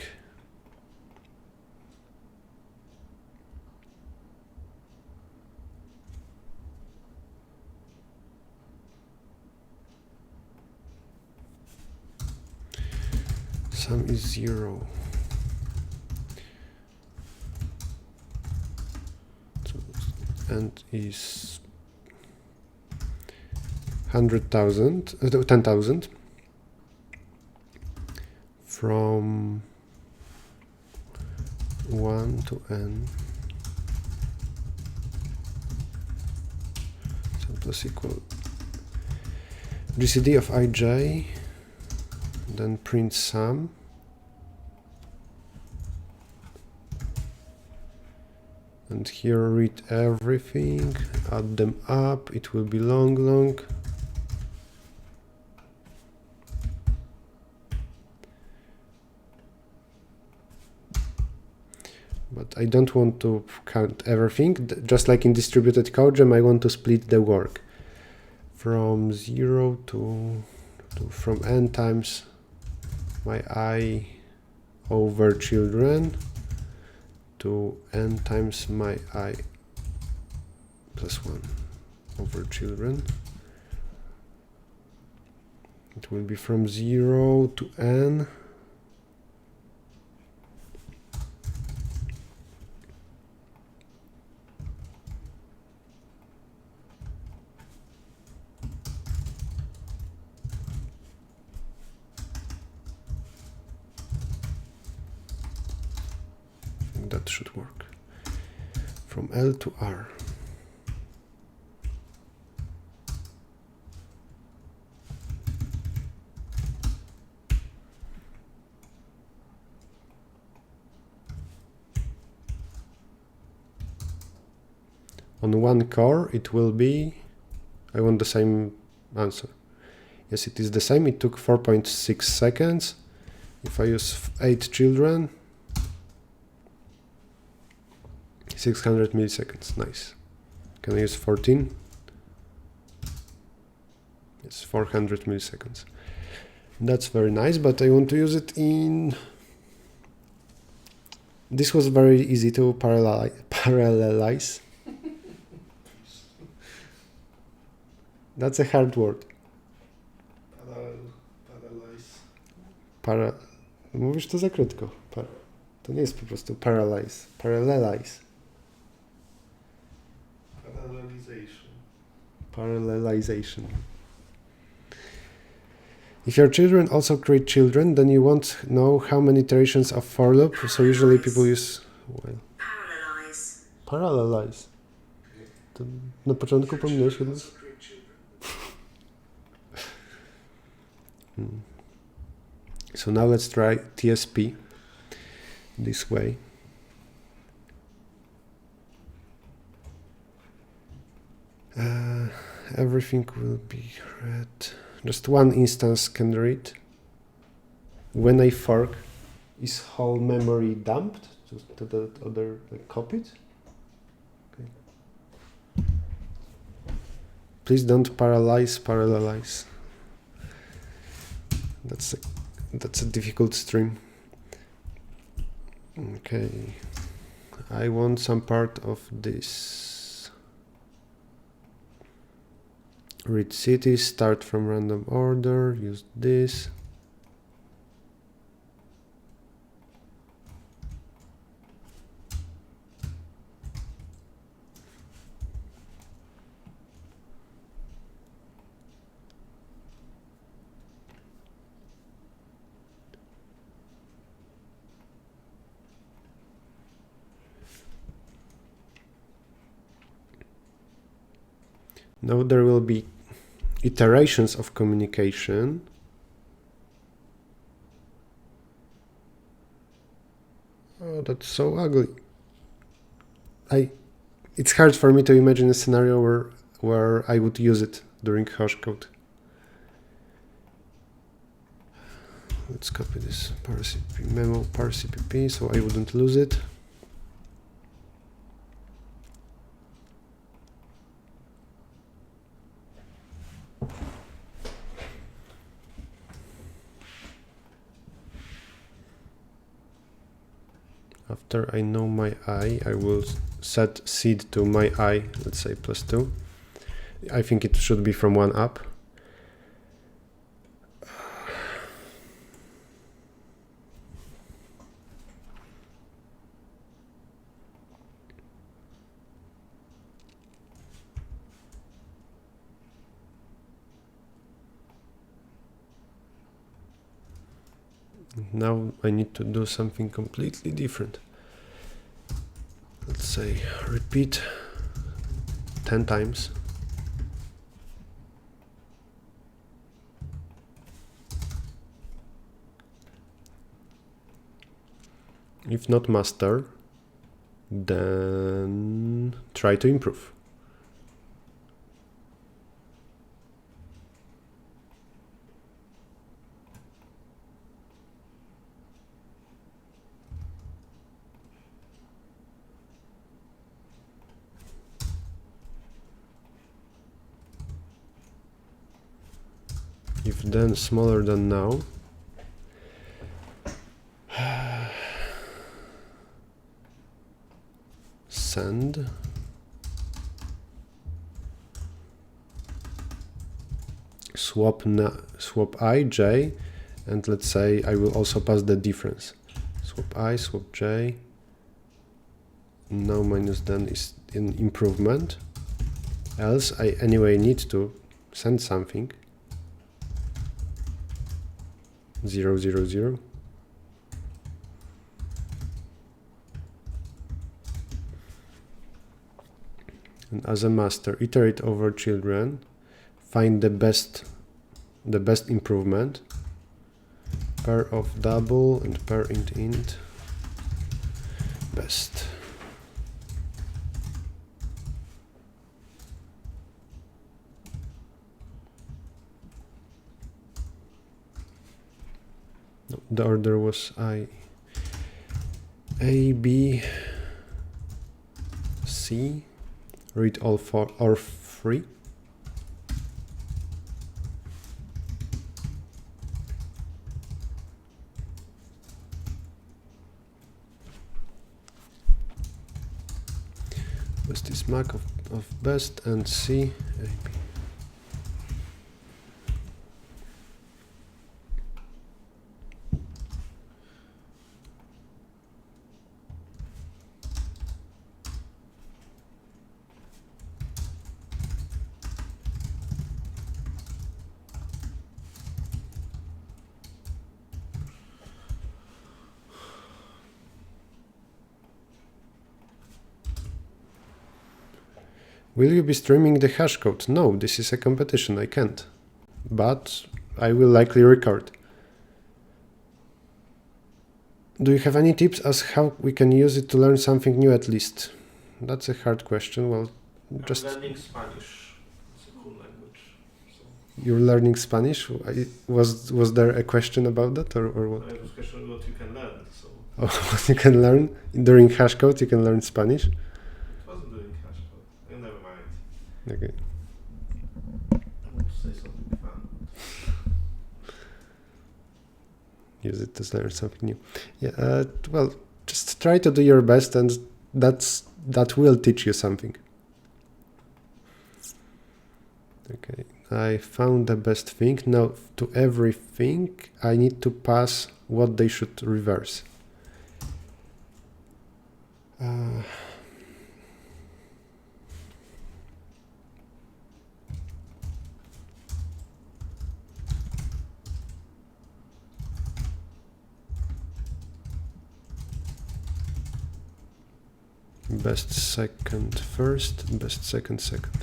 sum is 0. So and is 100,000, 10,000 from 1 to n. So plus equal GCD of ij, then print sum. And here read everything, add them up, it will be long. But I don't want to count everything. Just like in distributed codegem, I want to split the work from 0 to from n times my I over children to n times my I plus 1 over children. It will be from 0 to n. That should work. From L to R. On one core, it will be, I want the same answer. Yes, it is the same. It took 4.6 seconds. If I use 8 children, 600 milliseconds. Nice. Can I use 14? It's 400 milliseconds. That's very nice, but I want to use it in... This was very easy to parallelize. That's a hard word. Parallelize. Mówisz to za krótko. To nie jest po prostu parallelize. Parallelize. Parallelization. If your children also create children, then you won't know how many iterations of for loop. So usually people use... Well, parallelize. To na początku pominąłeś jedno? So now let's try TSP this way. Everything will be read. Just one instance can read. When I fork, is whole memory dumped to the other, like, copied? Okay. Please don't parallelize. That's a difficult stream. Okay, I want some part of this. Read cities, start from random order, use this. Now there will be iterations of communication. Oh, that's so ugly. It's hard for me to imagine a scenario where I would use it during hashcode. Let's copy this parcpp memo parcpp so I wouldn't lose it. After I know my I will set seed to my I, let's say +2. I think it should be from 1 up. Now I need to do something completely different. Let's say repeat 10 times. If not master, then try to improve. If then smaller than now, send swap I, j, and let's say I will also pass the difference. Swap I, swap j. Now minus then is an improvement. Else I anyway need to send something. 0, 0, 0. And as a master, iterate over children, find the best improvement, pair of double and pair int best. No, the order was A, B, C. Read all 4 or 3. Best is mac of best and C, A, B. Will you be streaming the hash code? No, this is a competition, I can't. But I will likely record. Do you have any tips as how we can use it to learn something new at least? That's a hard question. Well, just... I'm learning Spanish. It's a cool language. So. You're learning Spanish? Was there a question about that or what? I was questioning what you can learn. So. Oh, what you can learn? During hash code you can learn Spanish? Okay. I want to say something fun. Use it to learn something new. Yeah. Well, just try to do your best, and that will teach you something. Okay. I found the best thing. Now, to everything, I need to pass what they should reverse. Best second first, best second second.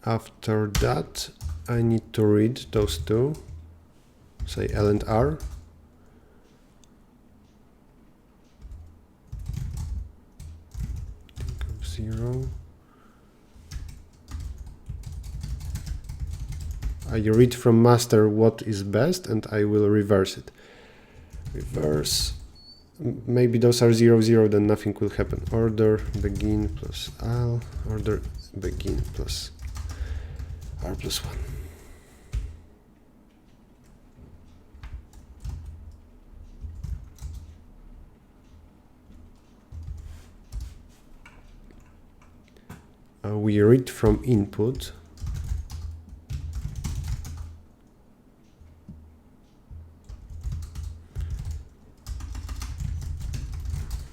After that, I need to read those two, say L and R. Think of 0. I read from master what is best, and I will reverse it. Reverse. Maybe those are 0, 0, then nothing will happen. Order begin plus L, order begin plus R plus 1. We read from input.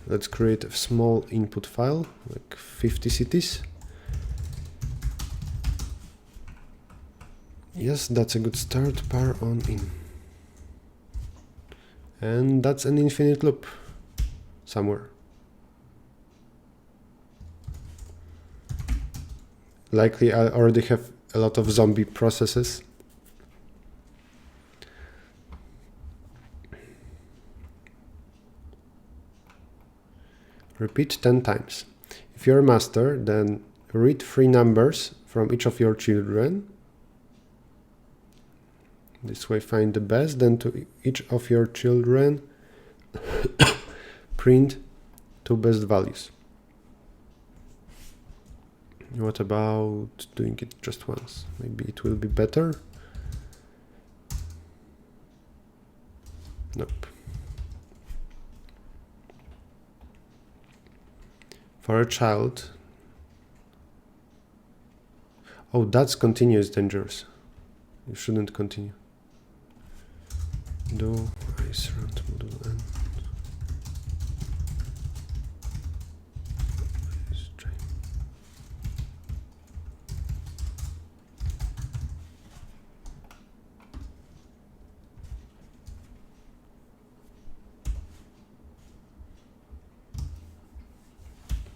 Let's create a small input file, like 50 cities. Yes, that's a good start. Par on in. And that's an infinite loop somewhere. Likely I already have a lot of zombie processes. Repeat 10 times. If you're a master, then read 3 numbers from each of your children. This way find the best, then to each of your children print 2 best values. What about doing it just once? Maybe it will be better. Nope. For a child. Oh, that's continuous dangerous. You shouldn't continue. Do ice round module and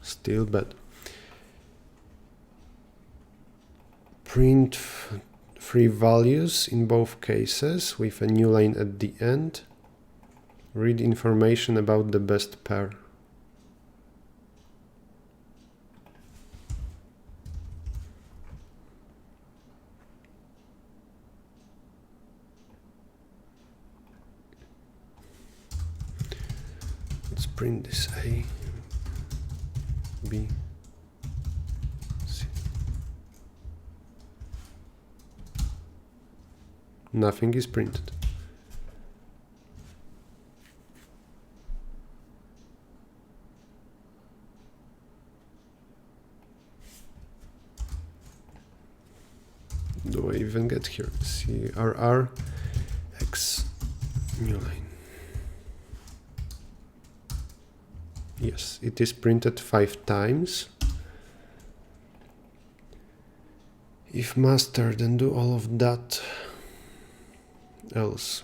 still bad. Print 3 values in both cases with a new line at the end. Read information about the best pair. Let's print this A, B, C. Nothing is printed. Do I even get here? CRR X new line. Yes, it is printed 5 times. If master, then do all of that else.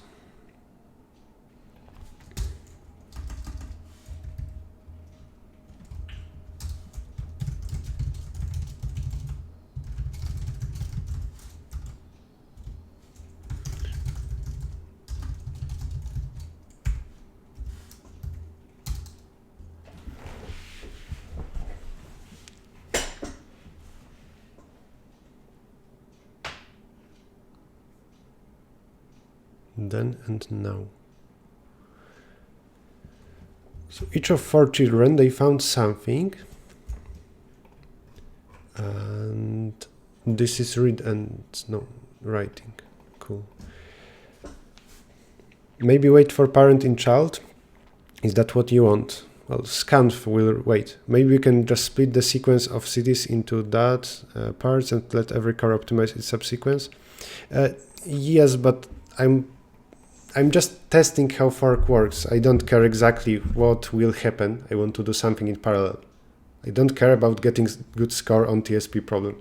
Then and now. So each of 4 children, they found something, and this is read and no writing. Cool. Maybe wait for parent in child. Is that what you want? Well, scanf will wait. Maybe we can just split the sequence of cities into that parts and let every car optimize its subsequence. Yes, but I'm just testing how fork works. I don't care exactly what will happen. I want to do something in parallel. I don't care about getting good score on TSP problem.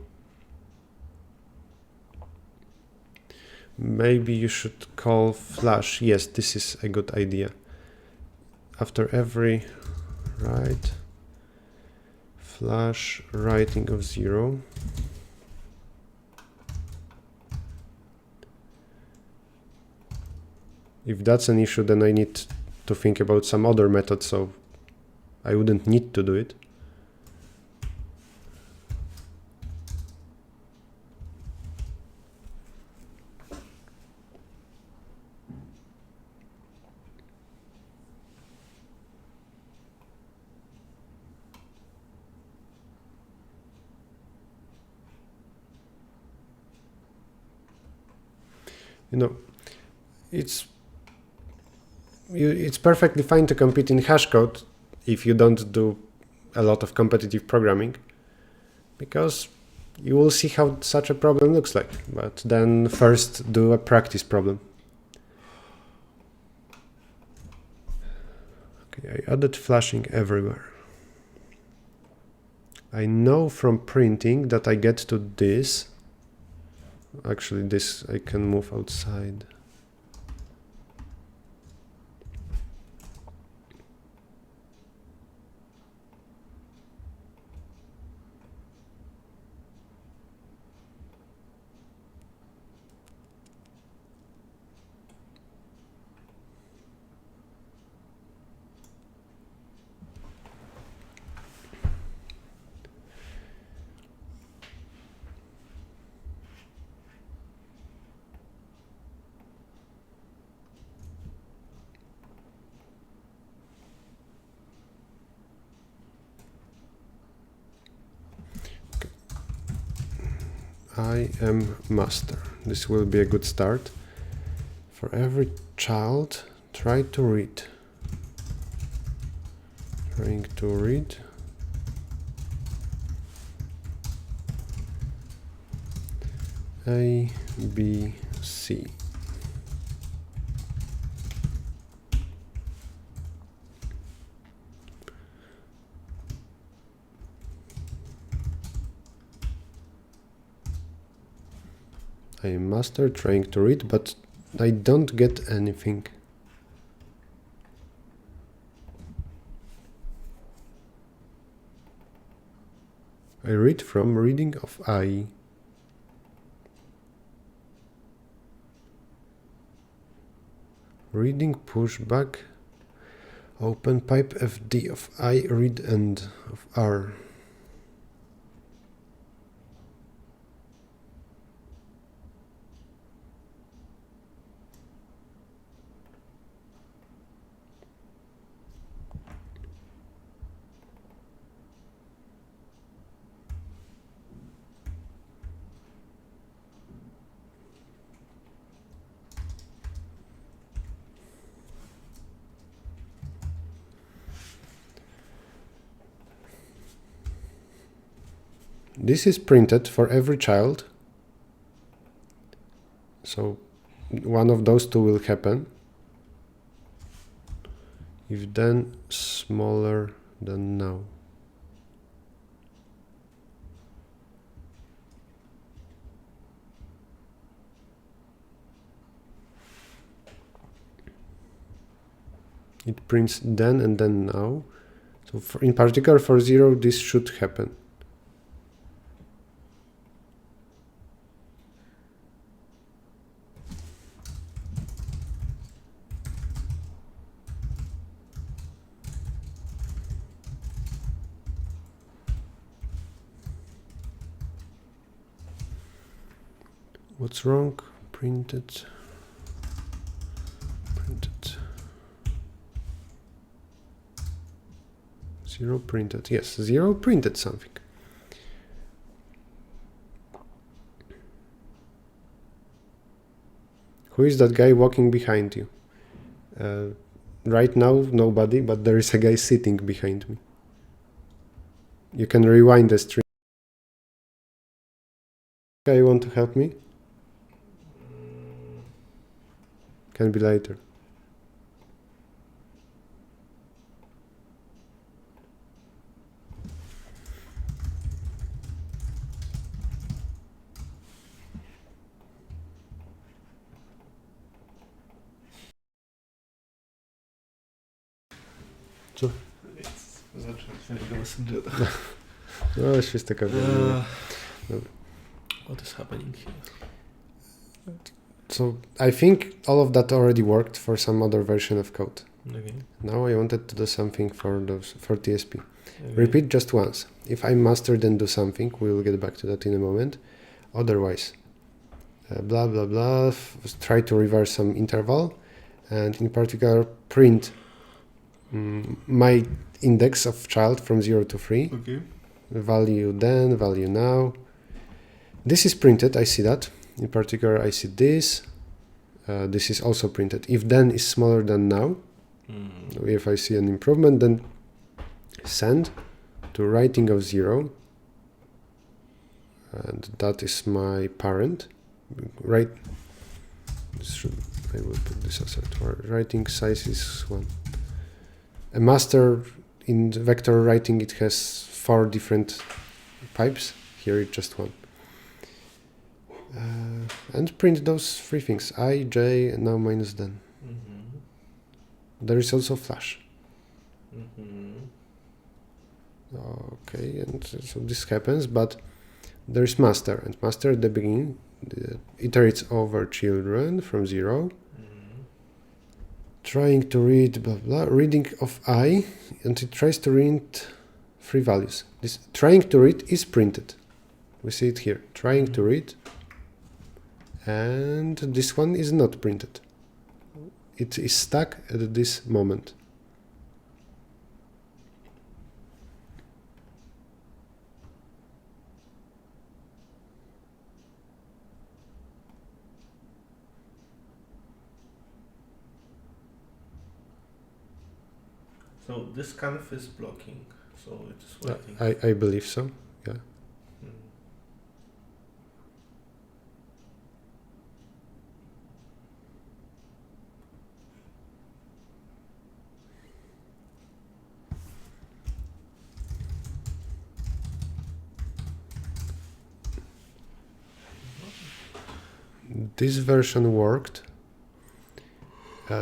Maybe you should call flash. Yes, this is a good idea. After every write, flash writing of 0. If that's an issue, then I need to think about some other method, so I wouldn't need to do it. You know, it's perfectly fine to compete in hash code if you don't do a lot of competitive programming, because you will see how such a problem looks like. But then first do a practice problem. Okay, I added flashing everywhere. I know from printing that I get to this Actually, this I can move outside. I am master. This will be a good start. For every child, try to read. Trying to read. A, B, C. I am master trying to read, but I don't get anything. I read from reading of I. Reading pushback. Open pipe FD of I, read end of R. This is printed for every child. So one of those two will happen. If then smaller than now. It prints then and then now. So in particular for 0, this should happen. What's wrong? Printed. Printed. 0 printed. Yes, 0 printed something. Who is that guy walking behind you? Right now, nobody, but there is a guy sitting behind me. You can rewind the stream. Okay, you want to help me? Can be later. Co? No, jest taka What is happening here? So I think all of that already worked for some other version of code. Okay. Now I wanted to do something for TSP. Okay. Repeat just once. If I master, then do something. We will get back to that in a moment. Otherwise, blah blah blah. Try to reverse some interval, and in particular print my index of child from 0 to 3. Okay. Value then, value now. This is printed. I see that. In particular, I see this. This is also printed. If then is smaller than now, if I see an improvement, then send to writing of 0. And that is my parent. Right. I will put this as a writing size is 1. A master in vector writing, it has 4 different pipes. Here it's just 1. and print those three things, I, j, and now minus then. There is also flash. Okay, and so this happens, but there is master, and master at the beginning iterates over children from 0, trying to read blah blah, reading of I, and it tries to read 3 values. This trying to read is printed. We see it here, trying to read, and this one is not printed. It is stuck at this moment. So this scanf is blocking, so it's waiting. I believe so, yeah. This version worked.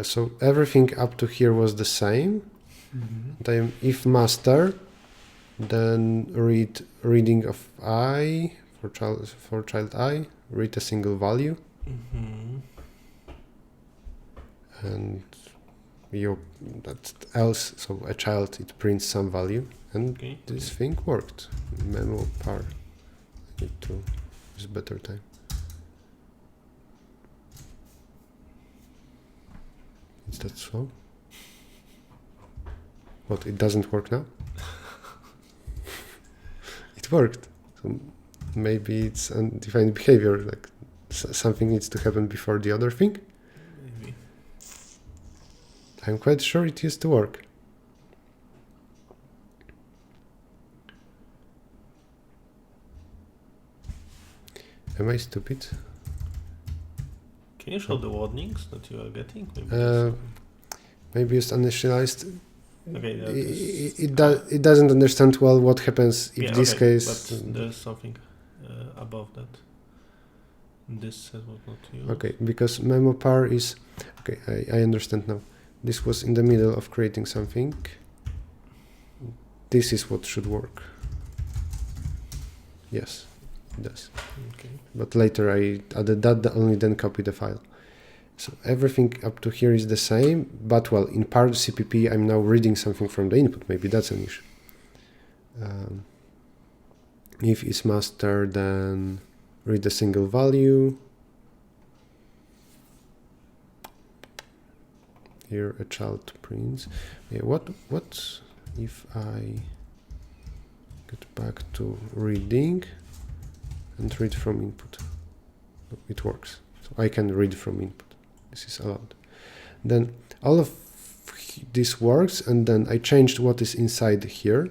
So everything up to here was the same. Then if master, then reading of I for child I, read a single value, and that's else. So a child, it prints some value, and this thing worked. Memo par. I need to use better time. Is that so? What, it doesn't work now? It worked. So maybe it's undefined behavior, like something needs to happen before the other thing. Maybe. I'm quite sure it used to work. Am I stupid? Can you show the warnings that you are getting? Maybe it's uninitialized. Okay, it doesn't understand well what happens in this case. But there's something above that. This says what not to use. Okay, because memo par is okay. I understand now. This was in the middle of creating something. This is what should work. Yes, it does. Okay. But later I added that, only then copy the file. So everything up to here is the same, but well, in part CPP, I'm now reading something from the input. Maybe that's an issue. If is master, then read a single value. Here a child prints. Yeah, what if I get back to reading and read from input? It works. So I can read from input. This is allowed. Then all of this works, and then I changed what is inside here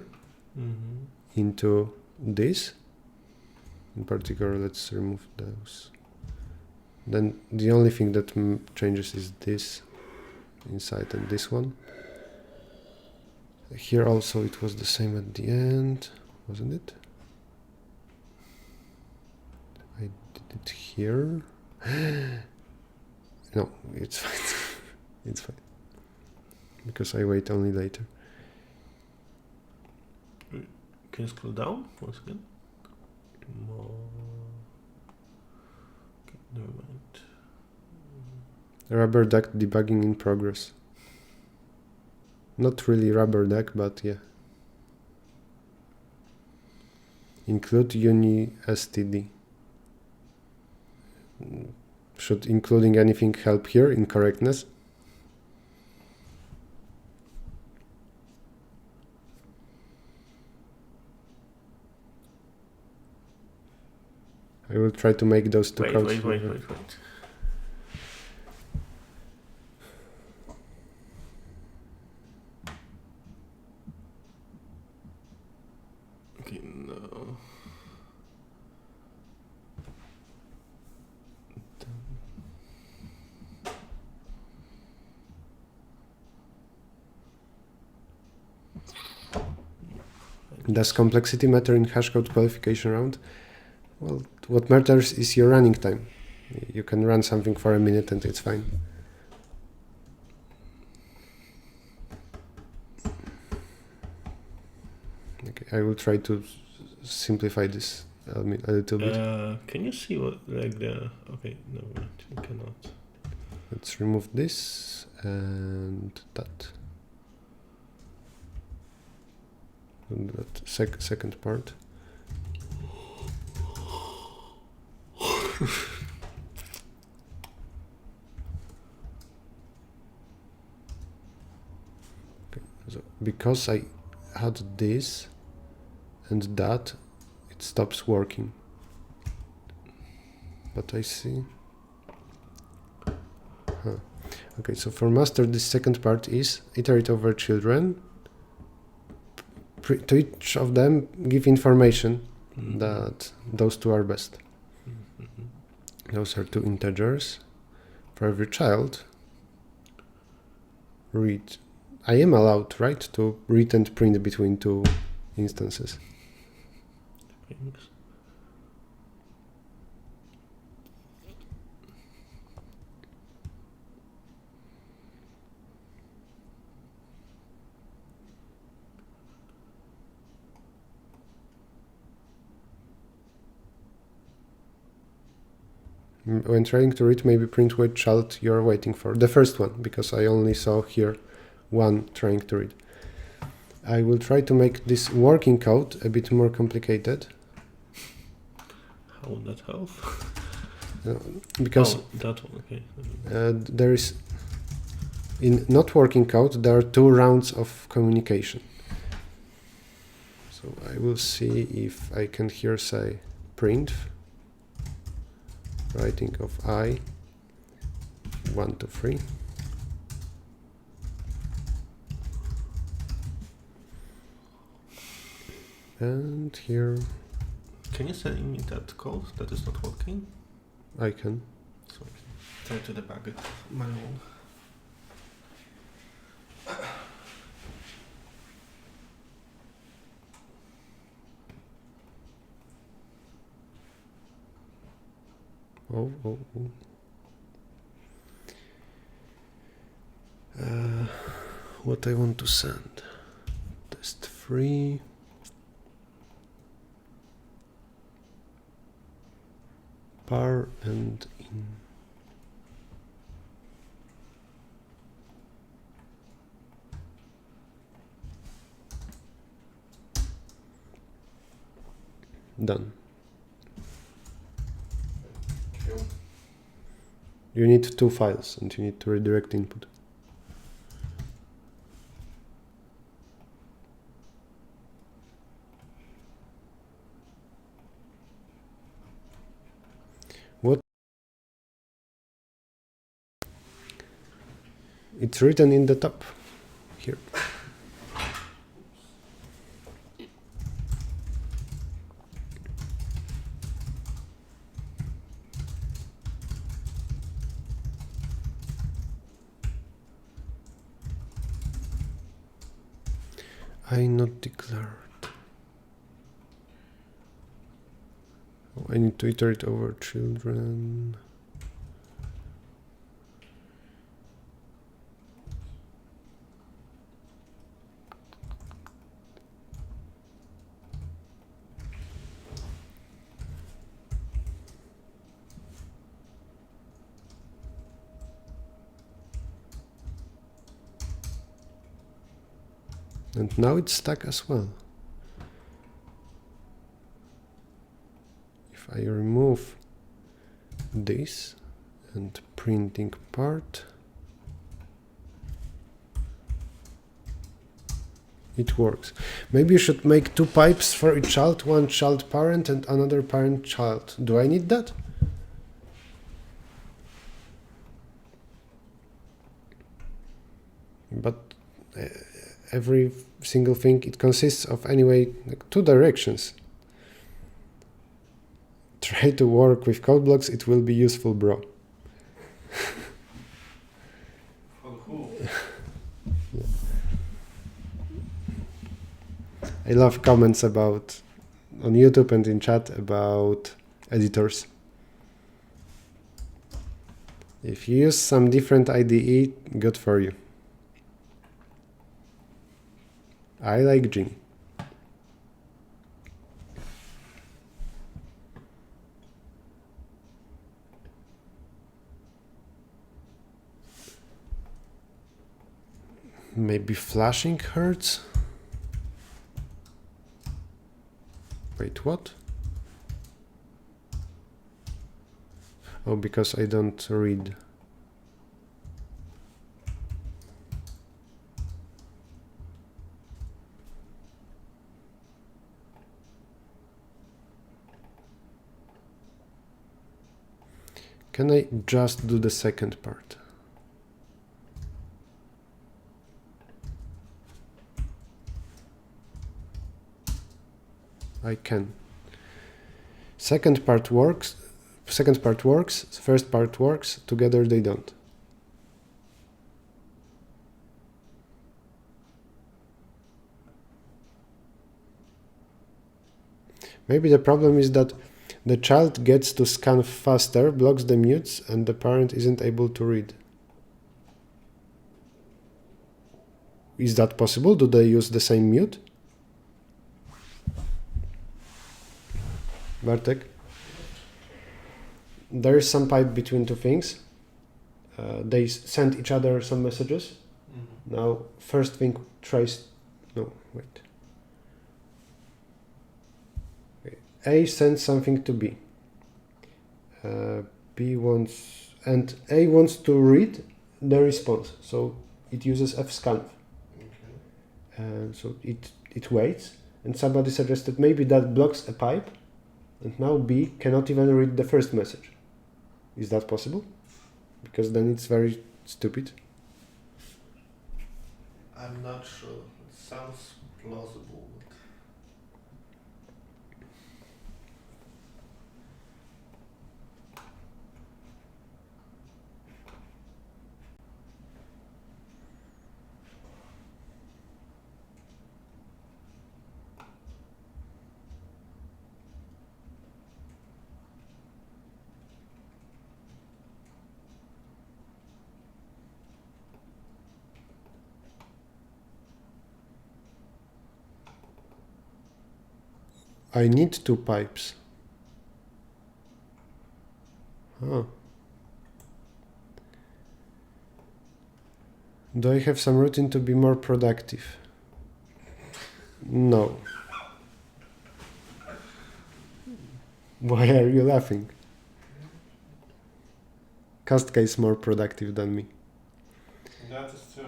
into this. In particular, let's remove those. Then the only thing that changes is this inside and this one. Here also it was the same at the end, wasn't it? I did it here. No, it's fine. It's fine. Because I wait only later. Can you scroll down once again? More. Okay, never mind. Rubber duck debugging in progress. Not really rubber duck, but yeah. Include uni std. Should including anything help here in correctness? I will try to make those two codes. Wait. Okay, no. Does complexity matter in hashcode qualification round? Well, what matters is your running time. You can run something for a minute and it's fine. Okay, I will try to simplify this a little bit. Can you see what, like the, okay, no, you cannot. Let's remove this and that. And that second part. Okay, so because I had this and that, it stops working. But I see. Huh. Okay, so for master, this second part is iterate over children. To each of them, give information that those two are best. Those are two integers. For every child, read. I am allowed, right, to read and print between two instances. Thanks. When trying to read, maybe print which child you're waiting for. The first one, because I only saw here one trying to read. I will try to make this working code a bit more complicated. How would that help? Because that one, okay. There is, in not working code, there are two rounds of communication. So I will see if I can here say print writing of I 1 to 3. And here can you send me that code that is not working? I can. So try to debug it manually. Oh. What I want to send. Test 3. Par and in. Done. You need two files and you need to redirect input. What? It's written in the top here. I not declared. Oh, I need to iterate over children. And now it's stuck as well. If I remove this and printing part, it works. Maybe you should make two pipes for each child, one child parent and another parent child. Do I need that? But every single thing, it consists of anyway like two directions. Try to work with code blocks, it will be useful, bro. For who? Yeah. I love comments about on YouTube and in chat about editors. If you use some different IDE, good for you. I like Gin. Maybe flashing hurts? Wait, what? Oh, because I don't read. Can I just do the second part? I can. Second part works, first part works, together they don't. Maybe the problem is that the child gets to scan faster, blocks the mutes, and the parent isn't able to read. Is that possible? Do they use the same mute? Bartek? There is some pipe between two things. They send each other some messages. Mm-hmm. Now, first thing tries... No, wait. A sends something to B. B wants... And A wants to read the response. So it uses fscanf. Okay. So it waits. And somebody suggested maybe that blocks a pipe. And now B cannot even read the first message. Is that possible? Because then it's very stupid. I'm not sure. It sounds plausible. I need two pipes. Huh. Do I have some routine to be more productive? No. Why are you laughing? Kastka is more productive than me. That is true.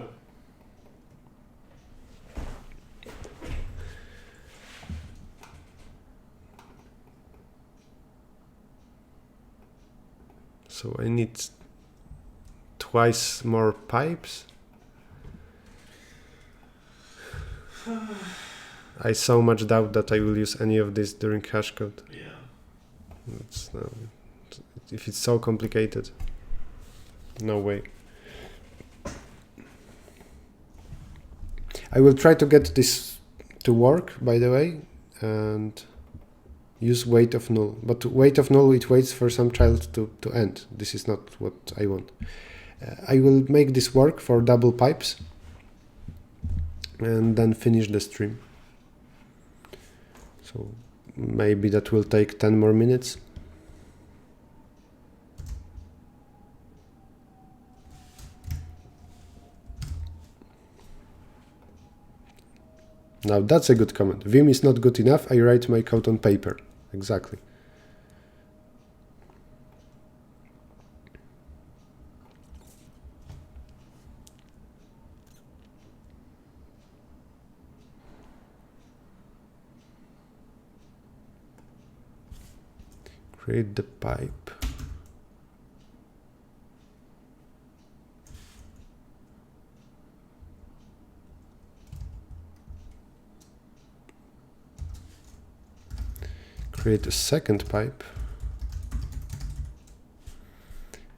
So I need twice more pipes. I so much doubt that I will use any of this during hashcode. Yeah. If it's so complicated, no way. I will try to get this to work, by the way, and use weight of null. But weight of null, it waits for some child to end. This is not what I want. I will make this work for double pipes and then finish the stream. So maybe that will take 10 more minutes. Now that's a good comment. Vim is not good enough. I write my code on paper. Exactly. Create the pipe. Create a second pipe.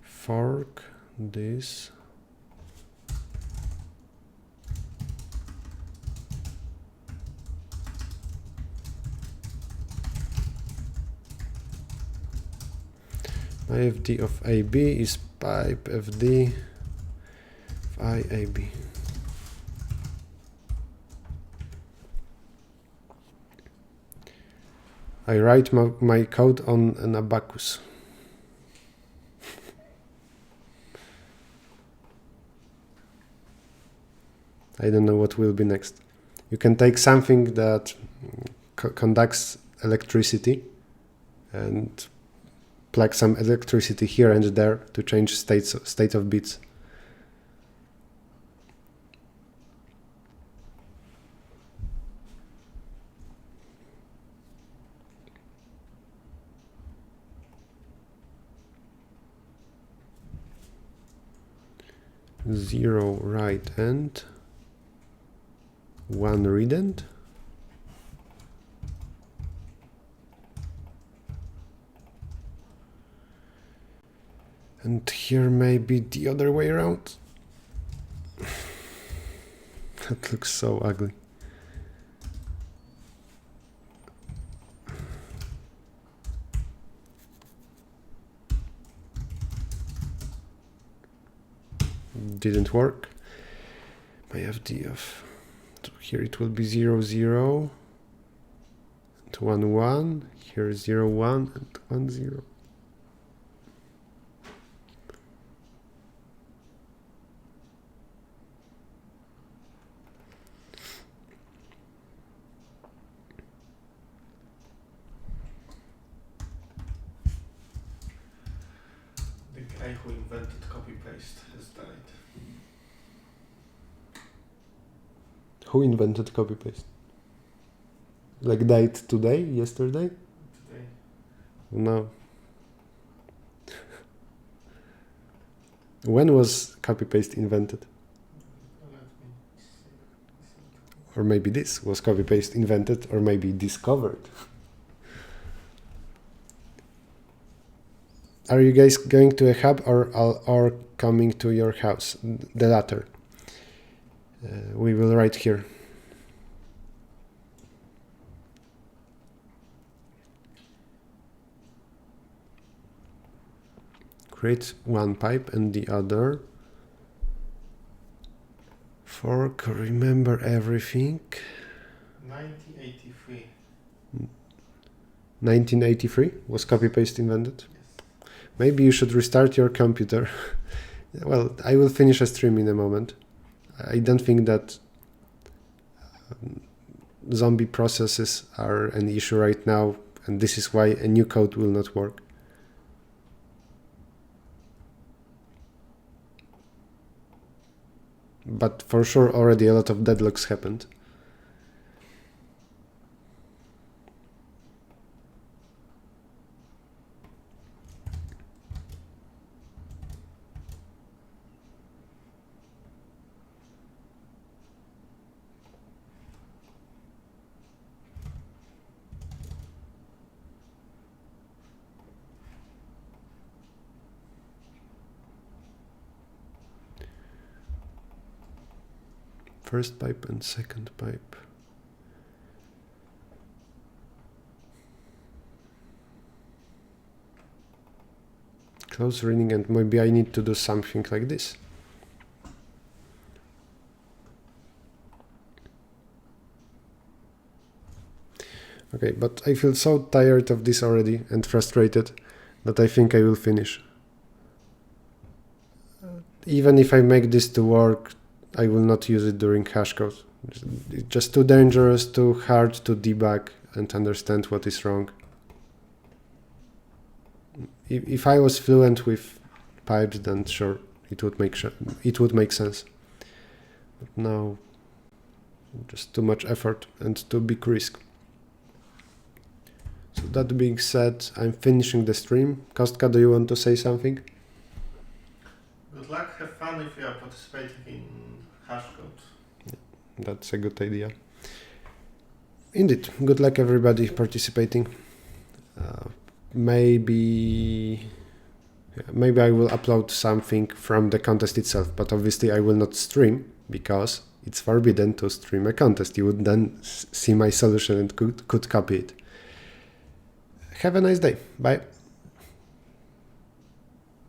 Fork this. IFD of AB is pipe FD of IAB. I write my code on an abacus. I don't know what will be next. You can take something that conducts electricity and plug some electricity here and there to change state of bits. Zero write end, one read end. And here maybe the other way around. That looks so ugly. Didn't work. My FD of here it will be 0 0 and 1 1. Here 0 1 and 1 0. The guy who invented copy-paste has died. Who invented copy-paste? Like died today, yesterday? Today. No. When was copy-paste invented? Or maybe this was copy-paste invented, or maybe discovered. Are you guys going to a hub or coming to your house? The latter. We will write here. Create one pipe and the other. Fork, remember everything. 1983. 1983 was copy-paste invented? Yes. Maybe you should restart your computer. Well, I will finish a stream in a moment. I don't think that zombie processes are an issue right now, and this is why a new code will not work. But for sure already a lot of deadlocks happened. First pipe and second pipe. Close reading, and maybe I need to do something like this. Okay, but I feel so tired of this already and frustrated that I think I will finish. Even if I make this to work, I will not use it during hashcode. It's just too dangerous, too hard to debug and understand what is wrong. If I was fluent with pipes, then sure, it would make sense. But now, just too much effort and too big risk. So that being said, I'm finishing the stream. Kostka, do you want to say something? Good luck, have fun if you are participating in hashcode. That's a good idea. Indeed, good luck everybody participating. Maybe I will upload something from the contest itself, but obviously I will not stream because it's forbidden to stream a contest. You would then see my solution and could copy it. Have a nice day. Bye.